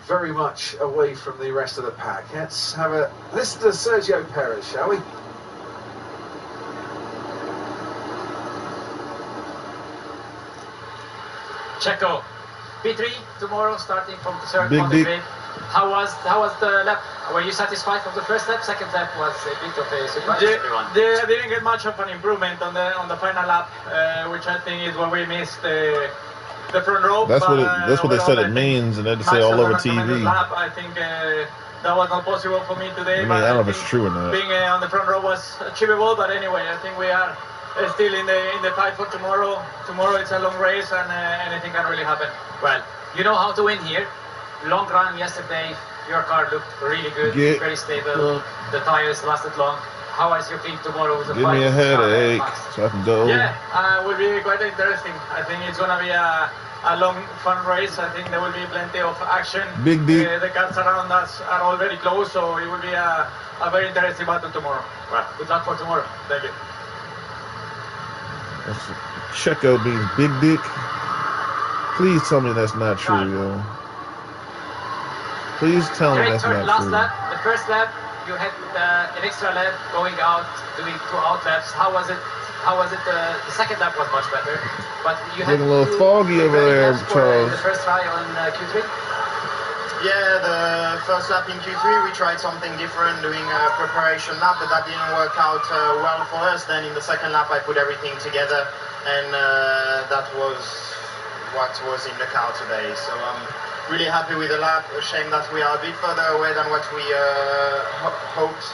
very much away from the rest of the pack. Let's have a listen to Sergio Perez, shall we? Checo, P3 tomorrow, starting from the third Big on the grid. How was the lap? Were you satisfied from the first lap? Second lap was a bit of a surprise to everyone. They didn't get much of an improvement on the final lap, which I think is when we missed the front row. That's what they said it means, and they had to say all over TV. Lap, I think that was not possible for me today. I mean, I don't know if it's true or not. Being on the front row was achievable, but anyway, I think we are still in the fight for tomorrow. Tomorrow it's a long race, and anything can really happen. Well, you know how to win here. Long run yesterday, your car looked really good, very stable. The tires lasted long. How is your team tomorrow with the Give me a headache so I can go. Yeah, will be quite interesting. I think it's gonna be a long, fun race. I think there will be plenty of action. Big deep. The cars around us are all very close, so it will be a very interesting battle tomorrow. Well, good luck for tomorrow. Thank you. Checo being big dick. Please tell me that's not true, yo. Please tell me that's not last true. lap, the first lap, you had an extra lap going out, doing 2 out laps. How was it? The second lap was much better, but you had looking a little foggy over there, Charles. The first try on Q3. Yeah, the first lap in Q3 we tried something different, doing a preparation lap, but that didn't work out well for us. Then in the second lap I put everything together, and that was what was in the car today. So I'm really happy with the lap. A shame that we are a bit further away than what we hoped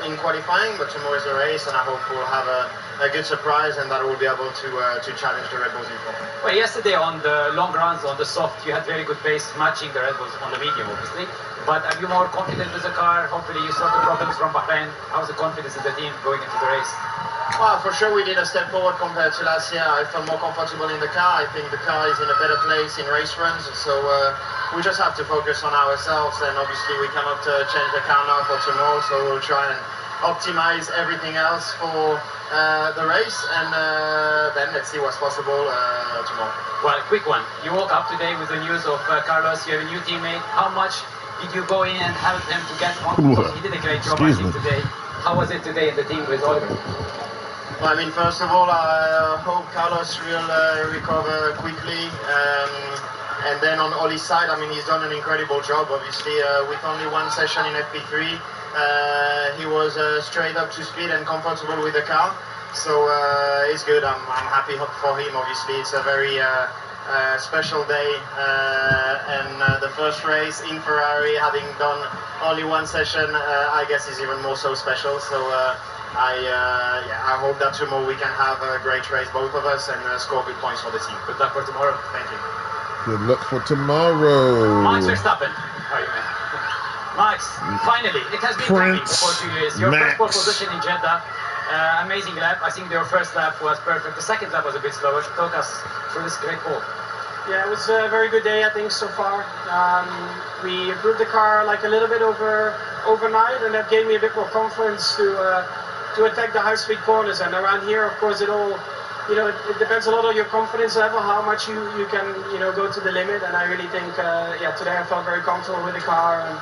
in qualifying, but tomorrow is a race, and I hope we'll have a good surprise and that we'll be able to challenge the Red Bulls in front. Well, yesterday on the long runs on the soft, you had very good pace, matching the Red Bulls on the medium, obviously. But are you more confident with the car? Hopefully you saw the problems from Bahrain. How's the confidence in the team going into the race? Well, for sure we did a step forward compared to last year. I felt more comfortable in the car. I think the car is in a better place in race runs, so we just have to focus on ourselves, and obviously we cannot change the car now for tomorrow, so we'll try and optimize everything else for the race, and then let's see what's possible tomorrow. Well, quick one. You woke up today with the news of Carlos. You have a new teammate. How much did you go in and help him to get on? Because he did a great job, I think, today. How was it today in the team with Oliver? Well, I mean, first of all, I hope Carlos will recover quickly. And then on Ollie's side, I mean, he's done an incredible job, obviously, with only one session in FP3. He was straight up to speed and comfortable with the car. So it's good. I'm happy for him, obviously. It's a very special day. And the first race in Ferrari, having done only one session, I guess is even more so special. So I hope that tomorrow we can have a great race, both of us, and score good points for the team. Good luck for tomorrow. Thank you. Good luck for tomorrow. Max Verstappen. How are you, man? Max, finally, it has been coming for 2 years. Your first pole position in Jeddah. Amazing lap. I think your first lap was perfect. The second lap was a bit slower. Talk us through this great pole. Yeah, it was a very good day, I think, so far. We improved the car like a little bit overnight, and that gave me a bit more confidence to attack the high-speed corners. And around here, of course, it all, you know, it depends a lot on your confidence level, how much you can, you know, go to the limit. And I really think, yeah, today I felt very comfortable with the car. And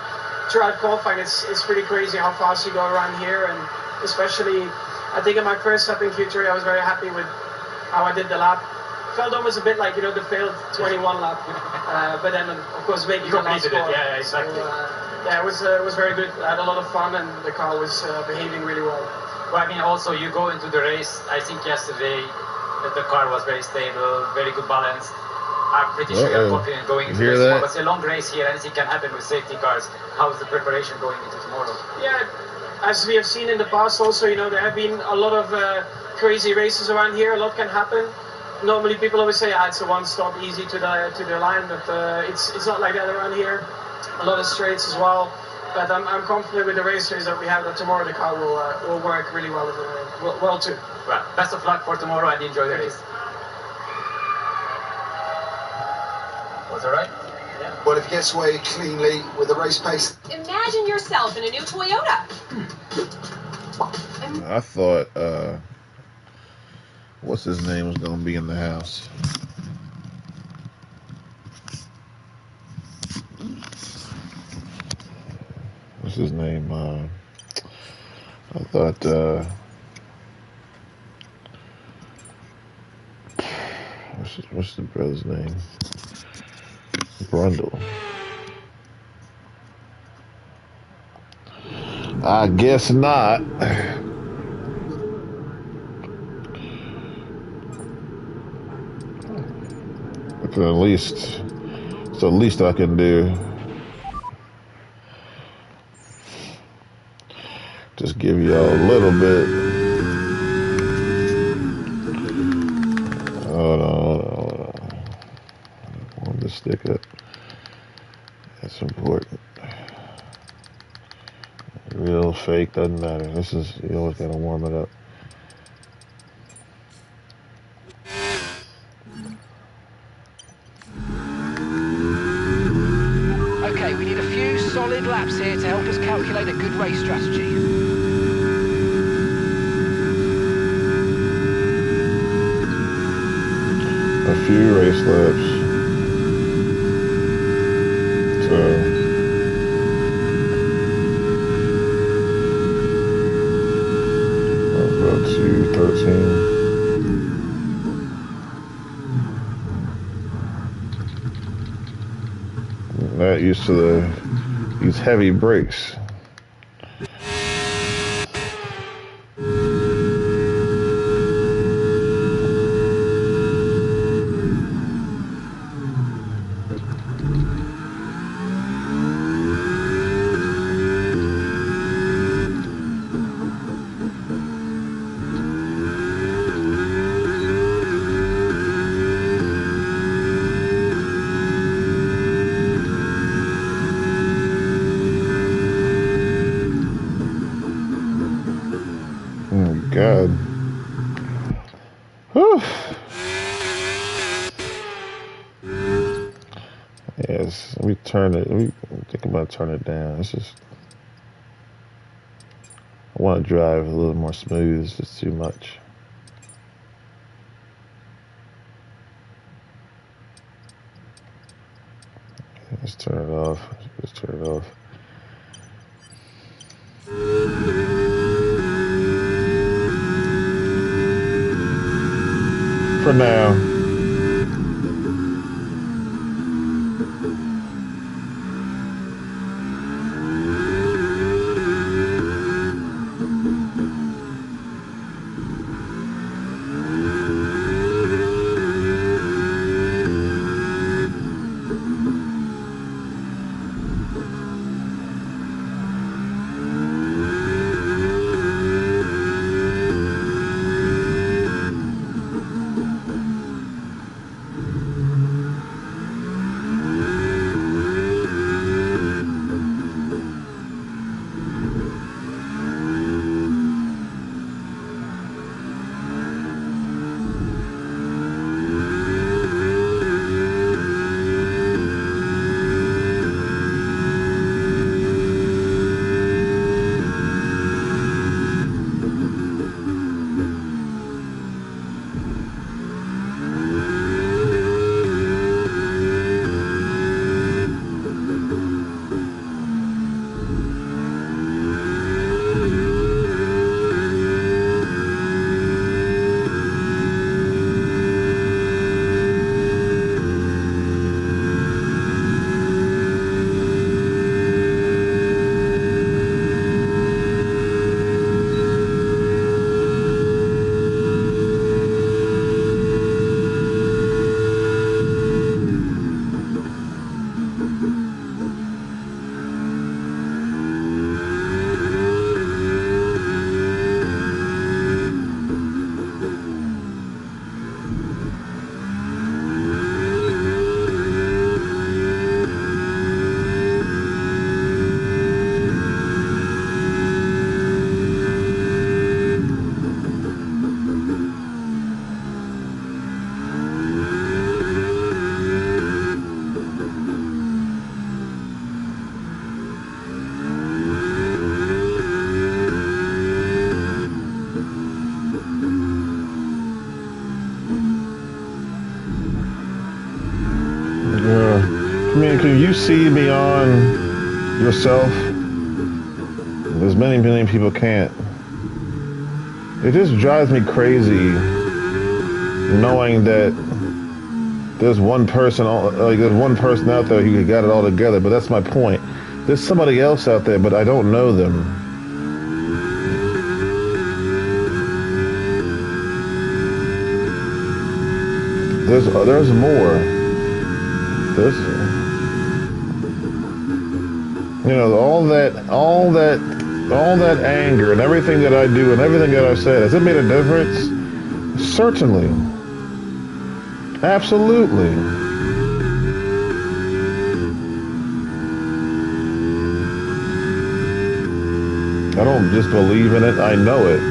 throughout qualifying, it's pretty crazy how fast you go around here. And especially, I think in my first lap in Q3, I was very happy with how I did the lap. Felt almost a bit like, you know, the failed 21 lap. But then, of course, making the last score. Yeah, exactly. So, yeah, it was very good. I had a lot of fun, and the car was behaving really well. Well, I mean, also you go into the race. I think yesterday that the car was very stable, very good balance. I'm pretty sure you're confident going into this tomorrow. It's a long race here, anything can happen with safety cars. How is the preparation going into tomorrow? Yeah, as we have seen in the past, also, you know, there have been a lot of crazy races around here. A lot can happen. Normally, people always say, it's a one-stop, easy to the line, but it's not like that around here. A lot of straights as well. But I'm confident with the races that we have that tomorrow the car will work really well too. Well, best of luck for tomorrow and enjoy the race. Was it right? Yeah. Well, if he gets away cleanly with the race pace. Imagine yourself in a new Toyota. I thought, what's his name was going to be in the house. What's his name? I thought, what's the brother's name? Brundle. I guess not. But at least, it's the least I can do. Just give y'all a little bit. Hold on. I want to stick up. That's important. Real, fake, doesn't matter. This is, you always gotta warm it up. Okay, we need a few solid laps here to help us calculate a good race strategy. A few race laps. So about 2:13. Not used to these heavy brakes. God. Whew. Yes, we turn it. We think about turning it down. It's just I want to drive a little more smooth. It's just too much. Let's turn it off. Let's turn it off. For now. I mean, can you see beyond yourself? There's many people can't. It just drives me crazy knowing that there's one person, like there's one person out there who got it all together. But that's my point. There's somebody else out there, but I don't know them. There's more. There's. You know, all that anger and everything that I do and everything that I've said, has it made a difference? Certainly. Absolutely. I don't just believe in it, I know it.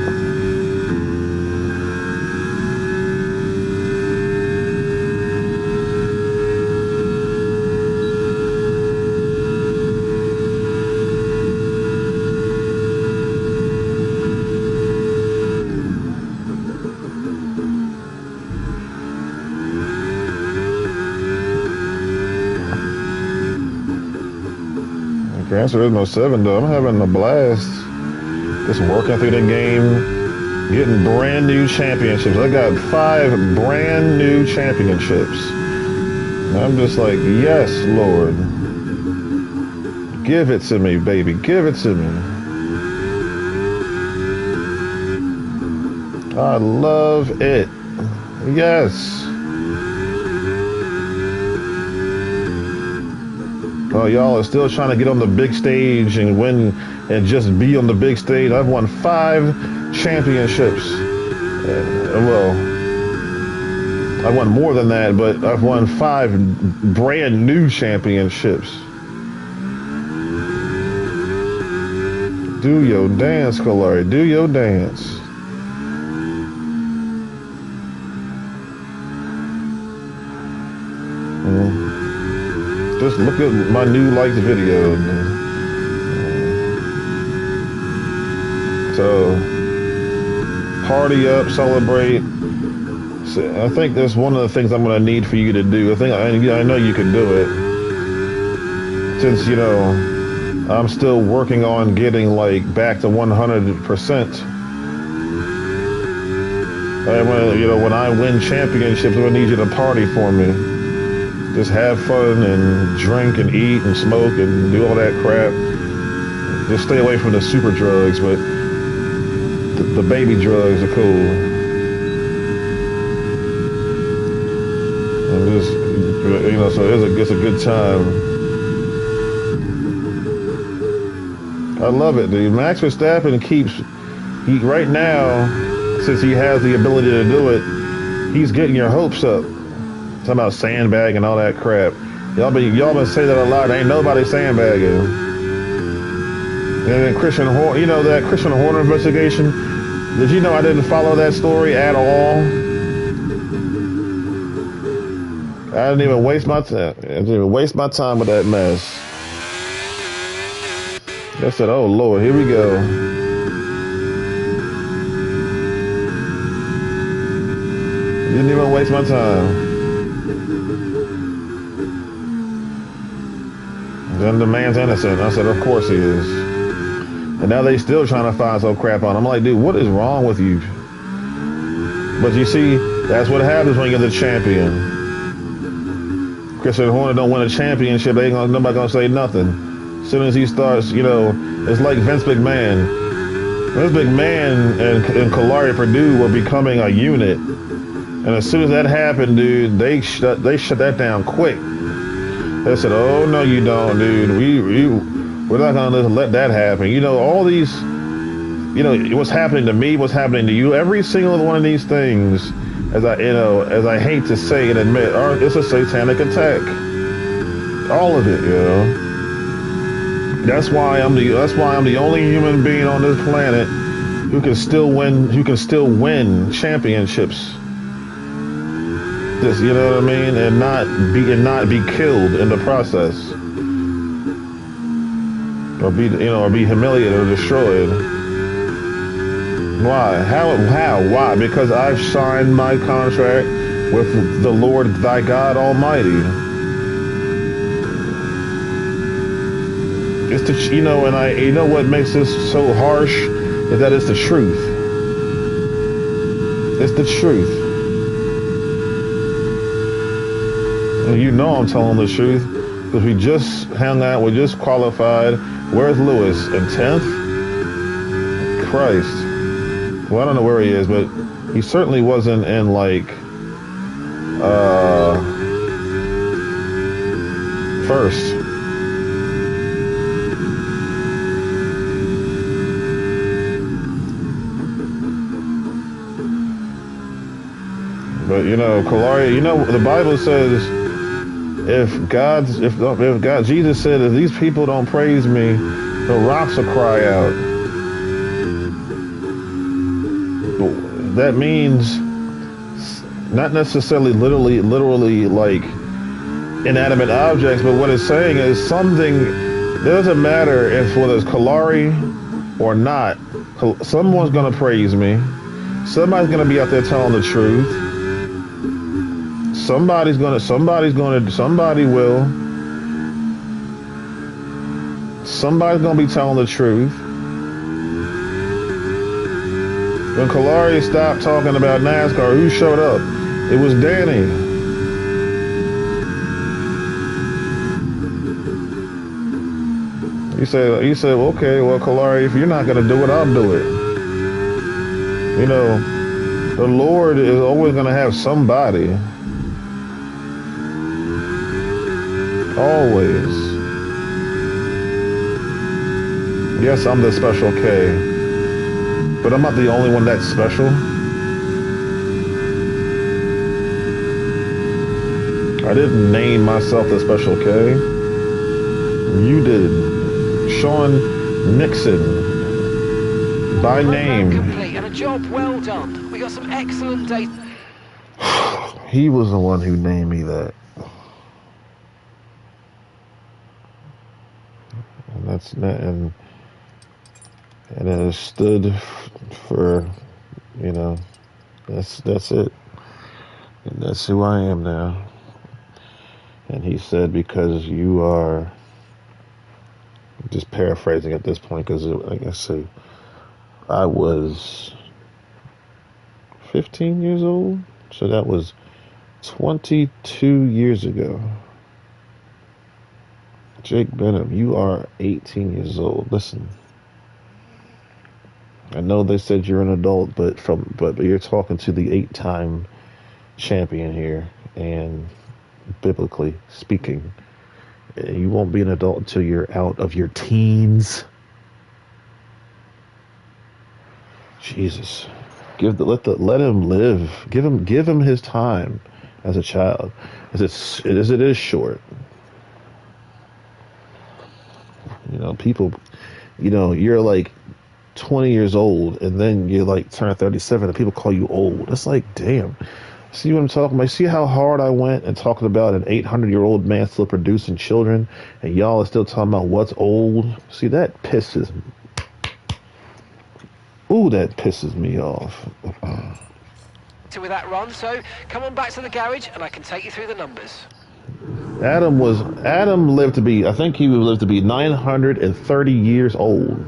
Gran Turismo 7 though, I'm having a blast. Just working through the game, getting brand new championships. I got 5 brand new championships. And I'm just like, yes, Lord. Give it to me, baby. Give it to me. I love it. Yes. Oh, y'all are still trying to get on the big stage and win and just be on the big stage. I've won 5 championships. Well, I won more than that, but I've won 5 brand new championships. Do your dance, Kalari. Do your dance. Just look at my new liked video. So party up, celebrate. So I think that's one of the things I'm going to need for you to do. I know you can do it. Since, you know, I'm still working on getting like back to 100%. When I win championships, I'm going to need you to party for me. Just have fun and drink and eat and smoke and do all that crap. Just stay away from the super drugs, but the baby drugs are cool. And just, so it's a good time. I love it, dude. Max Verstappen right now, since he has the ability to do it, he's getting your hopes up. Talking about sandbagging and all that crap. Y'all been saying that a lot. Ain't nobody sandbagging. And then Christian Horner, that Christian Horner investigation? Did you know I didn't follow that story at all? I didn't even waste my time. I didn't even waste my time with that mess. I said, oh Lord, here we go. Didn't even waste my time. Then the man's innocent. I said, of course he is. And now they still trying to find some crap on him. I'm like, dude, what is wrong with you? But you see, that's what happens when you're the champion. Christian Horner don't win a championship, nobody gonna say nothing. As soon as he starts, it's like Vince McMahon. Vince McMahon and Kalari Purdue were becoming a unit. And as soon as that happened, dude, they shut that down quick. They said, oh, no, you don't, dude. We're not going to let that happen. All these, what's happening to me, what's happening to you, every single one of these things, as I hate to say and admit, it's a satanic attack. All of it, That's why I'm the only human being on this planet who can still win championships. Just, you know what I mean, and not be killed in the process, or be humiliated or destroyed. Why? How? Why? Because I've signed my contract with the Lord thy God Almighty. It's and what makes this so harsh is that it's the truth. It's the truth. I'm telling the truth because we just hung out, we just qualified. Where's Lewis? In 10th? Christ. Well, I don't know where he is, but he certainly wasn't in first. But Kalari, the Bible says, Jesus said, if these people don't praise me, the rocks will cry out. That means not necessarily literally like inanimate objects, but what it's saying is something. It doesn't matter whether it's Kalari or not. Someone's gonna praise me. Somebody's gonna be out there telling the truth. Somebody will. Somebody's gonna be telling the truth. When Kalari stopped talking about NASCAR, who showed up? It was Danny. You said, okay, well, Kalari, if you're not gonna do it, I'll do it. The Lord is always gonna have somebody. Always. Yes, I'm the special K. But I'm not the only one that's special. I didn't name myself the special K. You did. Sean Nixon. By name. Complete and a job well done. We got some excellent data. He was the one who named me that. And and it has stood for, you know, that's it. And that's who I am now. And he said, because you are, just paraphrasing at this point, because like I say, I was 15 years old, so that was 22 years ago. Jake Benham, you are 18 years old. Listen, I know they said you're an adult, but you're talking to the 8-time champion here, and biblically speaking, you won't be an adult until you're out of your teens. Jesus, let him live. Give him his time as a child, as it is short. You know, people, you know, you're like 20 years old, and then you're like turn 37, and people call you old. It's like, damn. See what I'm talking about? See how hard I went and talking about an 800-year-old man still producing children, and y'all are still talking about what's old? See, that pisses me. Ooh, that pisses me off. With that run, so come on back to the garage and I can take you through the numbers. Adam lived to be, I think he lived to be 930 years old.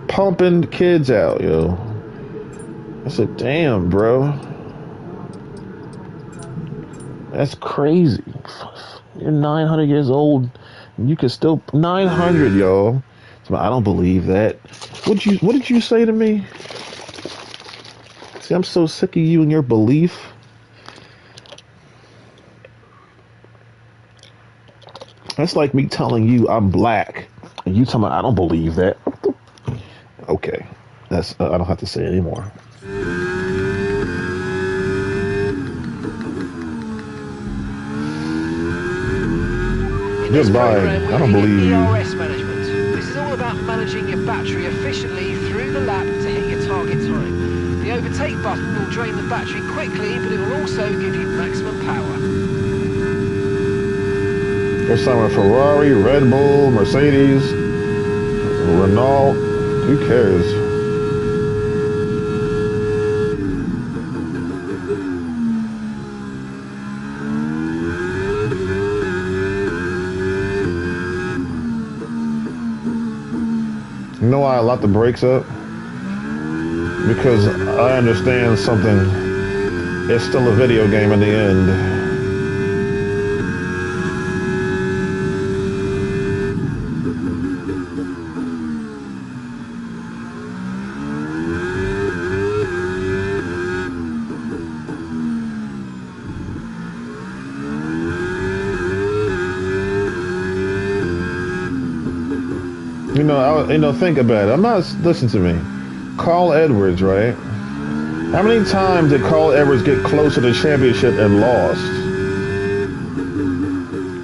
Pumping kids out, yo. I said, damn, bro. That's crazy. You're 900 years old, and you can still 900, yo. So I don't believe that. What did you say to me? See, I'm so sick of you and your belief. That's like me telling you I'm black, and you telling me I don't believe that. Okay, that's I don't have to say anymore. Goodbye. I don't believe you. ERS management. This is all about managing your battery efficiently through the lap to hit your target time. The overtake button will drain the battery quickly, but it will also give you maximum power. There's some Ferrari, Red Bull, Mercedes, Renault. Who cares? You know why I locked the brakes up? Because I understand something. It's still a video game in the end. Think about it. I'm not, listen to me. Carl Edwards, right? How many times did Carl Edwards get close to the championship and lost?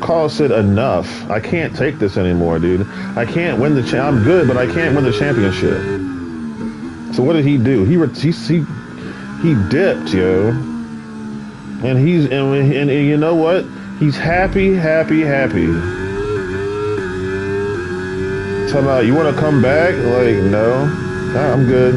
Carl said, enough. I can't take this anymore, dude. I can't win the I'm good, but I can't win the championship. So what did he do? He dipped, yo. And you know what? He's happy. Talking about, you want to come back? Like, no. I'm good.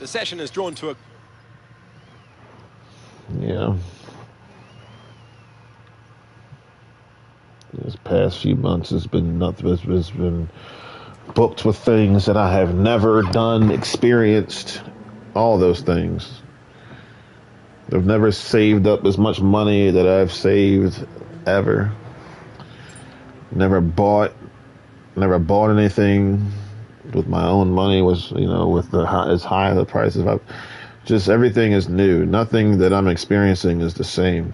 The session is drawn to a... Yeah. This past few months has been nothing. It's been booked with things that I have never done, experienced, all those things. I've never saved up as much money that I've saved ever. Never bought anything with my own money. Was with as high the prices. Just everything is new. Nothing that I'm experiencing is the same.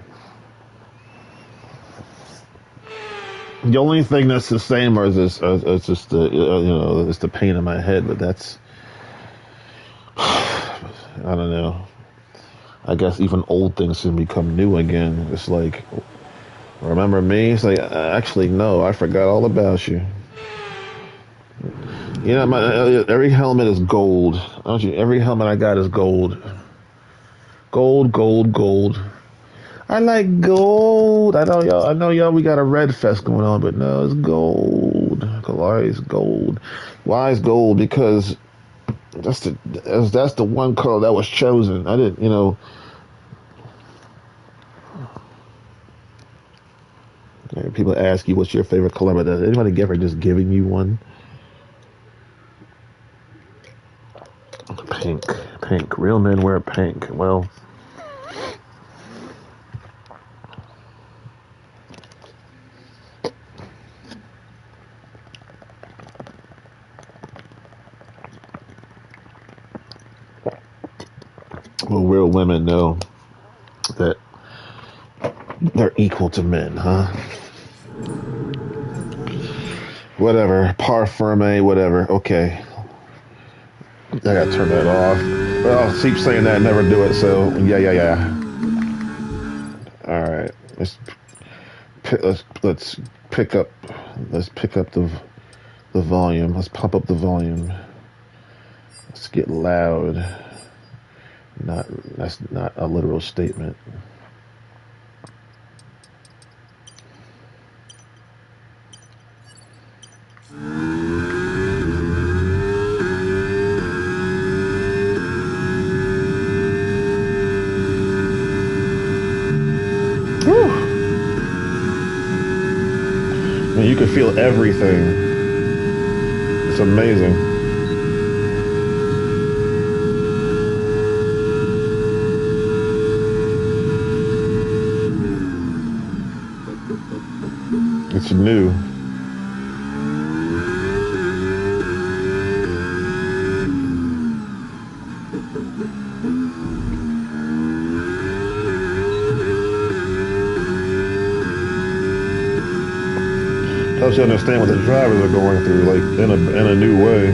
The only thing that's the same is just the it's the pain in my head, but that's I don't know. I guess even old things can become new again. It's like, remember me? It's like, actually no, I forgot all about you. Every helmet is gold, don't you? Every helmet I got is gold. Gold, gold, gold. I like gold. I know y'all. We got a red fest going on, but no, it's gold. Why is gold? Why is gold? Because that's the one color that was chosen. I didn't, People ask you what's your favorite color, but does anybody ever just giving you one? Pink. Real men wear pink. Well. Well, real women know that they're equal to men, huh? Whatever. Parfum, whatever. Okay. I gotta turn that off. Well, I'll keep saying that and never do it, so yeah. Alright. Let's pick up the volume. Let's pump up the volume. Let's get loud. That's not a literal statement. Whew. I mean, you can feel everything. It's amazing. It's new. Helps you understand what the drivers are going through, like in a new way.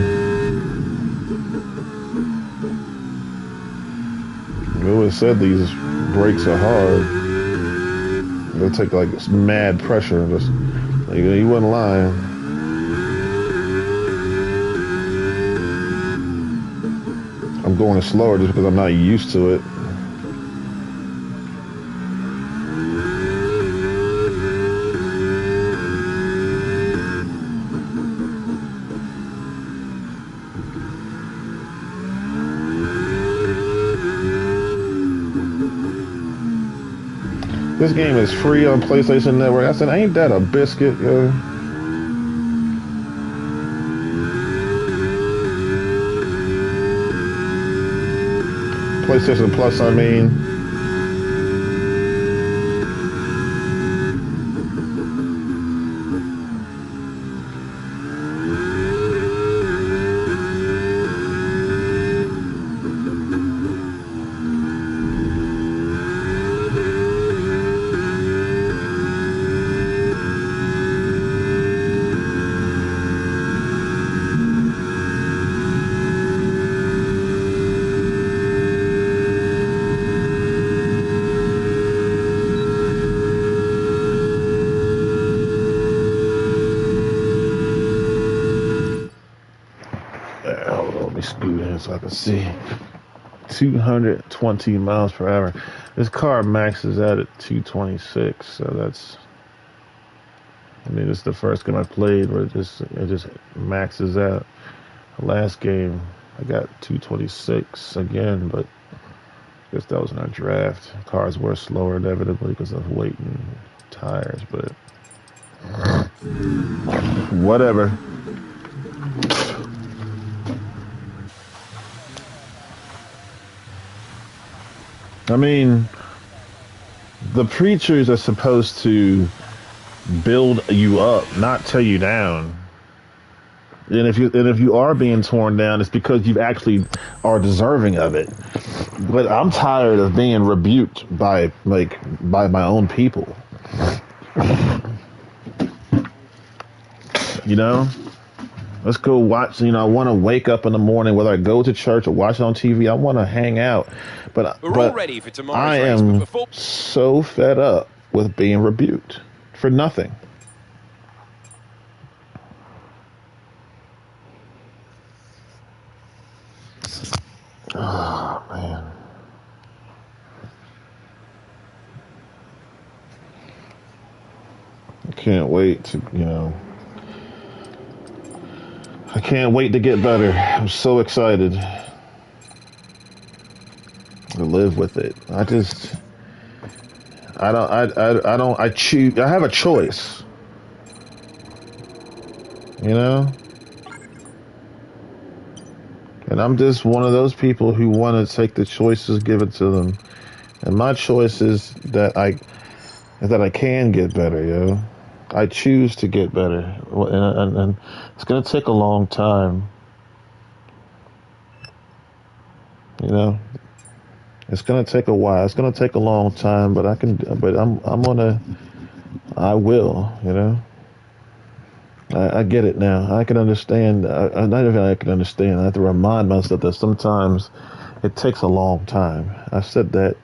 We always said these brakes are hard. They'll take like mad pressure. Just like, you wasn't lying. I'm going slower just because I'm not used to it. This game is free on PlayStation Network. I said, ain't that a biscuit, yo? PlayStation Plus, I mean. So I can see 220 miles per hour. This car maxes out at 226, so that's, I mean, this is the first game I played where it just maxes out. The last game I got 226 again, but I guess that was in our draft. Cars were slower, inevitably, because of weight and tires, but whatever. I mean, the preachers are supposed to build you up, not tear you down. And if you are being torn down, it's because you actually are deserving of it. But I'm tired of being rebuked by my own people. You know? Let's go watch, I want to wake up in the morning, whether I go to church or watch it on TV, I want to hang out. But all ready for tomorrow's I race, am but before... so fed up with being rebuked for nothing. Oh, man. I can't wait to, I can't wait to get better. I'm so excited to live with it. I choose. I have a choice. And I'm just one of those people who want to take the choices given to them. And my choice is that I can get better, I choose to get better. And it's going to take a long time. It's going to take a while. It's going to take a long time, but I will, I get it now. I can understand. Not even I can understand. I have to remind myself that sometimes it takes a long time. I've said that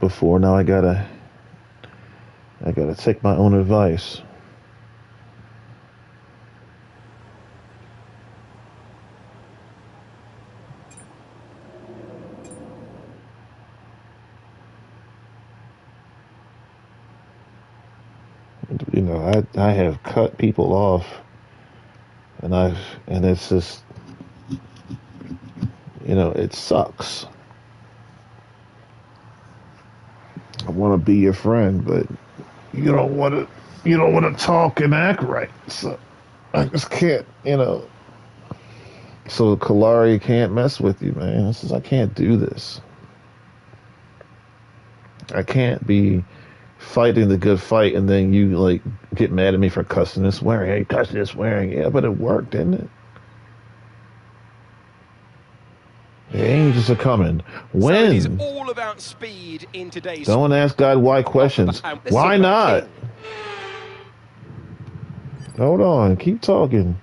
before. Now I gotta take my own advice. I have cut people off, and it's just, it sucks. I want to be your friend, but you don't want to talk and act right. So I just can't, So Kalari can't mess with you, man. I can't do this. I can't be fighting the good fight and then you get mad at me for cussing and swearing. Hey, cussing and swearing. Yeah, but it worked, didn't it? The angels are coming. When? So it is all about speed in today's... Don't ask God why questions. Why not? Hold on. Keep talking.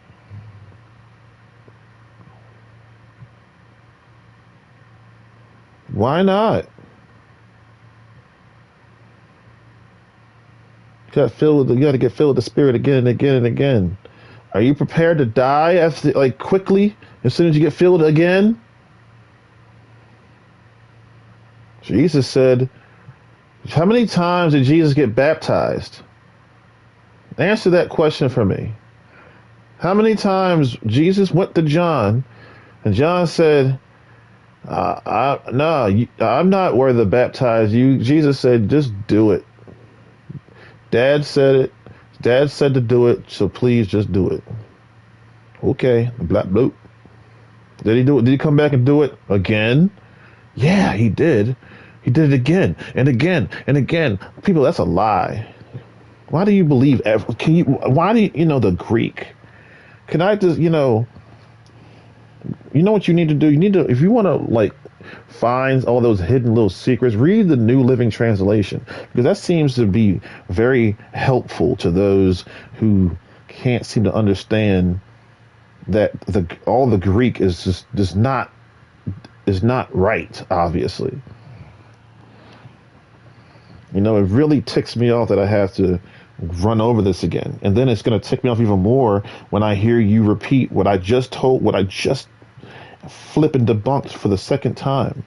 Why not? You got to get filled with the Spirit again and again and again. Are you prepared to die quickly as soon as you get filled again? Jesus said, how many times did Jesus get baptized? Answer that question for me. How many times Jesus went to John and John said, no, I'm not worthy to baptize you. Jesus said, just do it. Dad said it. Dad said to do it, so please just do it. Okay, black bloop. Did he do it? Did he come back and do it again? Yeah, he did. He did it again and again and again. People, that's a lie. Why do you believe? Why do you know the Greek? Can I just, you know what you need to do? You need to, if you want to find all those hidden little secrets, read the New Living Translation, because that seems to be very helpful to those who can't seem to understand that all the Greek is not right, obviously. It really ticks me off that I have to run over this again. And then it's going to tick me off even more when I hear you repeat what I just flipping debunked for the second time.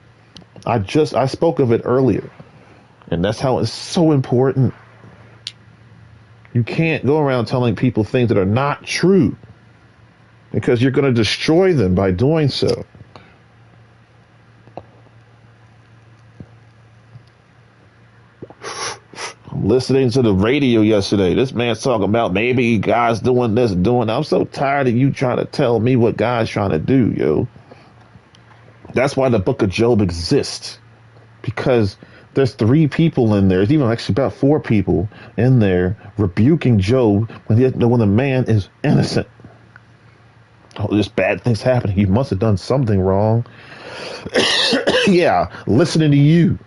I spoke of it earlier. And that's how it's so important. You can't go around telling people things that are not true, because you're going to destroy them by doing so. listening to the radio yesterday. This man's talking about maybe God's doing this, doing that. I'm so tired of you trying to tell me what God's trying to do, yo. That's why the book of Job exists. Because there's 3 people in there. There's even actually about 4 people in there rebuking Job when the man is innocent. Oh, there's bad things happening. He must have done something wrong. Yeah, listening to you.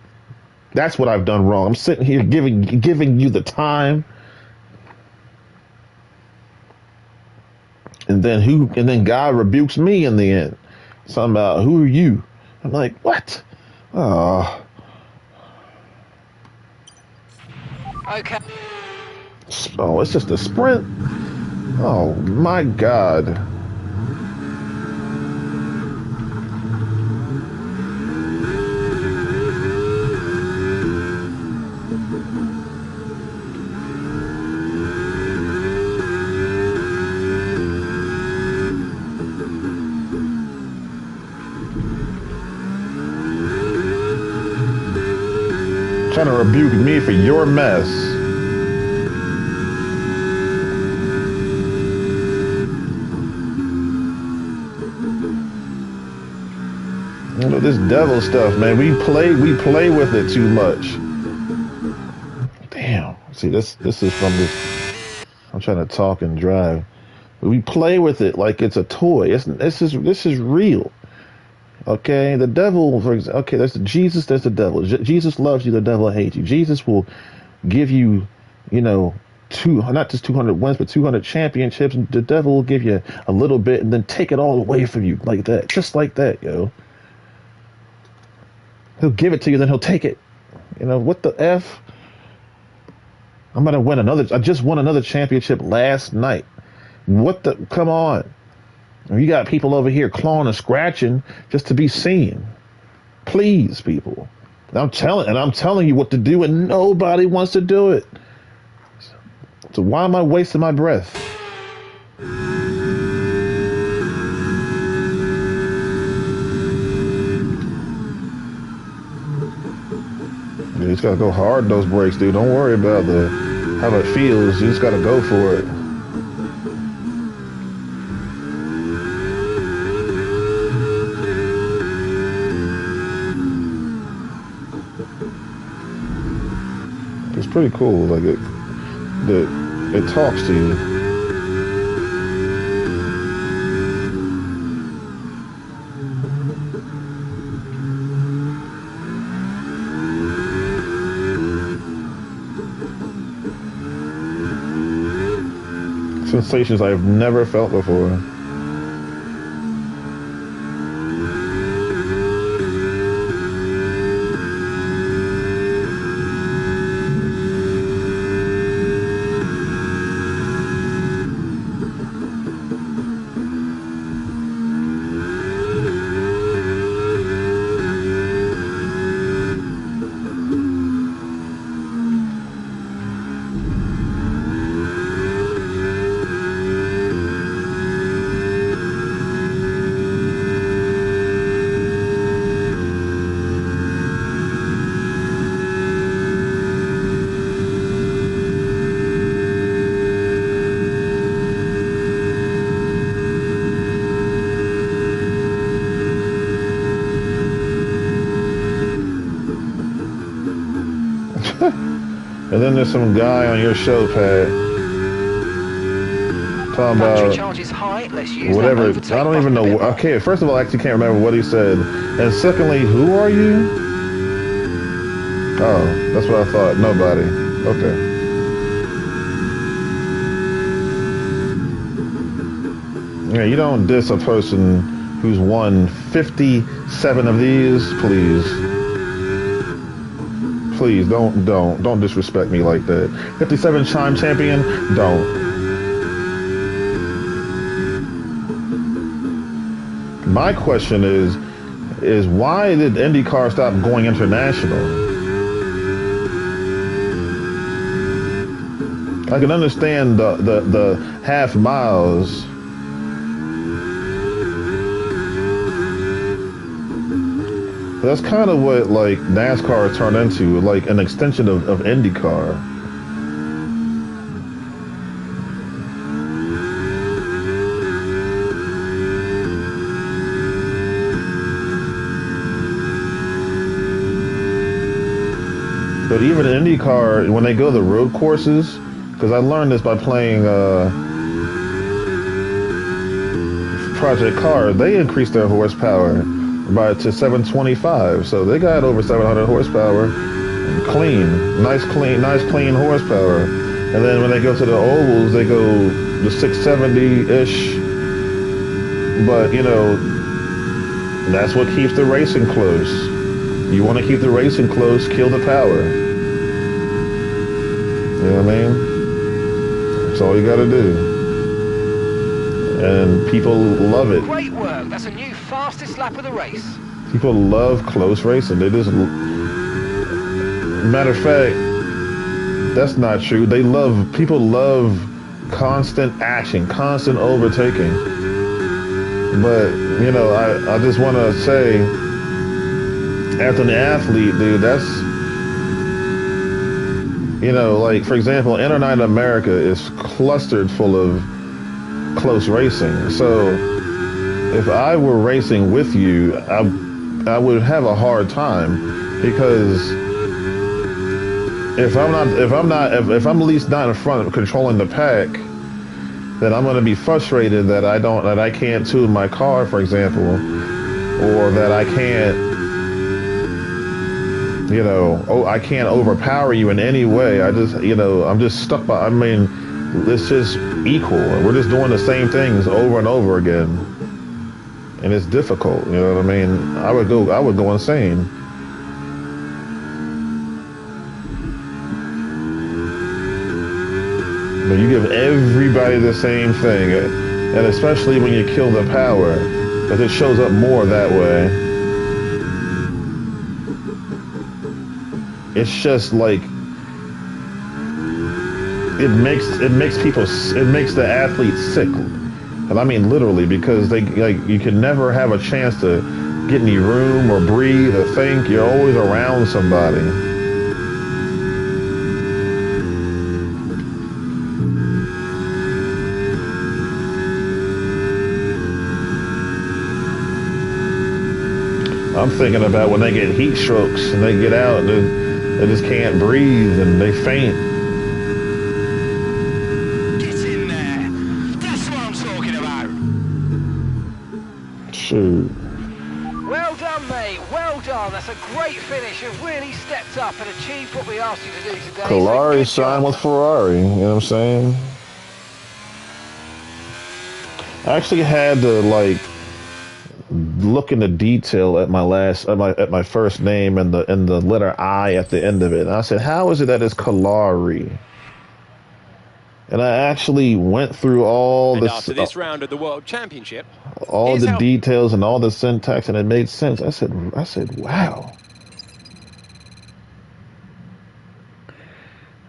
That's what I've done wrong. I'm sitting here giving you the time. And then God rebukes me in the end. Something about, who are you? I'm like, what? Oh. Okay. Oh, it's just a sprint. Oh my God. Trying to rebuke me for your mess. You know, this devil stuff, man. We play with it too much. Damn. See, this is from this. I'm trying to talk and drive. We play with it like it's a toy. This is real. Okay, the devil, for example, okay, there's Jesus, there's the devil. Jesus loves you, the devil hates you. Jesus will give you, not just 200 wins, but 200 championships. The devil will give you a little bit and then take it all away from you like that. Just like that, yo. He'll give it to you, then he'll take it. What the F? I'm going to win I just won another championship last night. Come on. You got people over here clawing and scratching just to be seen. Please, people. I'm telling you what to do, and nobody wants to do it. So why am I wasting my breath? You just gotta go hard those brakes, dude. Don't worry about how it feels. You just gotta go for it. It's pretty cool. Like it talks to you. Sensations I've never felt before. And then there's some guy on your show pad talking about whatever. I don't even know. Okay, first of all, I actually can't remember what he said. And secondly, who are you? Oh, that's what I thought. Nobody. Okay. Yeah, you don't diss a person who's won 57 of these, please. Please don't disrespect me like that. 57-time champion, don't. My question is why did IndyCar stop going international? I can understand the half miles. That's kind of what like NASCAR turned into, like an extension of IndyCar. But even in IndyCar, when they go to the road courses, because I learned this by playing Project Car, they increased their horsepower to 725. So they got over 700 horsepower, clean, nice clean horsepower. And then when they go to the ovals, they go the 670-ish. But you know, that's what keeps the racing close. You want to keep the racing close, kill the power. You know what I mean? That's all you got to do. And people love it. Great work. That's a new fastest lap of the race. People love close racing. They just... Matter of fact, that's not true. People love constant action, constant overtaking. But, you know, I just want to say, as an athlete, dude, that's... You know, like, for example, Internight America is clustered full of close racing. So if I were racing with you, I would have a hard time, because if I'm at least not in front of controlling the pack, then I'm going to be frustrated that I can't tune my car, for example, or that I can't, you know, I can't overpower you in any way. I'm just stuck by, it's just equal. We're just doing the same things over and over again. And it's difficult, you know what I mean? I would go insane. But you give everybody the same thing, and especially when you kill the power, because it shows up more that way. It's just like it makes the athletes sick, and I mean literally, because you can never have a chance to get any room or breathe or think. You're always around somebody. I'm thinking about when they get heat strokes and they get out and they just can't breathe and they faint. Get in there. That's what I'm talking about. Shoot. Well done, mate. Well done. That's a great finish. You've really stepped up and achieved what we asked you to do today. Kalari signed with Ferrari. You know what I'm saying? I actually had to look into detail at my first name and the letter I at the end of it. And I said, how is it that it's Kalari? And I actually went through all and this after this round of the World Championship, all the details and all the syntax, and it made sense. I said, wow.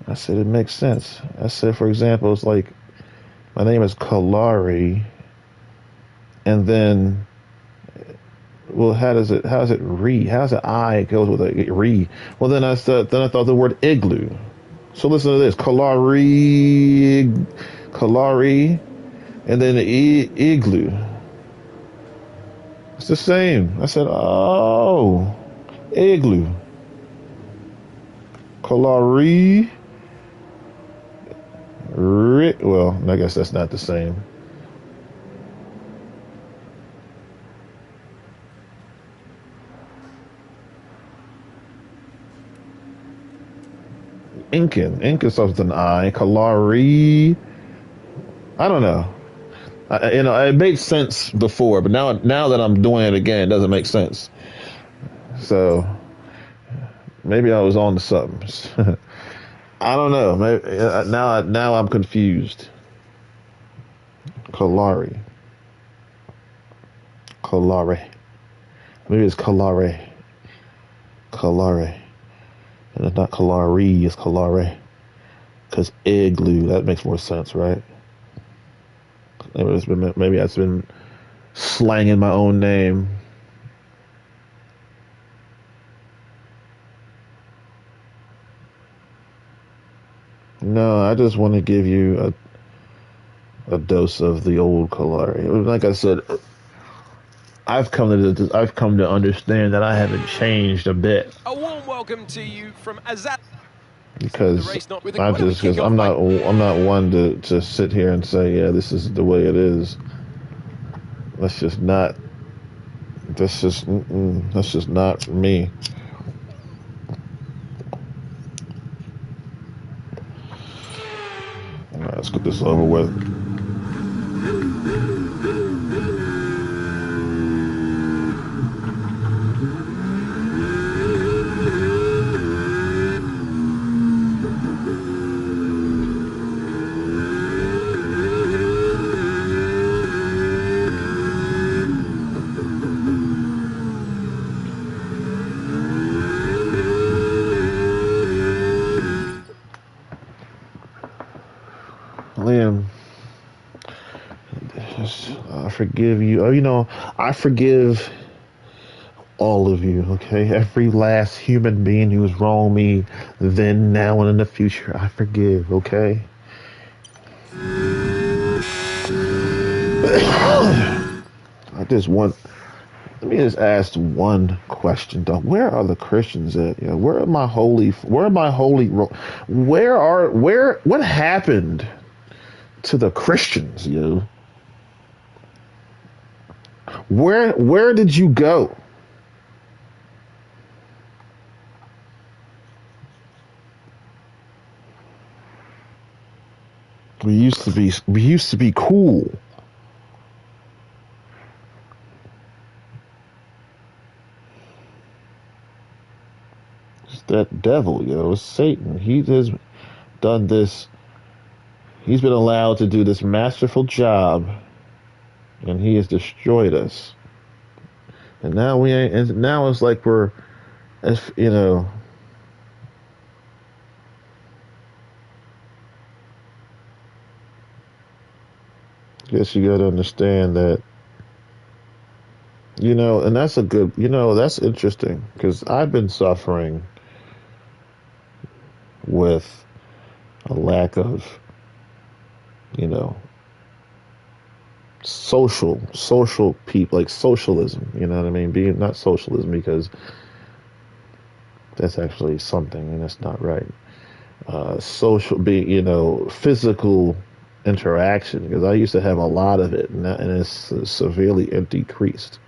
I said, it makes sense. I said, for example, it's like my name is Kalari, and then, well, how does it read? How does it I goes with a re? Well, then I thought the word igloo. So listen to this: Kalari, and then igloo. It's the same. I said, oh, igloo. Kalari. Well, I guess that's not the same. Incan starts with an I. Kalari. I don't know. It made sense before, but now that I'm doing it again, it doesn't make sense. So maybe I was on to something. I don't know. Maybe, now I'm confused. Kalari. Maybe it's Kalari. And it's not Kalari, it's Kalari. Because igloo, that makes more sense, right? Maybe I've been slanging my own name. No, I just want to give you a dose of the old Kalari. Like I said, I've come to understand that I haven't changed a bit. a warm welcome to you from Azad. because I'm not one to sit here and say, yeah, this is the way it is. That's just not me. All right, let's get this over with. Liam, I forgive you. Oh, I forgive all of you, okay? Every last human being who's wronged me then, now, and in the future, I forgive, okay? Let me just ask one question, though. Where are the Christians at? What happened to the Christians, Where did you go? We used to be cool. It's that devil, it's Satan. He has done this. He's been allowed to do this masterful job, and he has destroyed us. And now we ain't. And now it's like we're, guess you got to understand that, and that's that's interesting, because I've been suffering with a lack of, social people, like socialism, you know what I mean? Being not socialism, because that's actually something, and that's not right. Physical interaction, because I used to have a lot of it, and it's severely decreased.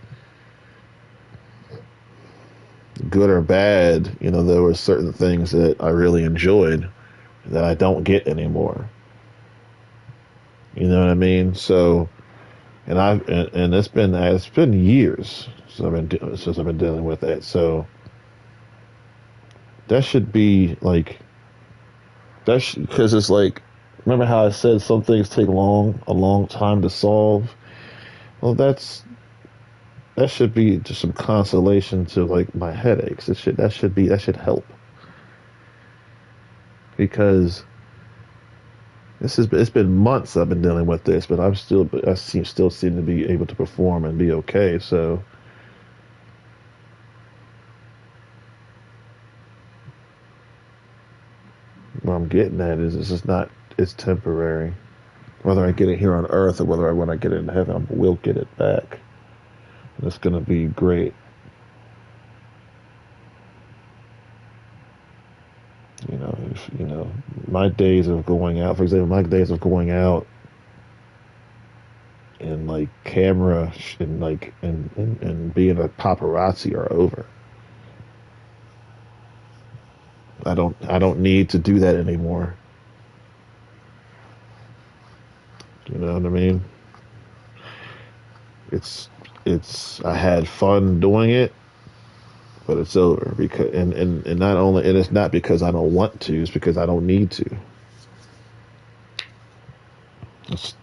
Good or bad, there were certain things that I really enjoyed that I don't get anymore. You know what I mean? So, and it's been years since I've been dealing with that. So that should be like, because it's like, remember how I said some things take a long time to solve? Well, that should be just some consolation to like my headaches. That should help, because it's been months I've been dealing with this, but I still seem to be able to perform and be okay. So what I'm getting at is it's temporary. Whether I get it here on earth or when I get it in heaven, I will get it back. And it's going to be great. My days of going out, for example, and like camera and like and being a paparazzi are over. I don't need to do that anymore. You know what I mean? I had fun doing it, but it's over, because and not only, and it's not because I don't want to, it's because I don't need to.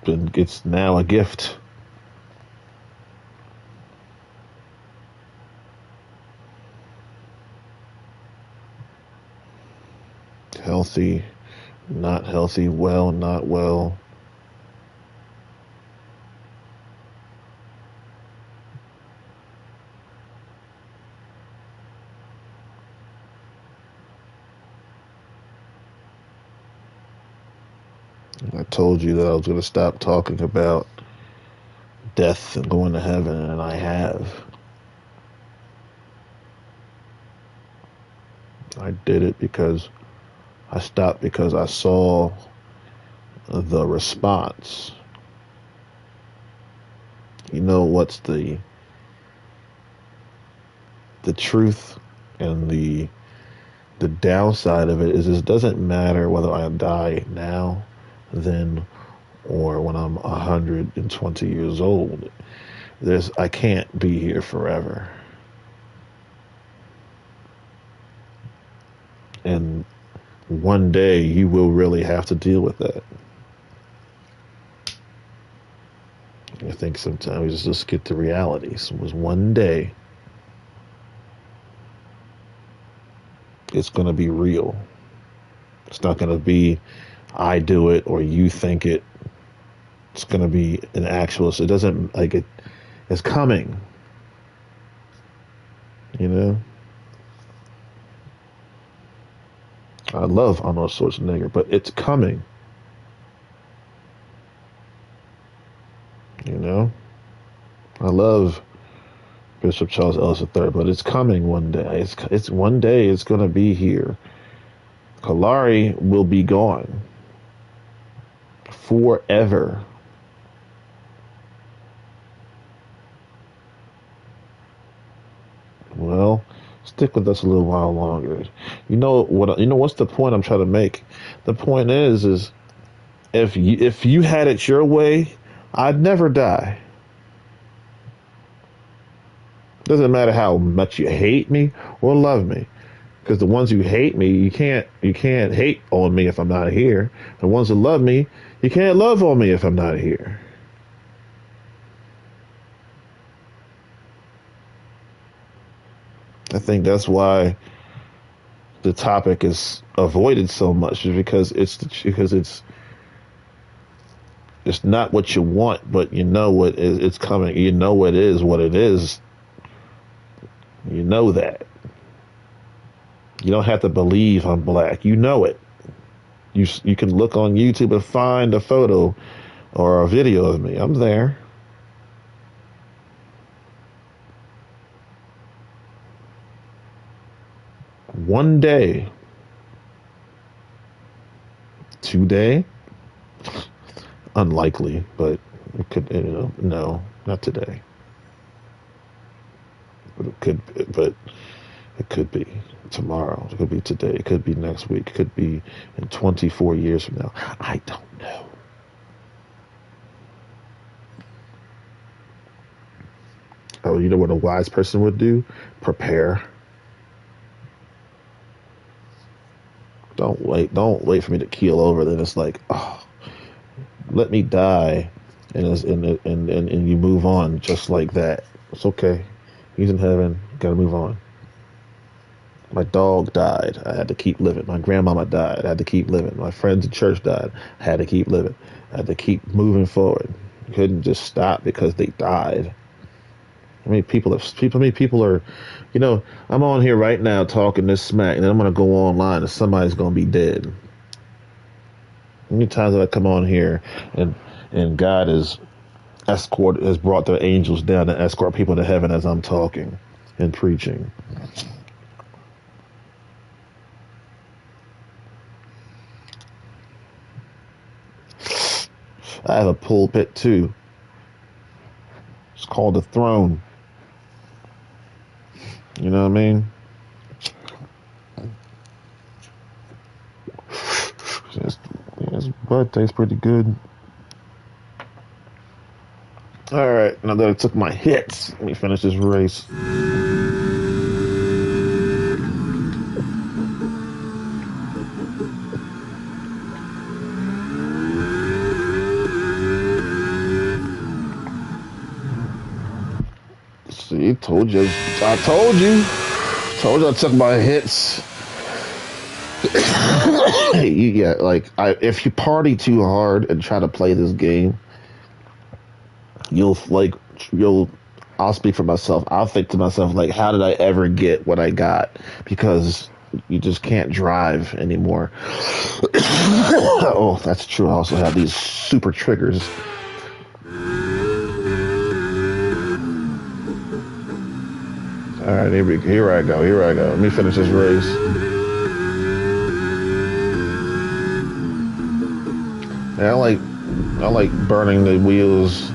It's now a gift. Healthy, not healthy, well, not well. I told you that I was going to stop talking about death and going to heaven, and I have. I did it because I stopped because I saw the response. You know what's the truth and the downside of it is it doesn't matter whether I die now, then, or when I'm 120 years old. I can't be here forever. And one day you will really have to deal with that. I think sometimes we just get to reality. So it was one day it's going to be real. It's not going to be I do it or you think it. It's going to be an actual. So it doesn't like it. It's coming. You know. I love Arnold Schwarzenegger, but it's coming. You know. I love Bishop Charles Ellis III, but it's coming one day. It's one day. It's going to be here. Kalari will be gone forever. Well, stick with us a little while longer. You know what? You know what's the point I'm trying to make? The point is if you had it your way, I'd never die. Doesn't matter how much you hate me or love me, because the ones who hate me, you can't hate on me if I'm not here. The ones that love me, you can't love on me if I'm not here. I think that's why the topic is avoided so much, is because it's not what you want, but you know what is it's coming. You know it is what it is. You know that. You don't have to believe I'm black. You know it. You can look on YouTube and find a photo or a video of me. I'm there. One day. Today? Unlikely, but it could, no, not today. But it could be tomorrow. It could be today. It could be next week. It could be in 24 years from now. I don't know. Oh, you know what a wise person would do? Prepare. Don't wait for me to keel over. Then it's like, oh, let me die, and you move on just like that. It's okay. He's in heaven. Gotta move on. My dog died. I had to keep living. My grandmama died. I had to keep living. My friends in church died. I had to keep living. I had to keep moving forward. Couldn't just stop because they died. People are, I'm on here right now talking this smack, and then I'm gonna go online and somebody's gonna be dead. How many times have I come on here and God has brought the angels down to escort people to heaven as I'm talking and preaching. I have a pulpit too. It's called the throne. You know what I mean? This bud tastes pretty good. All right, now that I took my hits, let me finish this race. See, told you I took my hits. Yeah, if you party too hard and try to play this game, I'll speak for myself. I'll think to myself, like, how did I ever get what I got? Because you just can't drive anymore. Oh, that's true. I also have these super triggers. All right, here I go. Let me finish this race. Yeah, I like burning the wheels.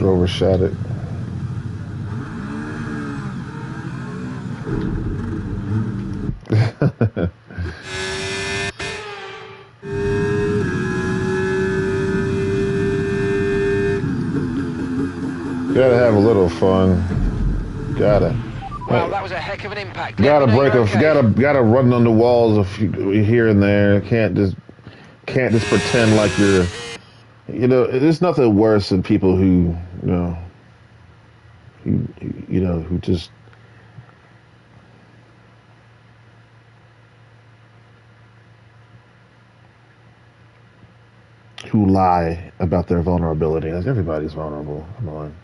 Overshot it. Gotta have a little fun. Gotta. Well, that was a heck of an impact. Gotta gotta run on the walls here and there. Can't just pretend like you're. You know, there's nothing worse than people who who just. Who lie about their vulnerability. Everybody's vulnerable. Come on.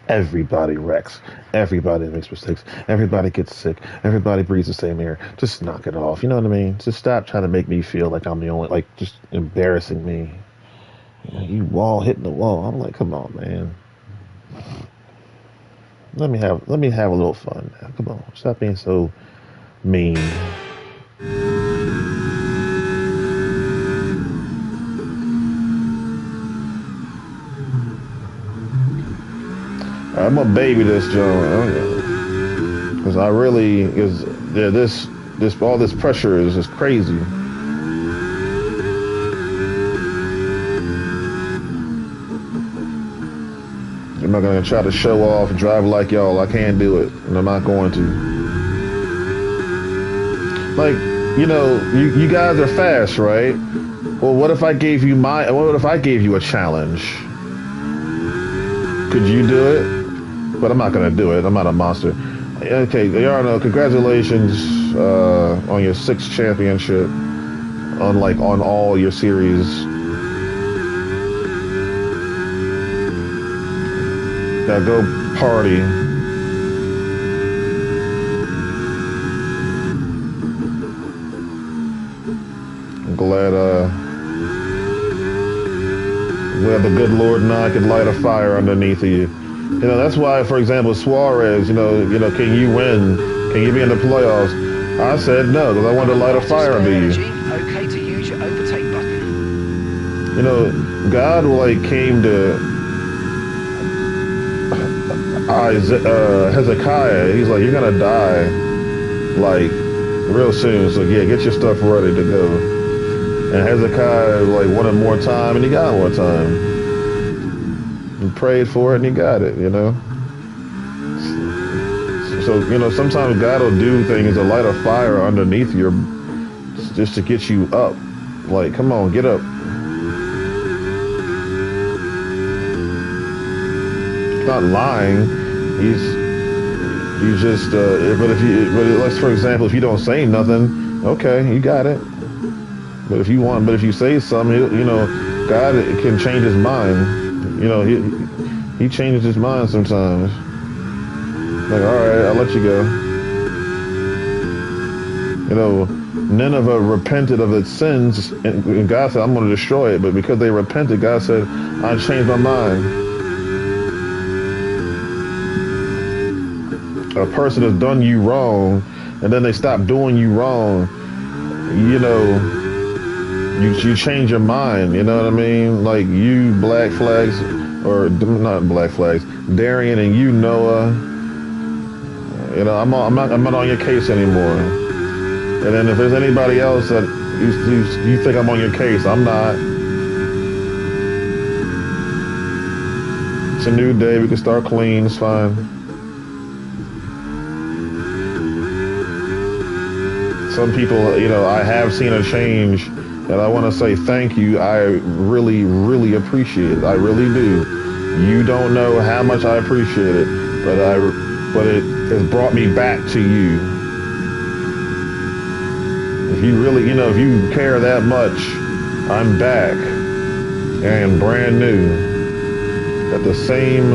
Everybody wrecks. Everybody makes mistakes. Everybody gets sick. Everybody breathes the same air. Just knock it off. You know what I mean? Just stop trying to make me feel like I'm the only, like, just embarrassing me. You wall hitting the wall. I'm like, come on, man. Let me have a little fun now. Come on. Stop being so mean. I'm gonna baby this joint because I really this all this pressure is just crazy. I'm not gonna try to show off and drive like y'all. I can't do it, and I'm not going to. Like, you guys are fast, right? Well, what if I gave you a challenge? Could you do it? But I'm not gonna do it. I'm not a monster. Okay, Yarno, congratulations on your 6th championship on all your series. Now go party. I'm glad the good Lord and I could light a fire underneath of you. That's why, for example, Suarez, can you win? Can you be in the playoffs? I said no, because I wanted to light a fire under you. Okay to use your overtake button. God came to Hezekiah. He's like, you're gonna die, real soon. So yeah, get your stuff ready to go. And Hezekiah wanted more time, and he got more time. He prayed for it, and he got it. So sometimes God will do things to light a fire underneath you, just to get you up. Like, come on, get up. He's not lying. He's just. But let's, for example, if you don't say nothing, okay, you got it. But if you say something, God can change his mind. He changes his mind sometimes. Like, all right, I'll let you go. You know, Nineveh repented of its sins, and God said, I'm going to destroy it. But because they repented, God said, I changed my mind. A person has done you wrong, and then they stop doing you wrong. You know, you change your mind. You know what I mean? Like you, Black Flags, or not Black Flags, Darian, and you, Noah. You know, I'm not on your case anymore. And then if there's anybody else that you think I'm on your case, I'm not. It's a new day. We can start clean. It's fine. Some people, you know, I have seen a change, and I want to say thank you. I really, really appreciate it. I really do. You don't know how much I appreciate it, but it has brought me back to you. If you really, you know, if you care that much, I'm back and brand new at the same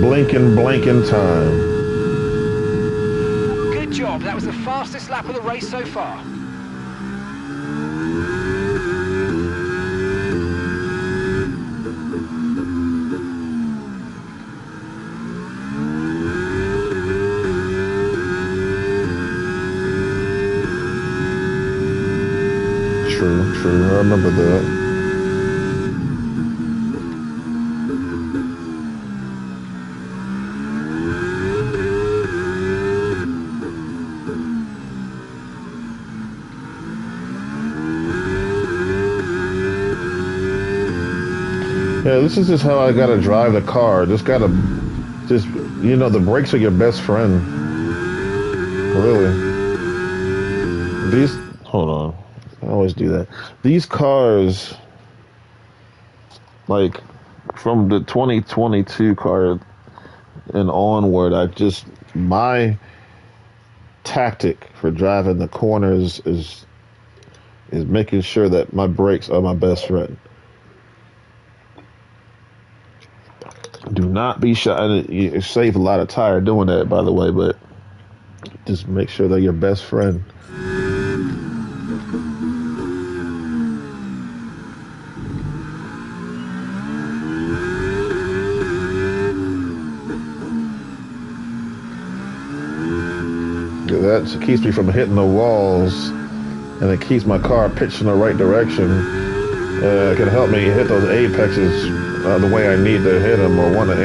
blinking time. Good job. That was the fastest lap of the race so far. True. I remember that. Yeah, this is just how I gotta drive the car. Just, you know, the brakes are your best friend. Really. Hold on. I always do that. These cars, like, from the 2022 car and onward, my tactic for driving the corners is making sure that my brakes are my best friend. Do not be shy. You save a lot of tire doing that, by the way, but just make sure they're your best friend. That keeps me from hitting the walls, and it keeps my car pitched in the right direction. It can help me hit those apexes the way I need to hit them or want to.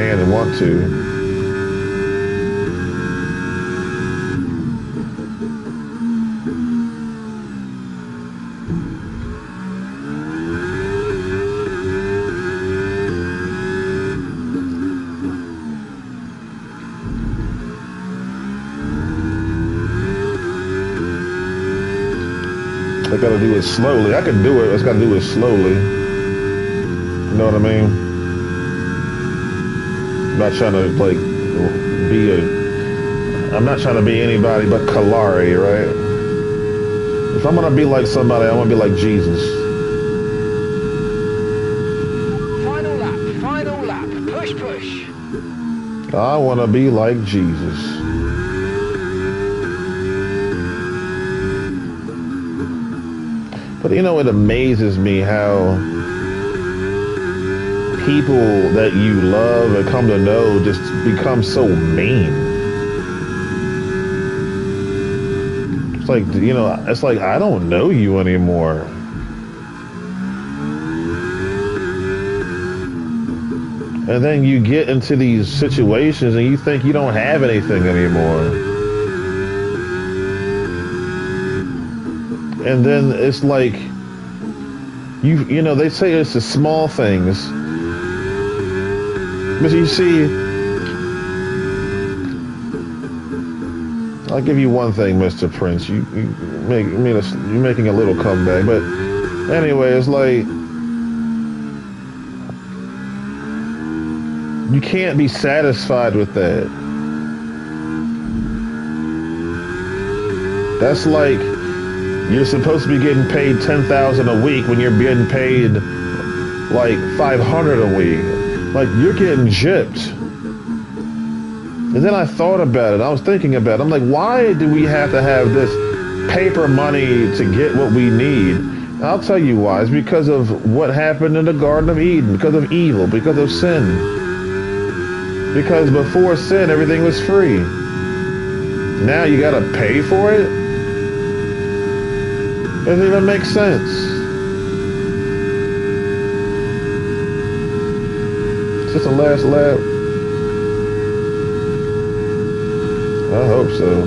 I gotta do it slowly. I can do it. I just gotta do it slowly. You know what I mean? I'm not trying to I'm not trying to be anybody but Kalari, right? If I'm gonna be like somebody, I wanna be like Jesus. Final lap. Push. I wanna be like Jesus. But you know, it amazes me how people that you love and come to know just become so mean. It's like, you know, it's like I don't know you anymore. And then you get into these situations and you think you don't have anything anymore. And then it's like, you know, they say it's the small things. But you see, I'll give you one thing, Mr. Prince. You're making a little comeback. But anyway, it's like, you can't be satisfied with that. That's like, you're supposed to be getting paid $10,000 a week when you're getting paid like $500 a week. Like, you're getting gypped. And then I thought about it. I was thinking about it. I'm like, why do we have to have this paper money to get what we need? And I'll tell you why. It's because of what happened in the Garden of Eden, because of evil, because of sin. Because before sin, everything was free. Now you gotta pay for it? Doesn't even make sense. It's just a last lap. I hope so.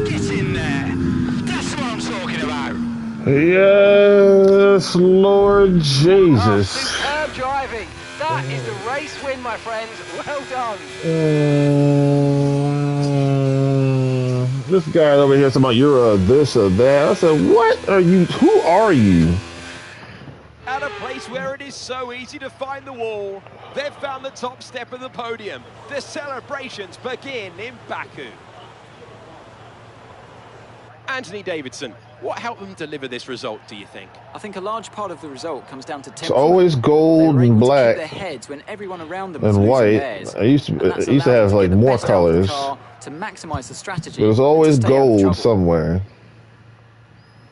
Get in there. That's what I'm talking about. Yes, Lord Jesus. Superb driving. That is the race win, my friends. Well done. This guy over here talking about you're a this or that. I said, what are you? Who are you? At a place where it is so easy to find the wall, they've found the top step of the podium. The celebrations begin in Baku. Anthony Davidson, what helped them deliver this result, do you think? I think a large part of the result comes down to It's always gold and black their heads when everyone around them and white. I used to have like more colors. To maximize the strategy. There's always gold somewhere.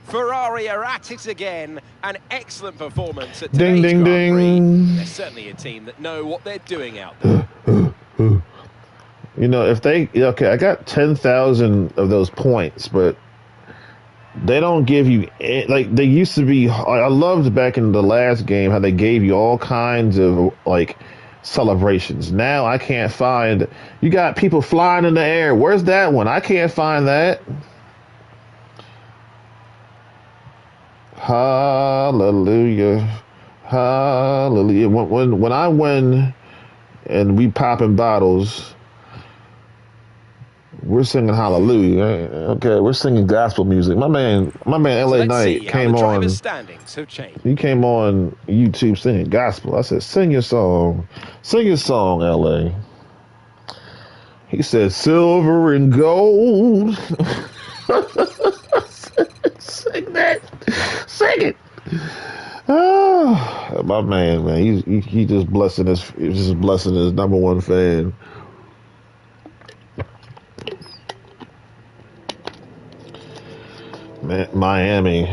Ferrari are at it again. An excellent performance at Ding, today's ding, Grand Prix. ding. They're certainly a team that know what they're doing out there. You know, if they okay, I got 10,000 of those points, but they don't give you like they used to be. I loved back in the last game how they gave you all kinds of like celebrations. Now I can't find. You got people flying in the air. Where's that one? I can't find that. Hallelujah, hallelujah. When I win and we popping bottles, we're singing hallelujah. Okay, we're singing gospel music. My man LA Knight came on. Standings have changed. He came on YouTube singing gospel. I said, sing your song, LA. He said, silver and gold. Sing that. Sing it. Oh, my man. He just blessing his number one fan. Miami.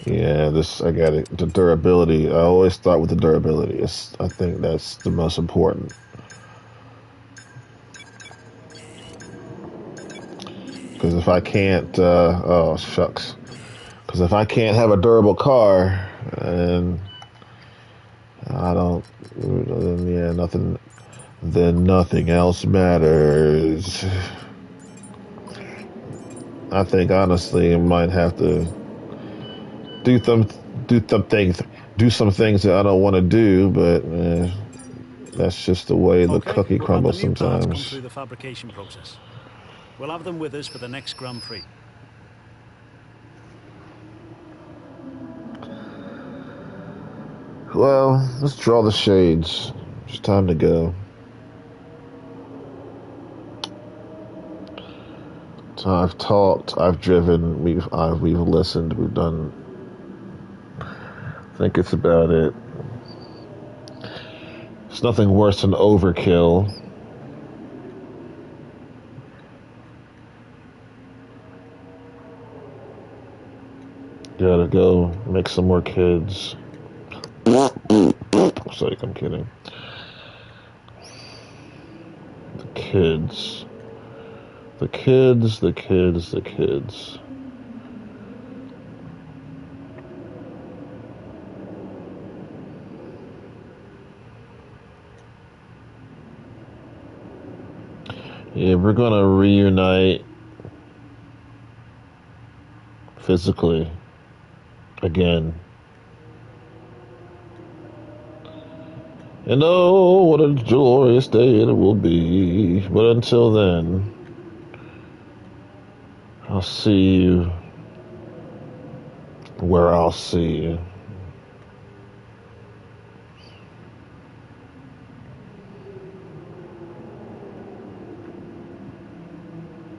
Yeah, I got it. The durability. I always start with the durability. I think that's the most important. Because if I can't, oh shucks. Because if I can't have a durable car, and I don't, then yeah, nothing. Then nothing else matters. I think honestly, I might have to do some things that I don't want to do, but that's just the way the cookie crumbles sometimes. Through the fabrication process. We'll have them with us for the next Grand Prix. Well, let's draw the shades. It's time to go. So I've talked, I've driven, we've listened, we've done. I think it's about it. It's nothing worse than overkill. Gotta go make some more kids. Sorry, I'm kidding. The kids. Yeah, we're gonna reunite physically again. And oh, what a joyous day it will be. But until then, I'll see you where I'll see you.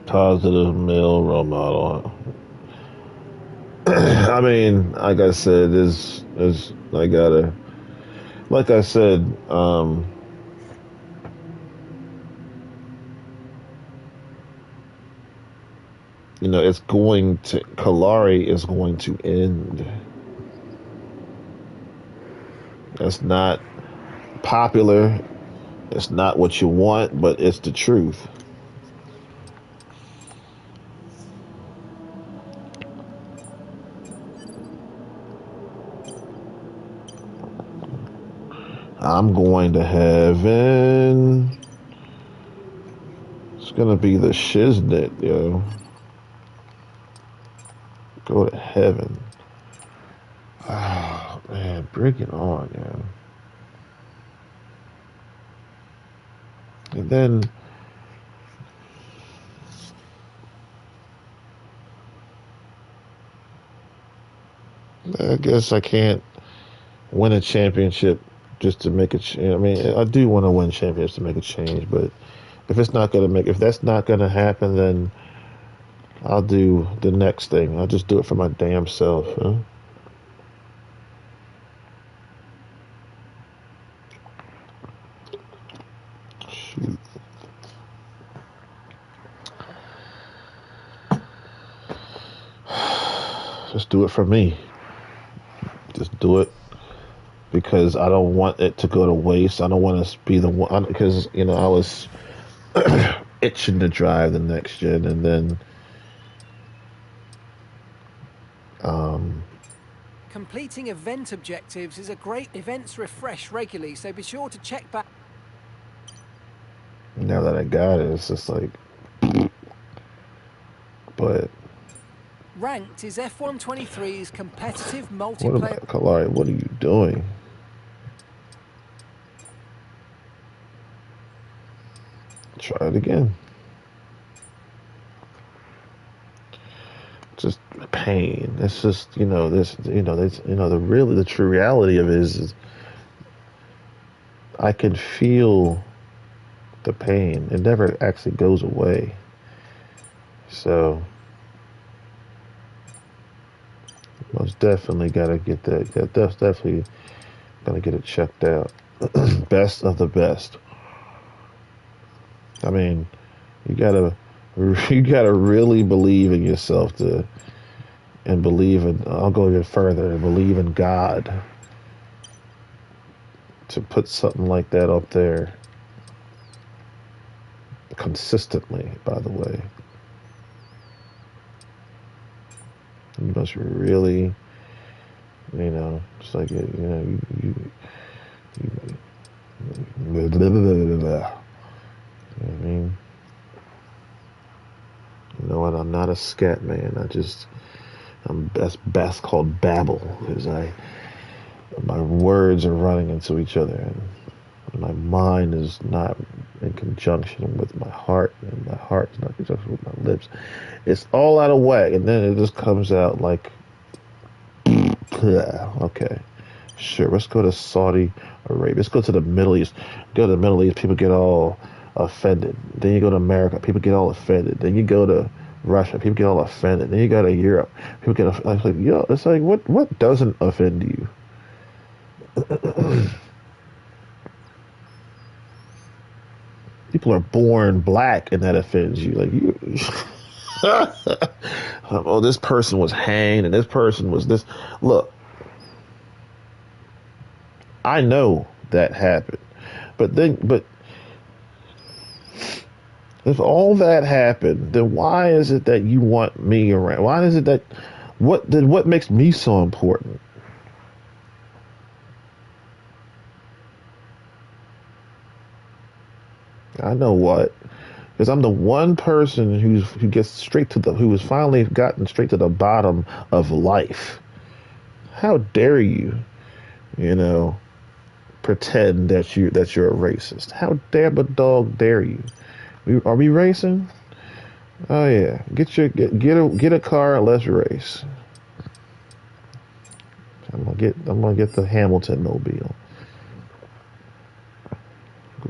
Positive male role model. I mean, like I said, I gotta like I said, you know, it's going to, Kalari is going to end. That's not popular. It's not what you want, but it's the truth. I'm going to heaven. It's gonna be the shiznit, yo. Go to heaven. Oh man, bring it on, yo. And then I guess I can't win a championship just to make a change. I mean, I do want to win championships to make a change, but if that's not gonna happen, then I'll do the next thing. I'll just do it for my damn self, huh? Shoot. Just do it for me. Just do it because I don't want it to go to waste. I don't want to be the one, because you know I was itching to drive the next gen, and then completing event objectives is a great. Events refresh regularly, so be sure to check back. Now that I got it, it's just like, but Ranked is F123's competitive multiplayer. What about Kalari? What are you doing? Try it again. Just pain. It's just, you know, this, you know, this, you know, the true reality of it is I can feel the pain. It never actually goes away. So most definitely gotta get that. That's definitely gonna get it checked out. Best of the best. I mean, you gotta really believe in yourself and believe in. I'll go even further and believe in God to put something like that up there consistently. By the way, you must really, you know, it's like, you know, you know what I mean? You know what? I'm not a scat man. That's best called babble, because my words are running into each other, and my mind is not in conjunction with my heart, and my heart is not in conjunction with my lips. It's all out of whack, and then it just comes out like, okay, sure, let's go to Saudi Arabia. Let's go to the Middle East. Go to the Middle East, people get all offended. Then you go to America, people get all offended. Then you go to Russia, people get all offended. Then you go to Europe, people get like, yo, it's like, what doesn't offend you? People are born black, and that offends you. Like, you, oh, this person was hanged, and this person was this. Look, I know that happened, but if all that happened, then why is it that you want me around? Why is it that what makes me so important? I know what, because I'm the one person who has finally gotten straight to the bottom of life. How dare you, you know, pretend that you're a racist? How damn a dog dare you? Are we racing? Oh yeah, get a car and let's race. I'm gonna get the Hamilton mobile.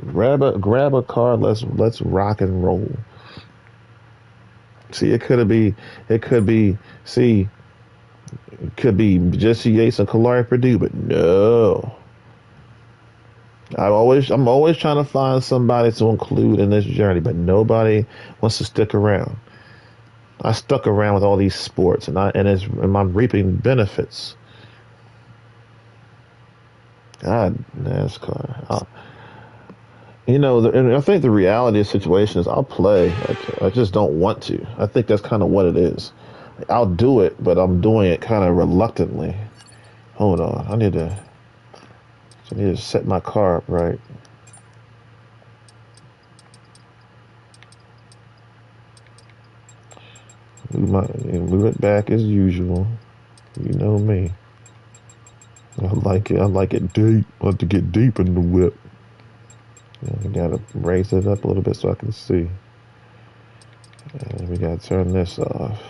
Grab a car. Let's rock and roll. See, it could be Jesse Yates and Kalari Purdue, but no. I'm always trying to find somebody to include in this journey, but nobody wants to stick around. I stuck around with all these sports, and I'm reaping benefits. God, NASCAR. And I think the reality of the situation is I'll play. I just don't want to. I think that's kind of what it is. I'll do it, but I'm doing it kind of reluctantly. Hold on, I need to set my car up right. Move it back as usual. You know me. I like it deep. I like to get deep in the whip. I gotta raise it up a little bit so I can see. And we gotta turn this off.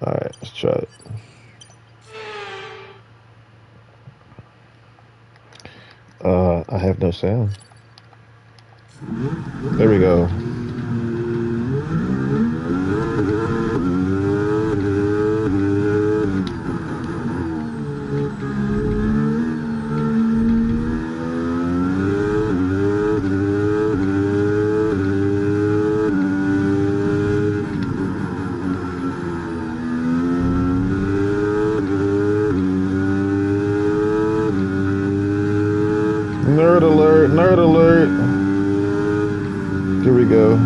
Alright, let's try it. I have no sound. There we go. Nerd alert, nerd alert. Here we go.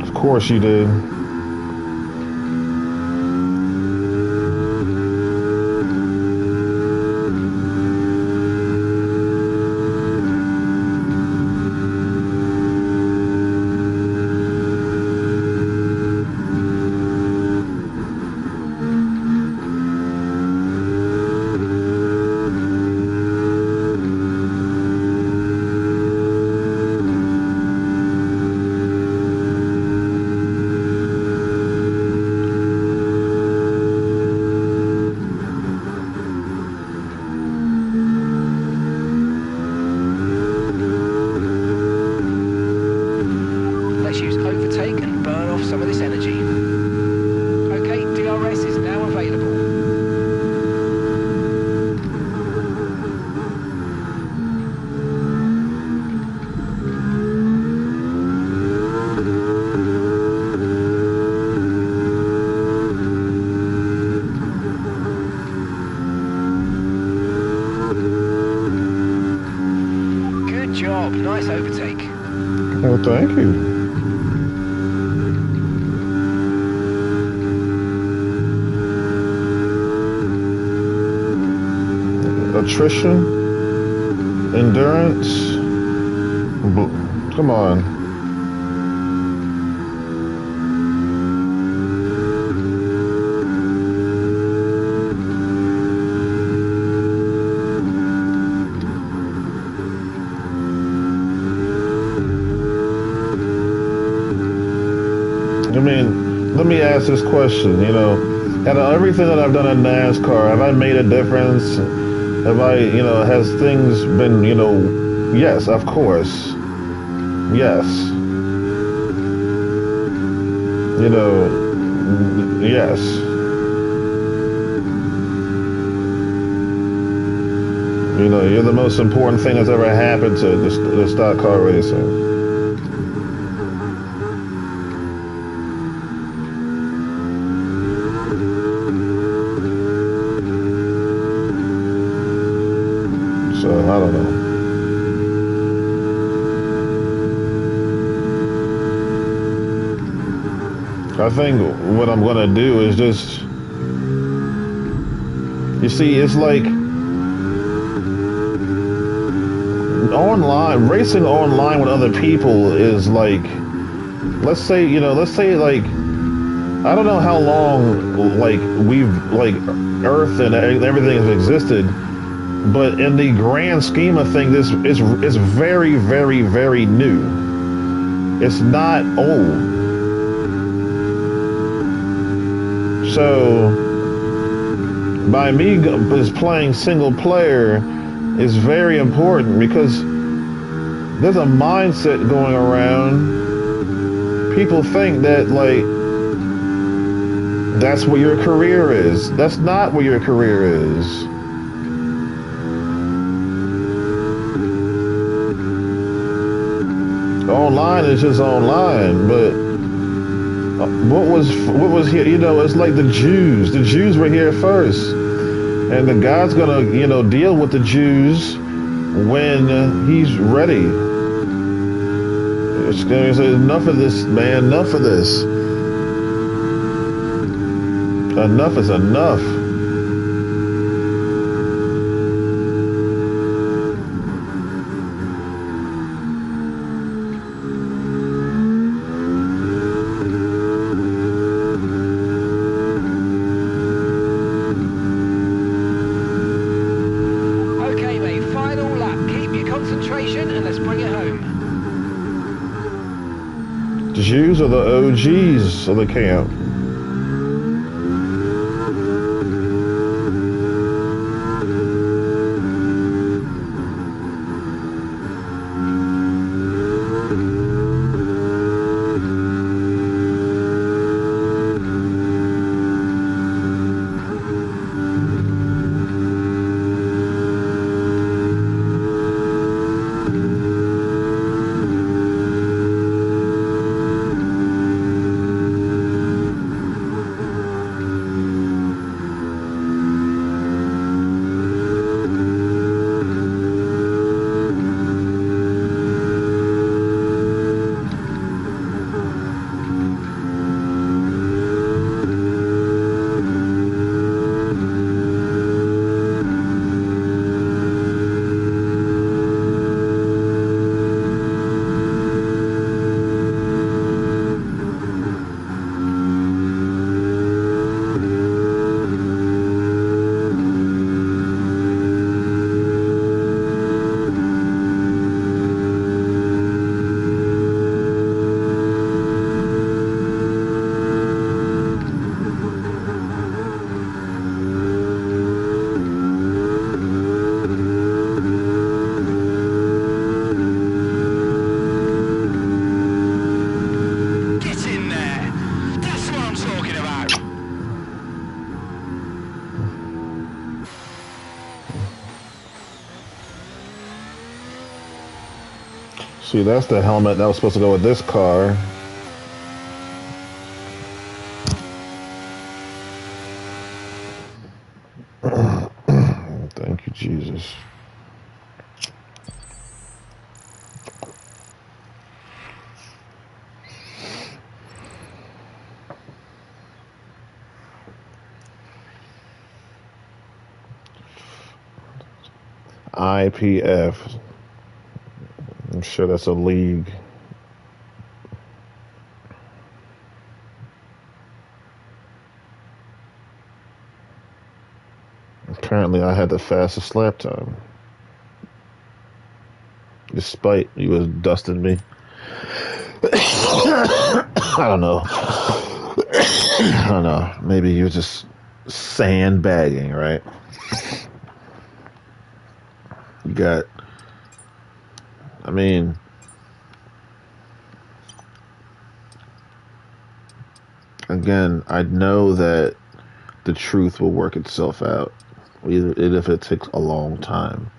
Of course you did. Nice overtake. Oh, thank you. Attrition, endurance, Come on. I mean, let me ask this question, you know, out of everything that I've done in NASCAR, have I made a difference? Have I, you know, has things been, you know, yes, of course. Yes. You know, yes. You know, you're the most important thing that's ever happened to the stock car racing. So, I don't know. I think what I'm going to do is just, you see, it's like online, racing online with other people is like, let's say like, I don't know how long, like, we've, like, Earth and everything has existed, but in the grand scheme of things, it's very, very, very new. It's not old. So, by me just playing single player is very important because there's a mindset going around. People think that, like, that's what your career is. That's not what your career is. Online is just online, but what was here? You know, it's like the Jews. The Jews were here first, and the God's gonna, you know, deal with the Jews when He's ready. It's gonna say, enough of this, man. Enough of this. Enough is enough. Okay, mate, final lap. Keep your concentration and let's bring it home. The Jews are the OGs of the camp. See, that's the helmet that was supposed to go with this car. Thank you, Jesus. IPF. I'm sure that's a league. apparently I had the fastest lap time. Despite you was dusting me. I don't know. I don't know. Maybe you're just sandbagging, right? You got, I mean, again, I know that the truth will work itself out, even if it takes a long time.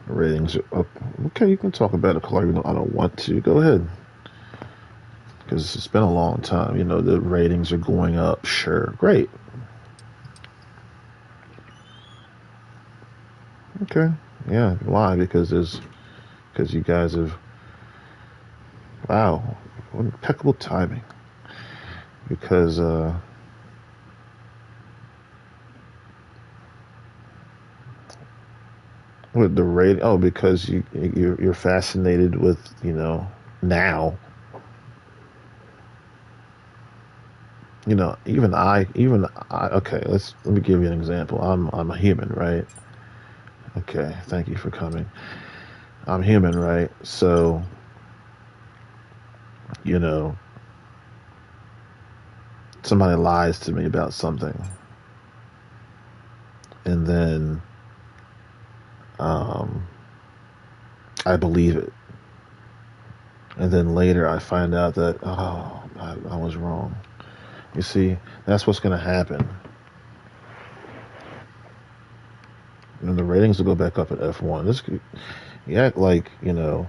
Ratings are up. Okay, you can talk about it, Clark, even though I don't want to. Go ahead. Because it's been a long time. You know, the ratings are going up. Sure. Great. Okay. Yeah. Why? Because you guys have, wow, impeccable timing. Because, with the rating, oh, because you're fascinated with, you know, now. You know, even I, okay, let me give you an example. I'm a human, right? Okay, thank you for coming. I'm human, right? So, you know, somebody lies to me about something, and then I believe it, and then later I find out that, oh, I was wrong. You see, that's what's going to happen. And the ratings will go back up at F1. You act like, you know,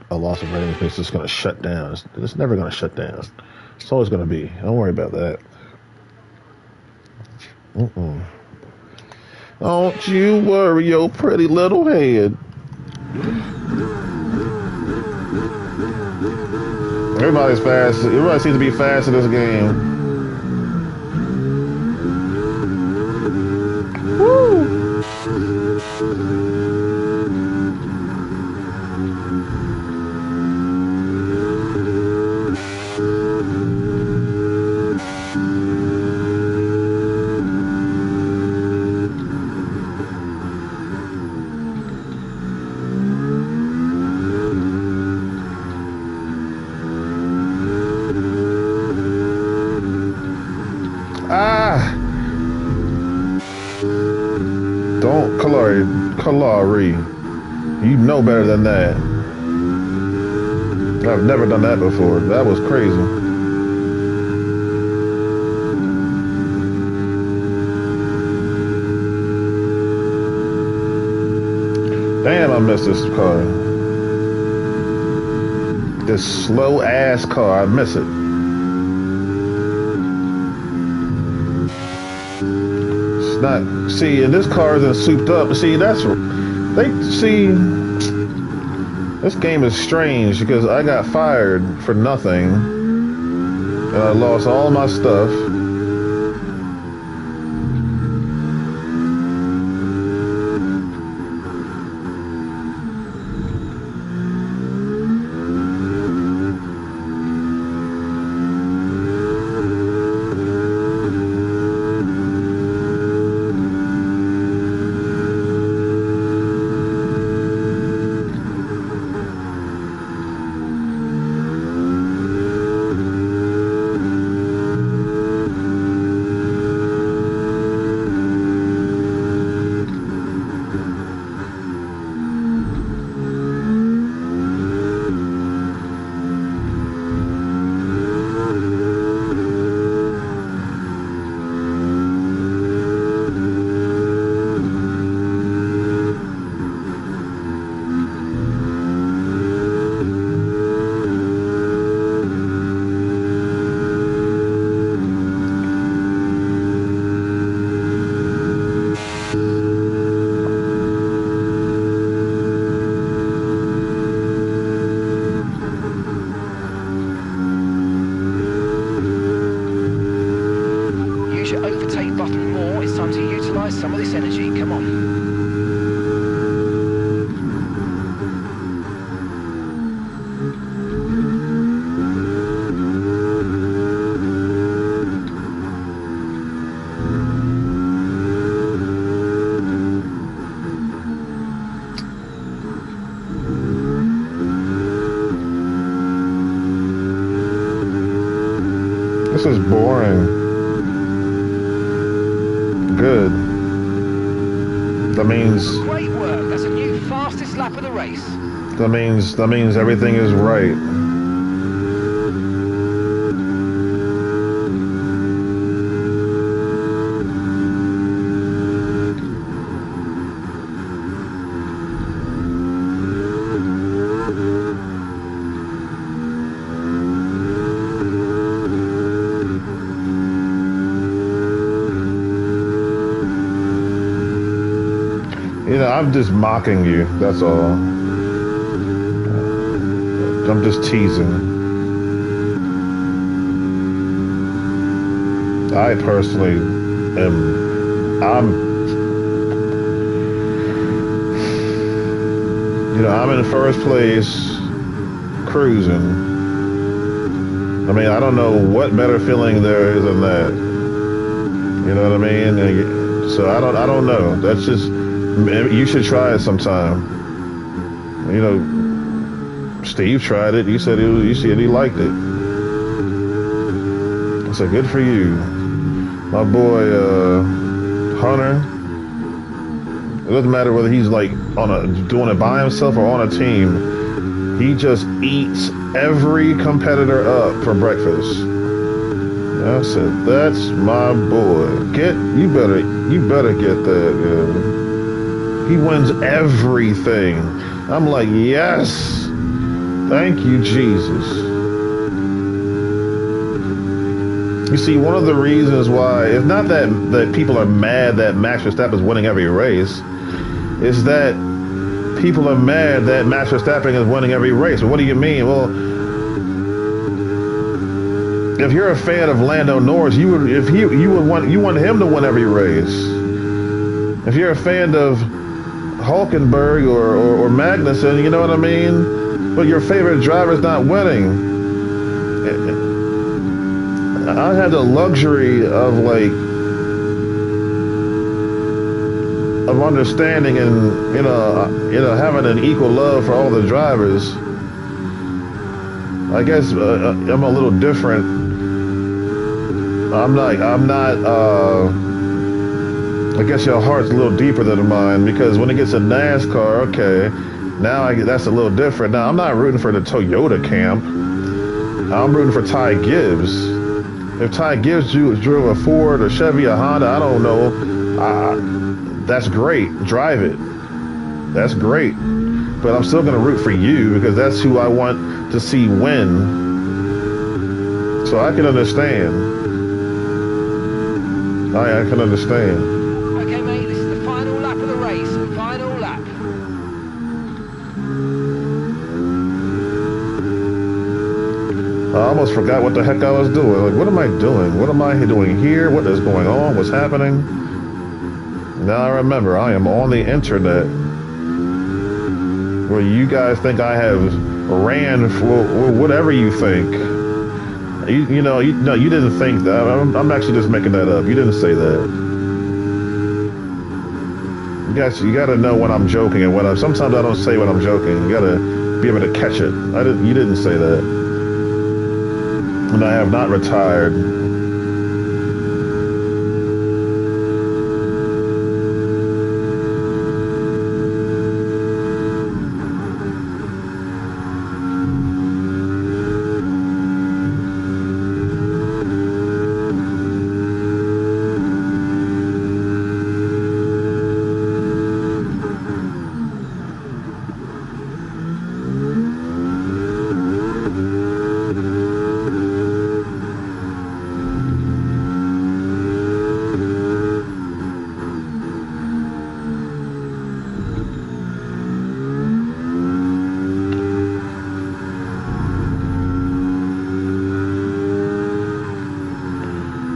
a loss of ratings means it's going to shut down. It's never going to shut down. It's always going to be. Don't worry about that. Don't you worry your pretty little head. Everybody's fast. Everybody seems to be fast in this game. Woo! Don't, Kalari. You know better than that. I've never done that before. That was crazy. Damn, I missed this car. This slow ass car, I miss it. Not, see, and this car isn't souped up. See, this game is strange because I got fired for nothing and I lost all my stuff. This is boring. Good. That means. Great work. That's a new fastest lap of the race. That means everything is right. You know, I'm just mocking you, that's all. I'm just teasing. I personally I'm in first place cruising. I mean, I don't know what better feeling there is than that. You know what I mean? So I don't know. That's just, you should try it sometime. You know, Steve tried it. He said he liked it. I said, good for you. My boy Hunter. It doesn't matter whether he's like doing it by himself or on a team. He just eats every competitor up for breakfast. I said, that's my boy. You better get that. Yeah. He wins everything. I'm like, yes. Thank you, Jesus. You see, one of the reasons why, it's not that people are mad that Max Verstappen is winning every race. It's that people are mad that Max Verstappen is winning every race. Well, what do you mean? Well, if you're a fan of Lando Norris, you want him to win every race. If you're a fan of Hulkenberg or Magnussen, you know what I mean? But your favorite driver's not winning. I had the luxury of understanding and having an equal love for all the drivers. I guess I'm a little different. I'm not. I guess your heart's a little deeper than mine, because when it gets to NASCAR, okay, now that's a little different. Now I'm not rooting for the Toyota camp. I'm rooting for Ty Gibbs. If Ty Gibbs drove a Ford, a Chevy, a Honda, I don't know. That's great. Drive it. That's great. But I'm still going to root for you, because that's who I want to see win. So I can understand. I can understand. Okay, mate, this is the final lap of the race. Final lap. I almost forgot what the heck I was doing. Like, what am I doing? What am I doing here? What is going on? What's happening? Now I remember, I am on the internet, where you guys think I have ran for whatever you think. You didn't think that. I'm actually just making that up. You didn't say that. You gotta know when I'm joking and when sometimes I don't say when I'm joking. You gotta be able to catch it. You didn't say that. And I have not retired.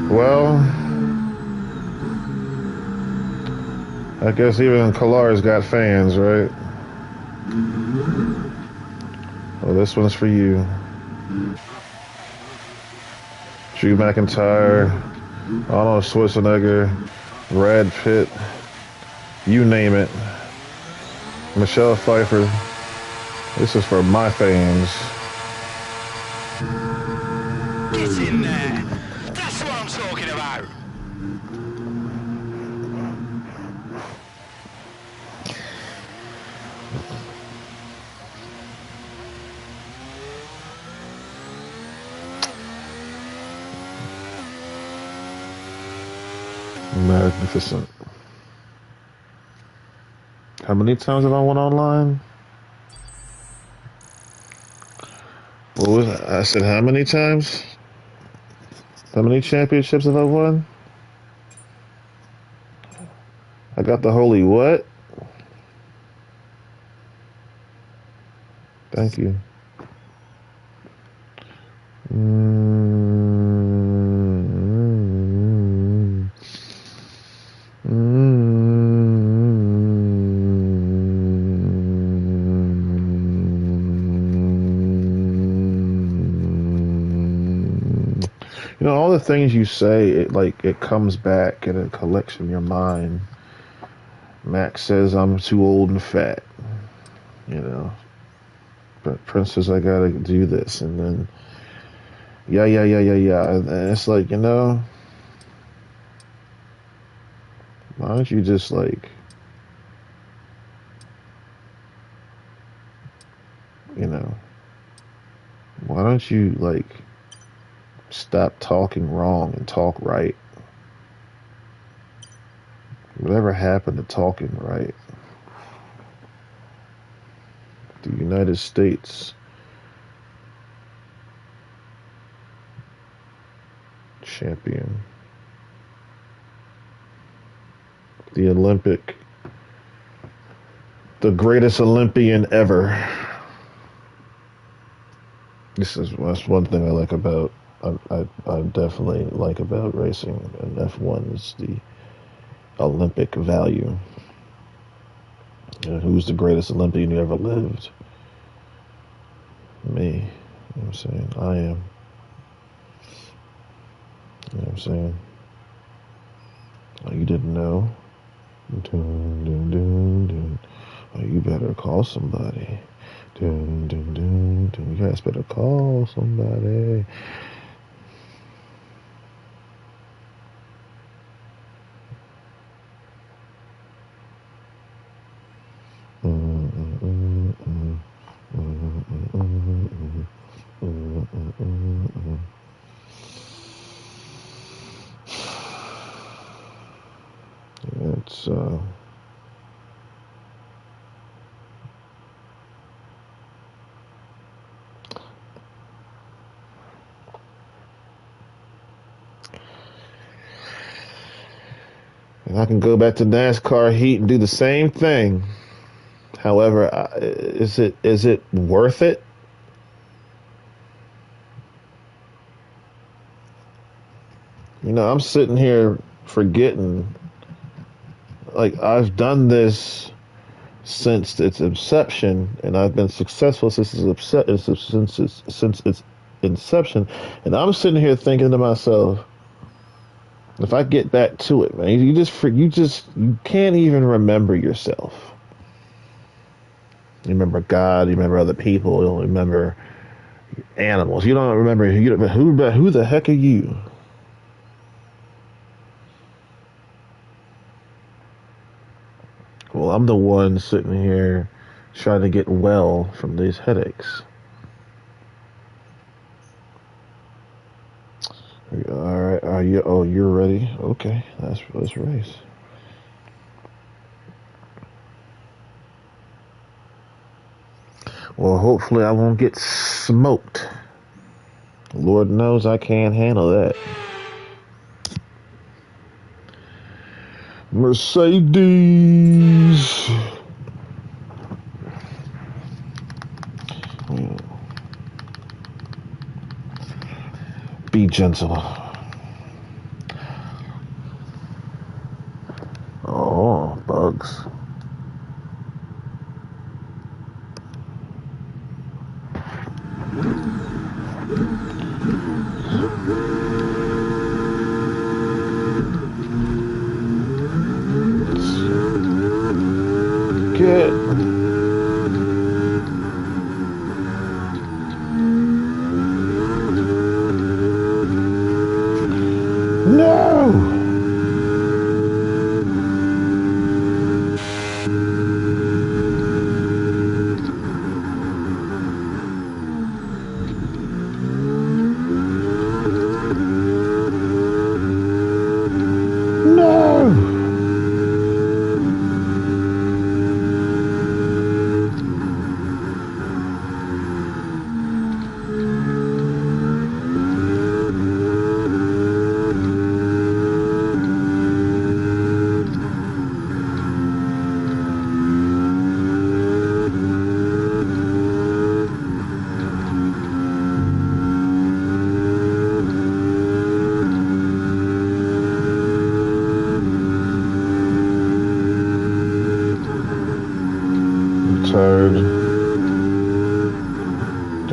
Well, I guess even Kalar's got fans, right? Well, this one's for you. Drew McIntyre, Arnold Schwarzenegger, Brad Pitt, you name it. Michelle Pfeiffer. This is for my fans. Get in there. Magnificent. How many times have I won online? What was it? I said how many times? How many championships have I won? I got the holy what? Thank you. You know, all the things you say, it comes back and it collects in your mind. Max says I'm too old and fat, you know. But Prince says I gotta do this, and then yeah. And it's like, you know, why don't you just like, you know, why don't you like stop talking wrong and talk right? Whatever happened to talking right? The United States champion. The greatest Olympian ever. That's one thing I like about, I definitely like about racing, and F1 is the Olympic value. You know, who's the greatest Olympian who ever lived? Me. You know what I'm saying? I am. You know what I'm saying? Oh, you didn't know? Dun, dun, dun, dun. Oh, you better call somebody. Dun, dun, dun, dun. You guys better call somebody. It's and I can go back to NASCAR heat and do the same thing. However, is it worth it? You know, I'm sitting here forgetting, like, I've done this since its inception, and I've been successful since its inception, and I'm sitting here thinking to myself, if I get back to it, man, you can't even remember yourself. You remember God, you remember other people, you don't remember animals. You don't remember who the heck are you? Well, I'm the one sitting here trying to get well from these headaches. All right, are you? Oh, you're ready. Okay, let's race. Well, hopefully I won't get smoked. Lord knows I can't handle that. Mercedes. Be gentle. Oh, bugs. Get. No!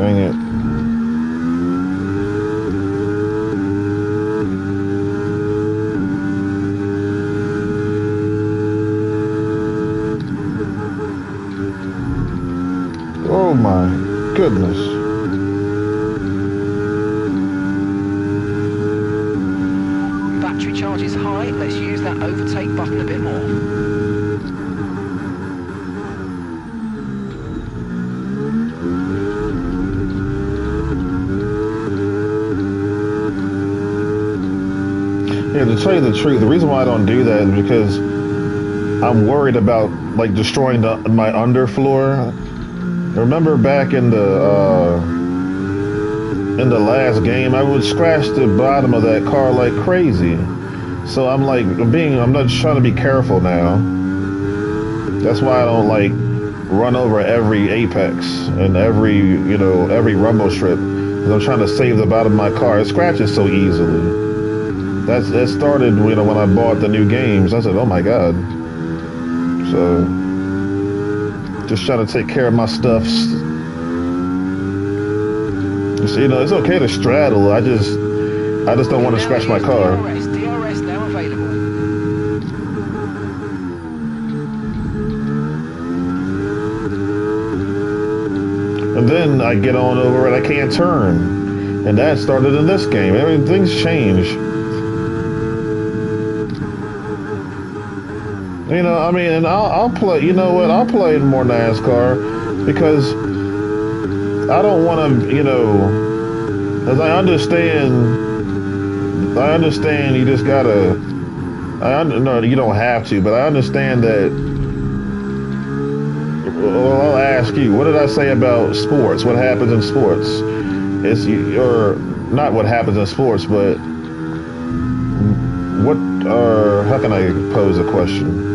Dang it. Oh my goodness. Battery charge is high. Let's use that overtake button a bit more. Yeah, to tell you the truth, the reason why I don't do that is because I'm worried about like destroying my underfloor. Remember back in the last game, I would scratch the bottom of that car like crazy. So I'm like I'm not trying to be careful now. That's why I don't like run over every apex and every rumble strip. Because I'm trying to save the bottom of my car. It scratches so easily. That started when I bought the new games. I said, oh my god. So just trying to take care of my stuff. You know, it's okay to straddle. I just don't want to scratch my car. DRS now available. And then I get on over it, I can't turn. And that started in this game. I mean, things change. You know, I mean, and I'll play, you know what, I'll play more NASCAR because I don't want to, because I understand you just gotta, no, you don't have to, but I understand that, well, I'll ask you, what did I say about sports? What happens in sports? Or not what happens in sports, but how can I pose a question?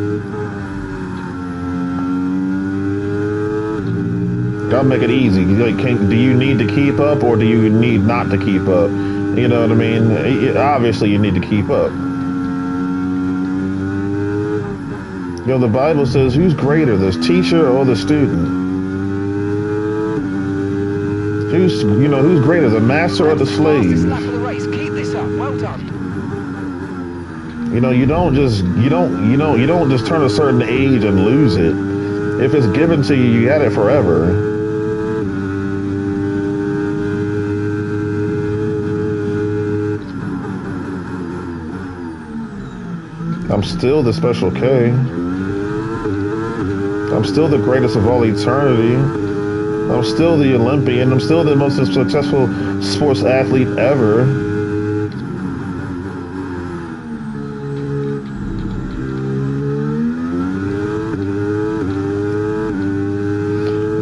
I'll make it easy. Like, do you need to keep up or do you need not to keep up? You know what I mean? Obviously, you need to keep up. You know, the Bible says, who's greater, the teacher or the student? Who's greater, the master or the slave? Lap of the race. Keep this up. Well done. You know, you don't just turn a certain age and lose it. If it's given to you, you got it forever. I'm still the Special K. I'm still the greatest of all eternity. I'm still the Olympian. I'm still the most successful sports athlete ever.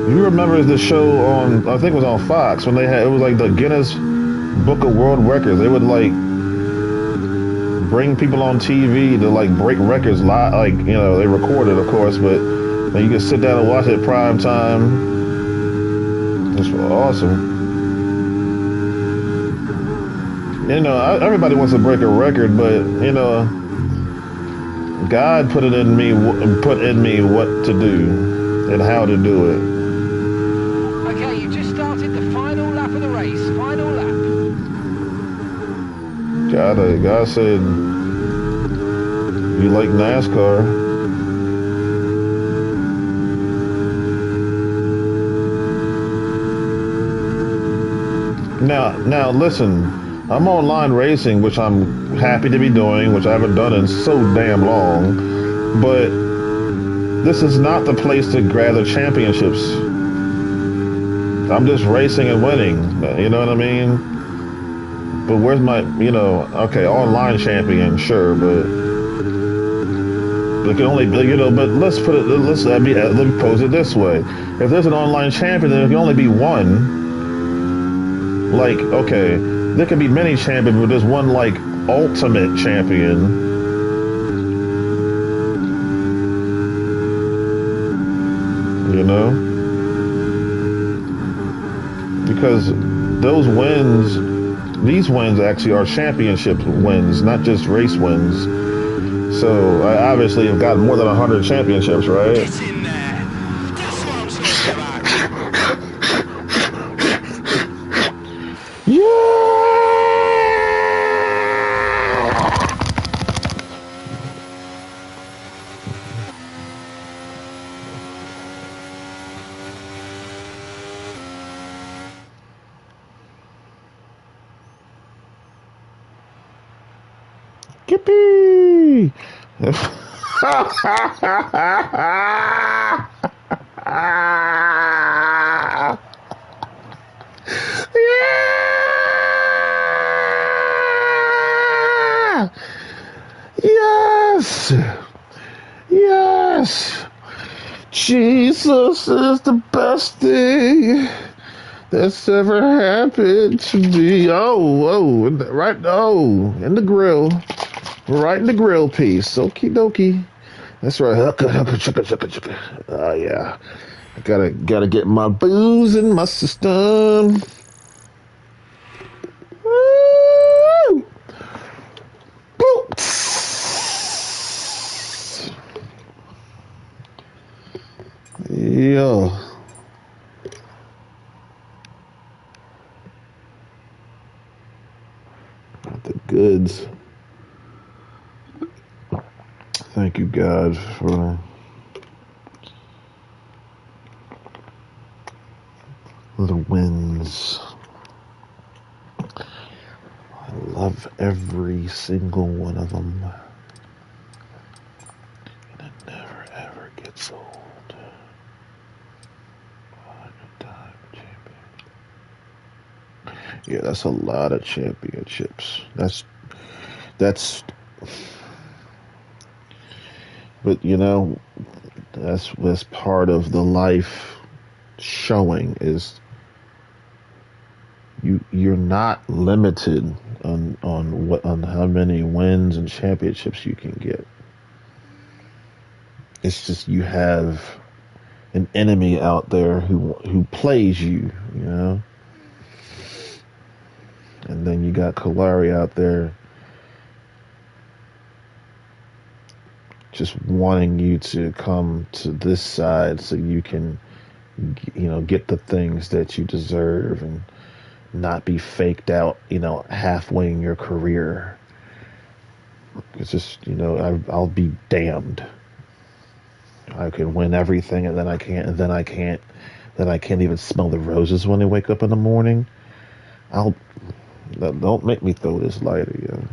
You remember the show on, I think it was on Fox, when it was like the Guinness Book of World Records. They would like bring people on TV to like break records live, like, they record it, of course, but you can sit down and watch it prime time. It's awesome. Everybody wants to break a record, but God put in me what to do and how to do it. Okay, you just started the final lap of the race. Final lap. God said, you like NASCAR? Now listen, I'm online racing, which I'm happy to be doing, which I haven't done in so damn long, but this is not the place to gather championships. I'm just racing and winning, you know what I mean? But where's my, okay, online champion, sure, but it can only, but let's let me pose it this way. If there's an online champion, there can only be one. Like, okay, there can be many champions, but there's one, like, ultimate champion. Because those wins, these wins actually are championship wins, not just race wins. So I obviously have got more than 100 championships, right? Get in there. That's what I'm talking about. Yippee! Yeah! Yes! Yes! Jesus is the best thing that's ever happened to me. Oh, right, in the grill. Right in the grill piece. Okie dokie. That's right. Oh, yeah. I gotta get my booze in my system. Woo! Boots! Yo. Got the goods. Thank you, God, for the wins. I love every single one of them. And it never, ever gets old. 100-time champion. Yeah, that's a lot of championships. That's but you know, that's part of the life showing is you're not limited on how many wins and championships you can get. It's just you have an enemy out there who plays you, you know. And then you got Kalari out there just wanting you to come to this side so you can, you know, get the things that you deserve and not be faked out, you know, halfway in your career. It's just, you know, I'll be damned. I can win everything and then I can't even smell the roses when I wake up in the morning. Don't make me throw this light again.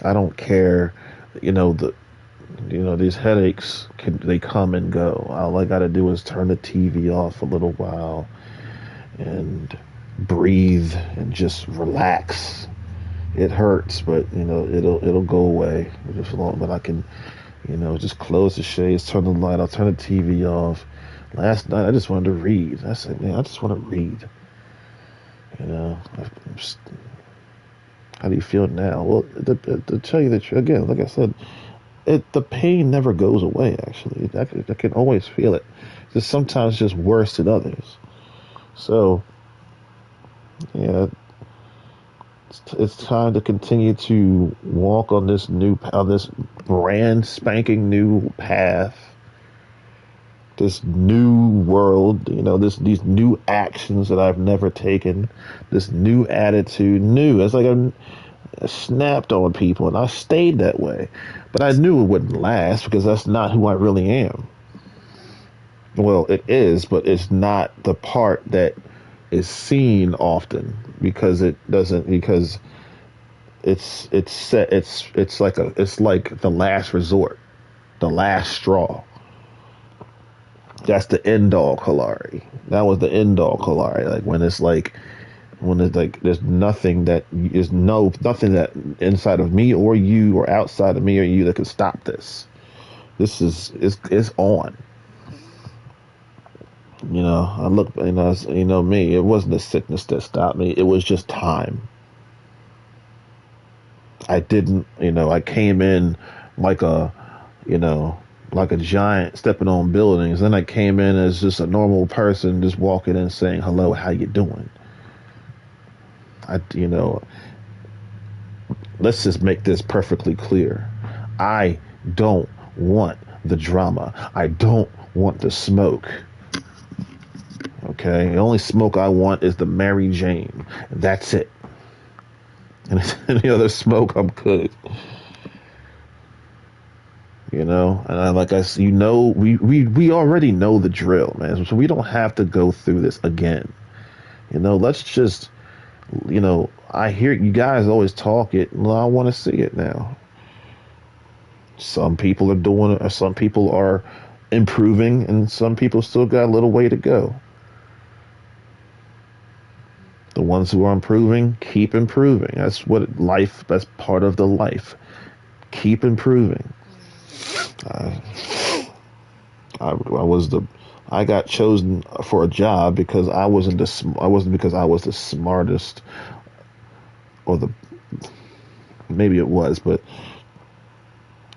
I don't care, you know, these headaches they come and go. All I gotta do is turn the TV off a little while and breathe and just relax. It hurts, but you know it'll go away. Just long, but I can, you know, just close the shades, turn the light off, turn the TV off. Last night I just wanted to read. I said, man, I just want to read. You know, how do you feel now? Well, to tell you the truth, again, like I said, the pain never goes away. Actually, I can always feel it. Just sometimes just worse than others. So, yeah, it's time to continue to walk on this brand spanking new path, this new world, you know, these new actions that I've never taken, this new attitude, it's like I snapped on people and I stayed that way, but I knew it wouldn't last because that's not who I really am. Well, it is, but it's not the part that is seen often because it's like the last resort, the last straw. That's the end all Kalari. That was the end all Kalari. Like when it's like there's nothing that inside of me or you or outside of me or you that can stop this. This is on. You know, I look, you know, me. It wasn't the sickness that stopped me. It was just time. I didn't, you know, I came in like a giant stepping on buildings. Then I came in as just a normal person, just walking in saying, hello, how you doing? Let's just make this perfectly clear. I don't want the drama. I don't want the smoke. Okay? The only smoke I want is the Mary Jane. That's it. And any other smoke, I'm good. You know, and we already know the drill, man. So we don't have to go through this again. You know, let's just You know, I hear you guys always talk it. Well, I want to see it now. Some people are doing it, or some people are improving, and some people still got a little way to go. The ones who are improving, keep improving. That's what life, that's part of the life. Keep improving. I got chosen for a job because I wasn't because I was the smartest, or maybe it was, but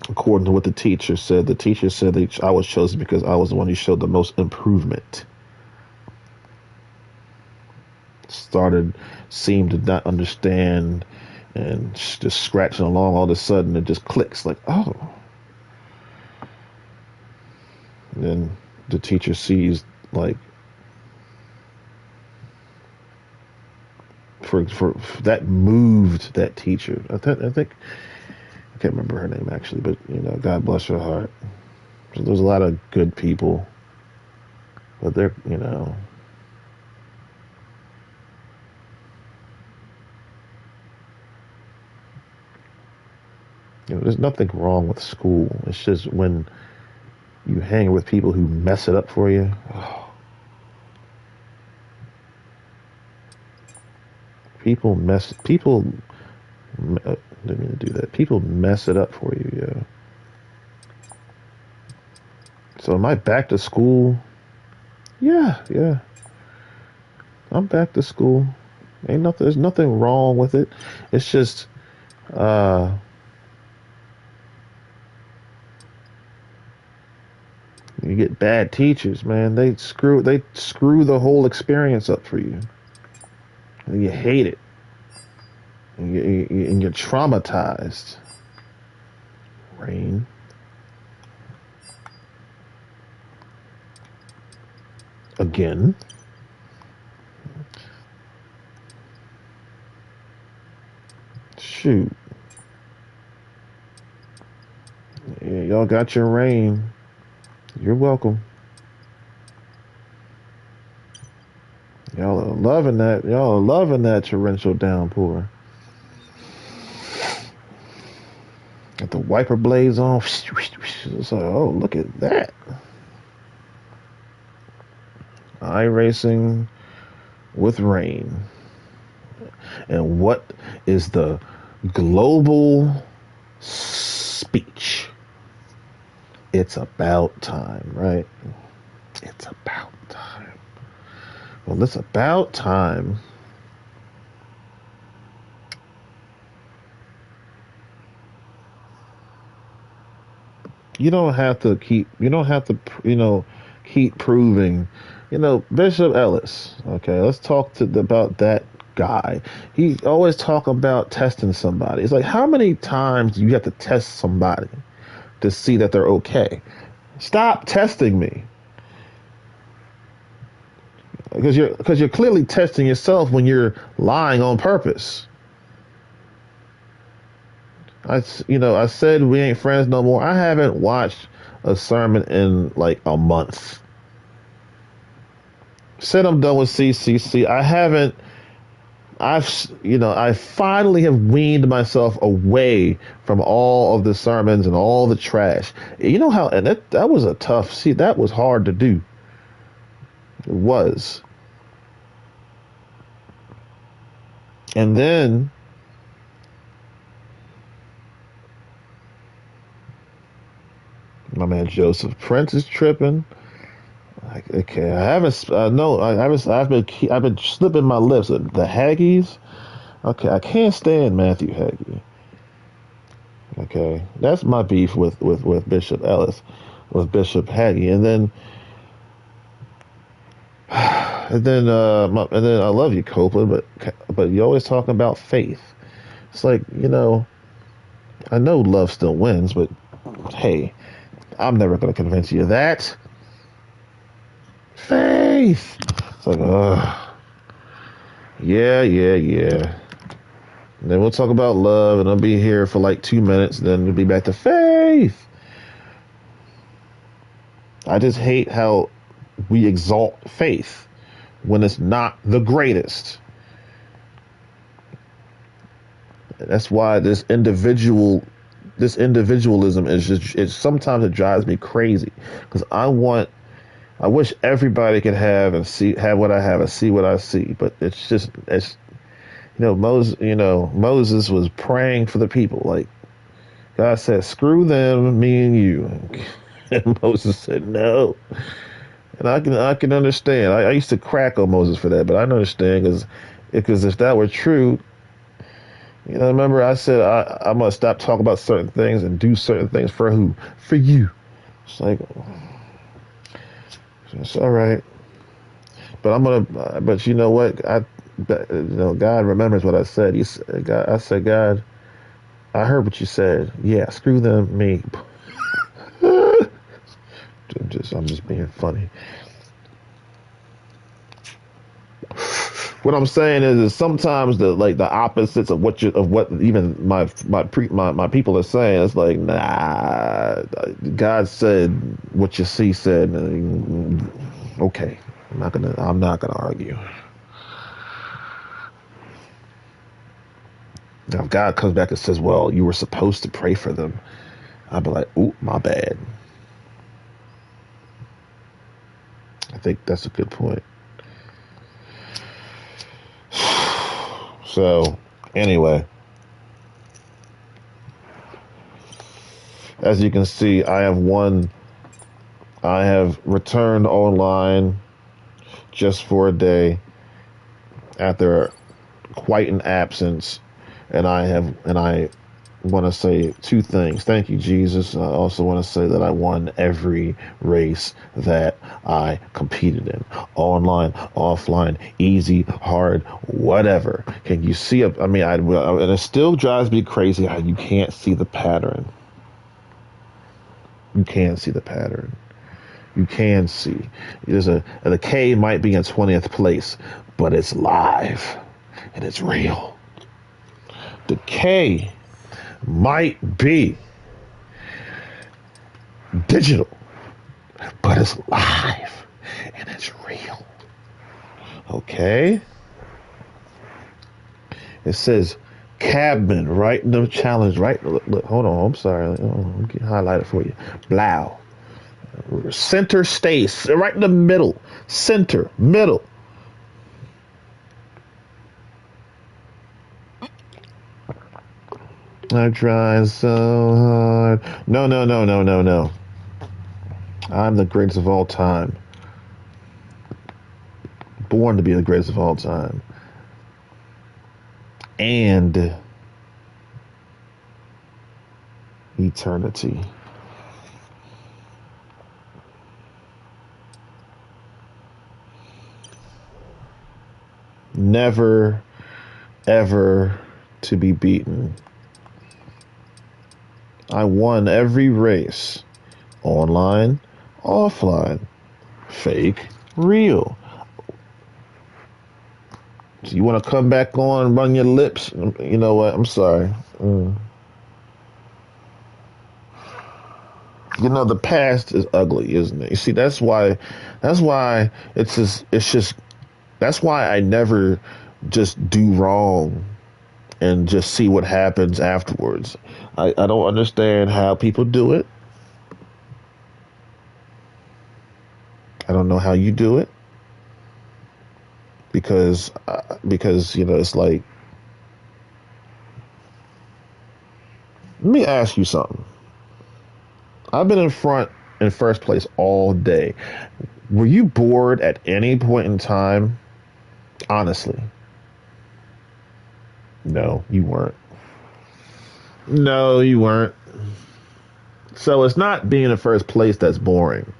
according to what the teacher said that I was chosen because I was the one who showed the most improvement. Seemed to not understand, and just scratching along. All of a sudden, it just clicks like, oh. And then the teacher sees, like, for that moved that teacher. I think I can't remember her name actually, but you know, God bless her heart. So there's a lot of good people, but they're, you know. You know, there's nothing wrong with school. It's just when you hang with people who mess it up for you. Oh. People didn't mean to do that. People mess it up for you, yeah. So am I back to school? Yeah. I'm back to school. There's nothing wrong with it. It's just you get bad teachers, man. They screw the whole experience up for you. And you hate it. And you're traumatized. Rain. Again. Shoot. Yeah, y'all got your rain. You're welcome. Y'all are loving that. Y'all are loving that torrential downpour. Got the wiper blades on. It's like, oh, look at that. iRacing with rain. And what is the global speech? It's about time, right? It's about time. Well, it's about time. You don't have to keep proving. You know, Bishop Ellis, okay, let's talk about that guy. He always talk about testing somebody. It's like, how many times do you have to test somebody to see that they're okay? Stop testing me. Because you're clearly testing yourself when you're lying on purpose. I said we ain't friends no more. I haven't watched a sermon in like a month. Said I'm done with CCC. I finally have weaned myself away from all of the sermons and all the trash. You know how, and that was that was hard to do. It was. And then my man Joseph Prince is tripping. Okay, I've been slipping my lips. The Haggies. Okay, I can't stand Matthew Haggie. Okay, that's my beef with Bishop Ellis, with Bishop Haggie, and then I love you, Copeland, but you always talking about faith. It's like, I know love still wins, but hey, I'm never going to convince you of that. Faith. It's like, yeah. And then we'll talk about love, and I'll be here for like 2 minutes, and then we'll be back to faith. I just hate how we exalt faith when it's not the greatest. That's why this individualism is just, sometimes it drives me crazy, because I wish everybody could have what I have and see what I see, but it's Moses was praying for the people. Like, God said, screw them, me and you. And Moses said no. And I can understand. I used to crack on Moses for that, but I understand, because if that were true, remember I said I'm gonna stop talking about certain things and do certain things for who? For you. It's like, it's all right. But but you know what? God remembers what I said. I said, God, I heard what you said. Yeah, screw them, me. I'm just being funny. What I'm saying is sometimes the opposites of what even my people are saying. It's like, nah. God said what you see said. Okay, I'm not gonna argue. Now, if God comes back and says, "Well, you were supposed to pray for them," I'll be like, "Ooh, my bad." I think that's a good point. So, anyway, as you can see, I have returned online just for a day after quite an absence, and I want to say two things. Thank you, Jesus. I also want to say that I won every race that I competed in. Online, offline, easy, hard, whatever. Can you see? And it still drives me crazy how you can't see the pattern. You can't see the pattern. You can see. The K might be in 20th place, but it's live and it's real. The K might be digital, but it's live and it's real. Okay? It says Cabman right in the challenge, right? Look, hold on, I'm sorry. Let me highlight it for you. Blau. Center stays right in the middle. Center, middle. I'm trying so hard. No. I'm the greatest of all time. Born to be the greatest of all time. And eternity. Never, ever to be beaten. I won every race. Online, offline, fake, real. So you want to come back on and run your lips? You know what? I'm sorry. The past is ugly, isn't it? You see, that's why that's why I never just do wrong and just see what happens afterwards. I don't understand how people do it. I don't know how you do it. Because it's like, let me ask you something. I've been in first place all day. Were you bored at any point in time? Honestly. No, you weren't. No, you weren't. So it's not being in first place that's boring.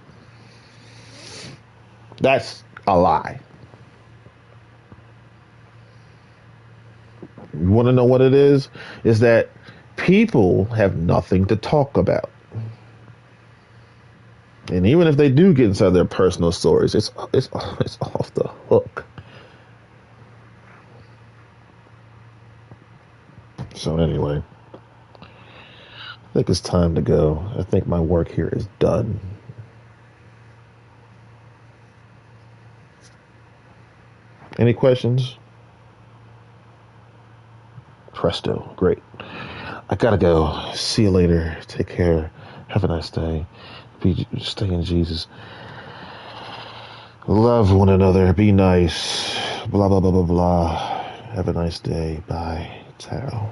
That's a lie. You want to know what it is? Is that people have nothing to talk about. And even if they do get inside their personal stories, it's off the hook. So anyway, I think it's time to go. I think my work here is done. Any questions? Presto. Great. I gotta go. See you later. Take care. Have a nice day. Stay in Jesus. Love one another. Be nice. Blah, blah, blah, blah, blah. Have a nice day. Bye. Ciao.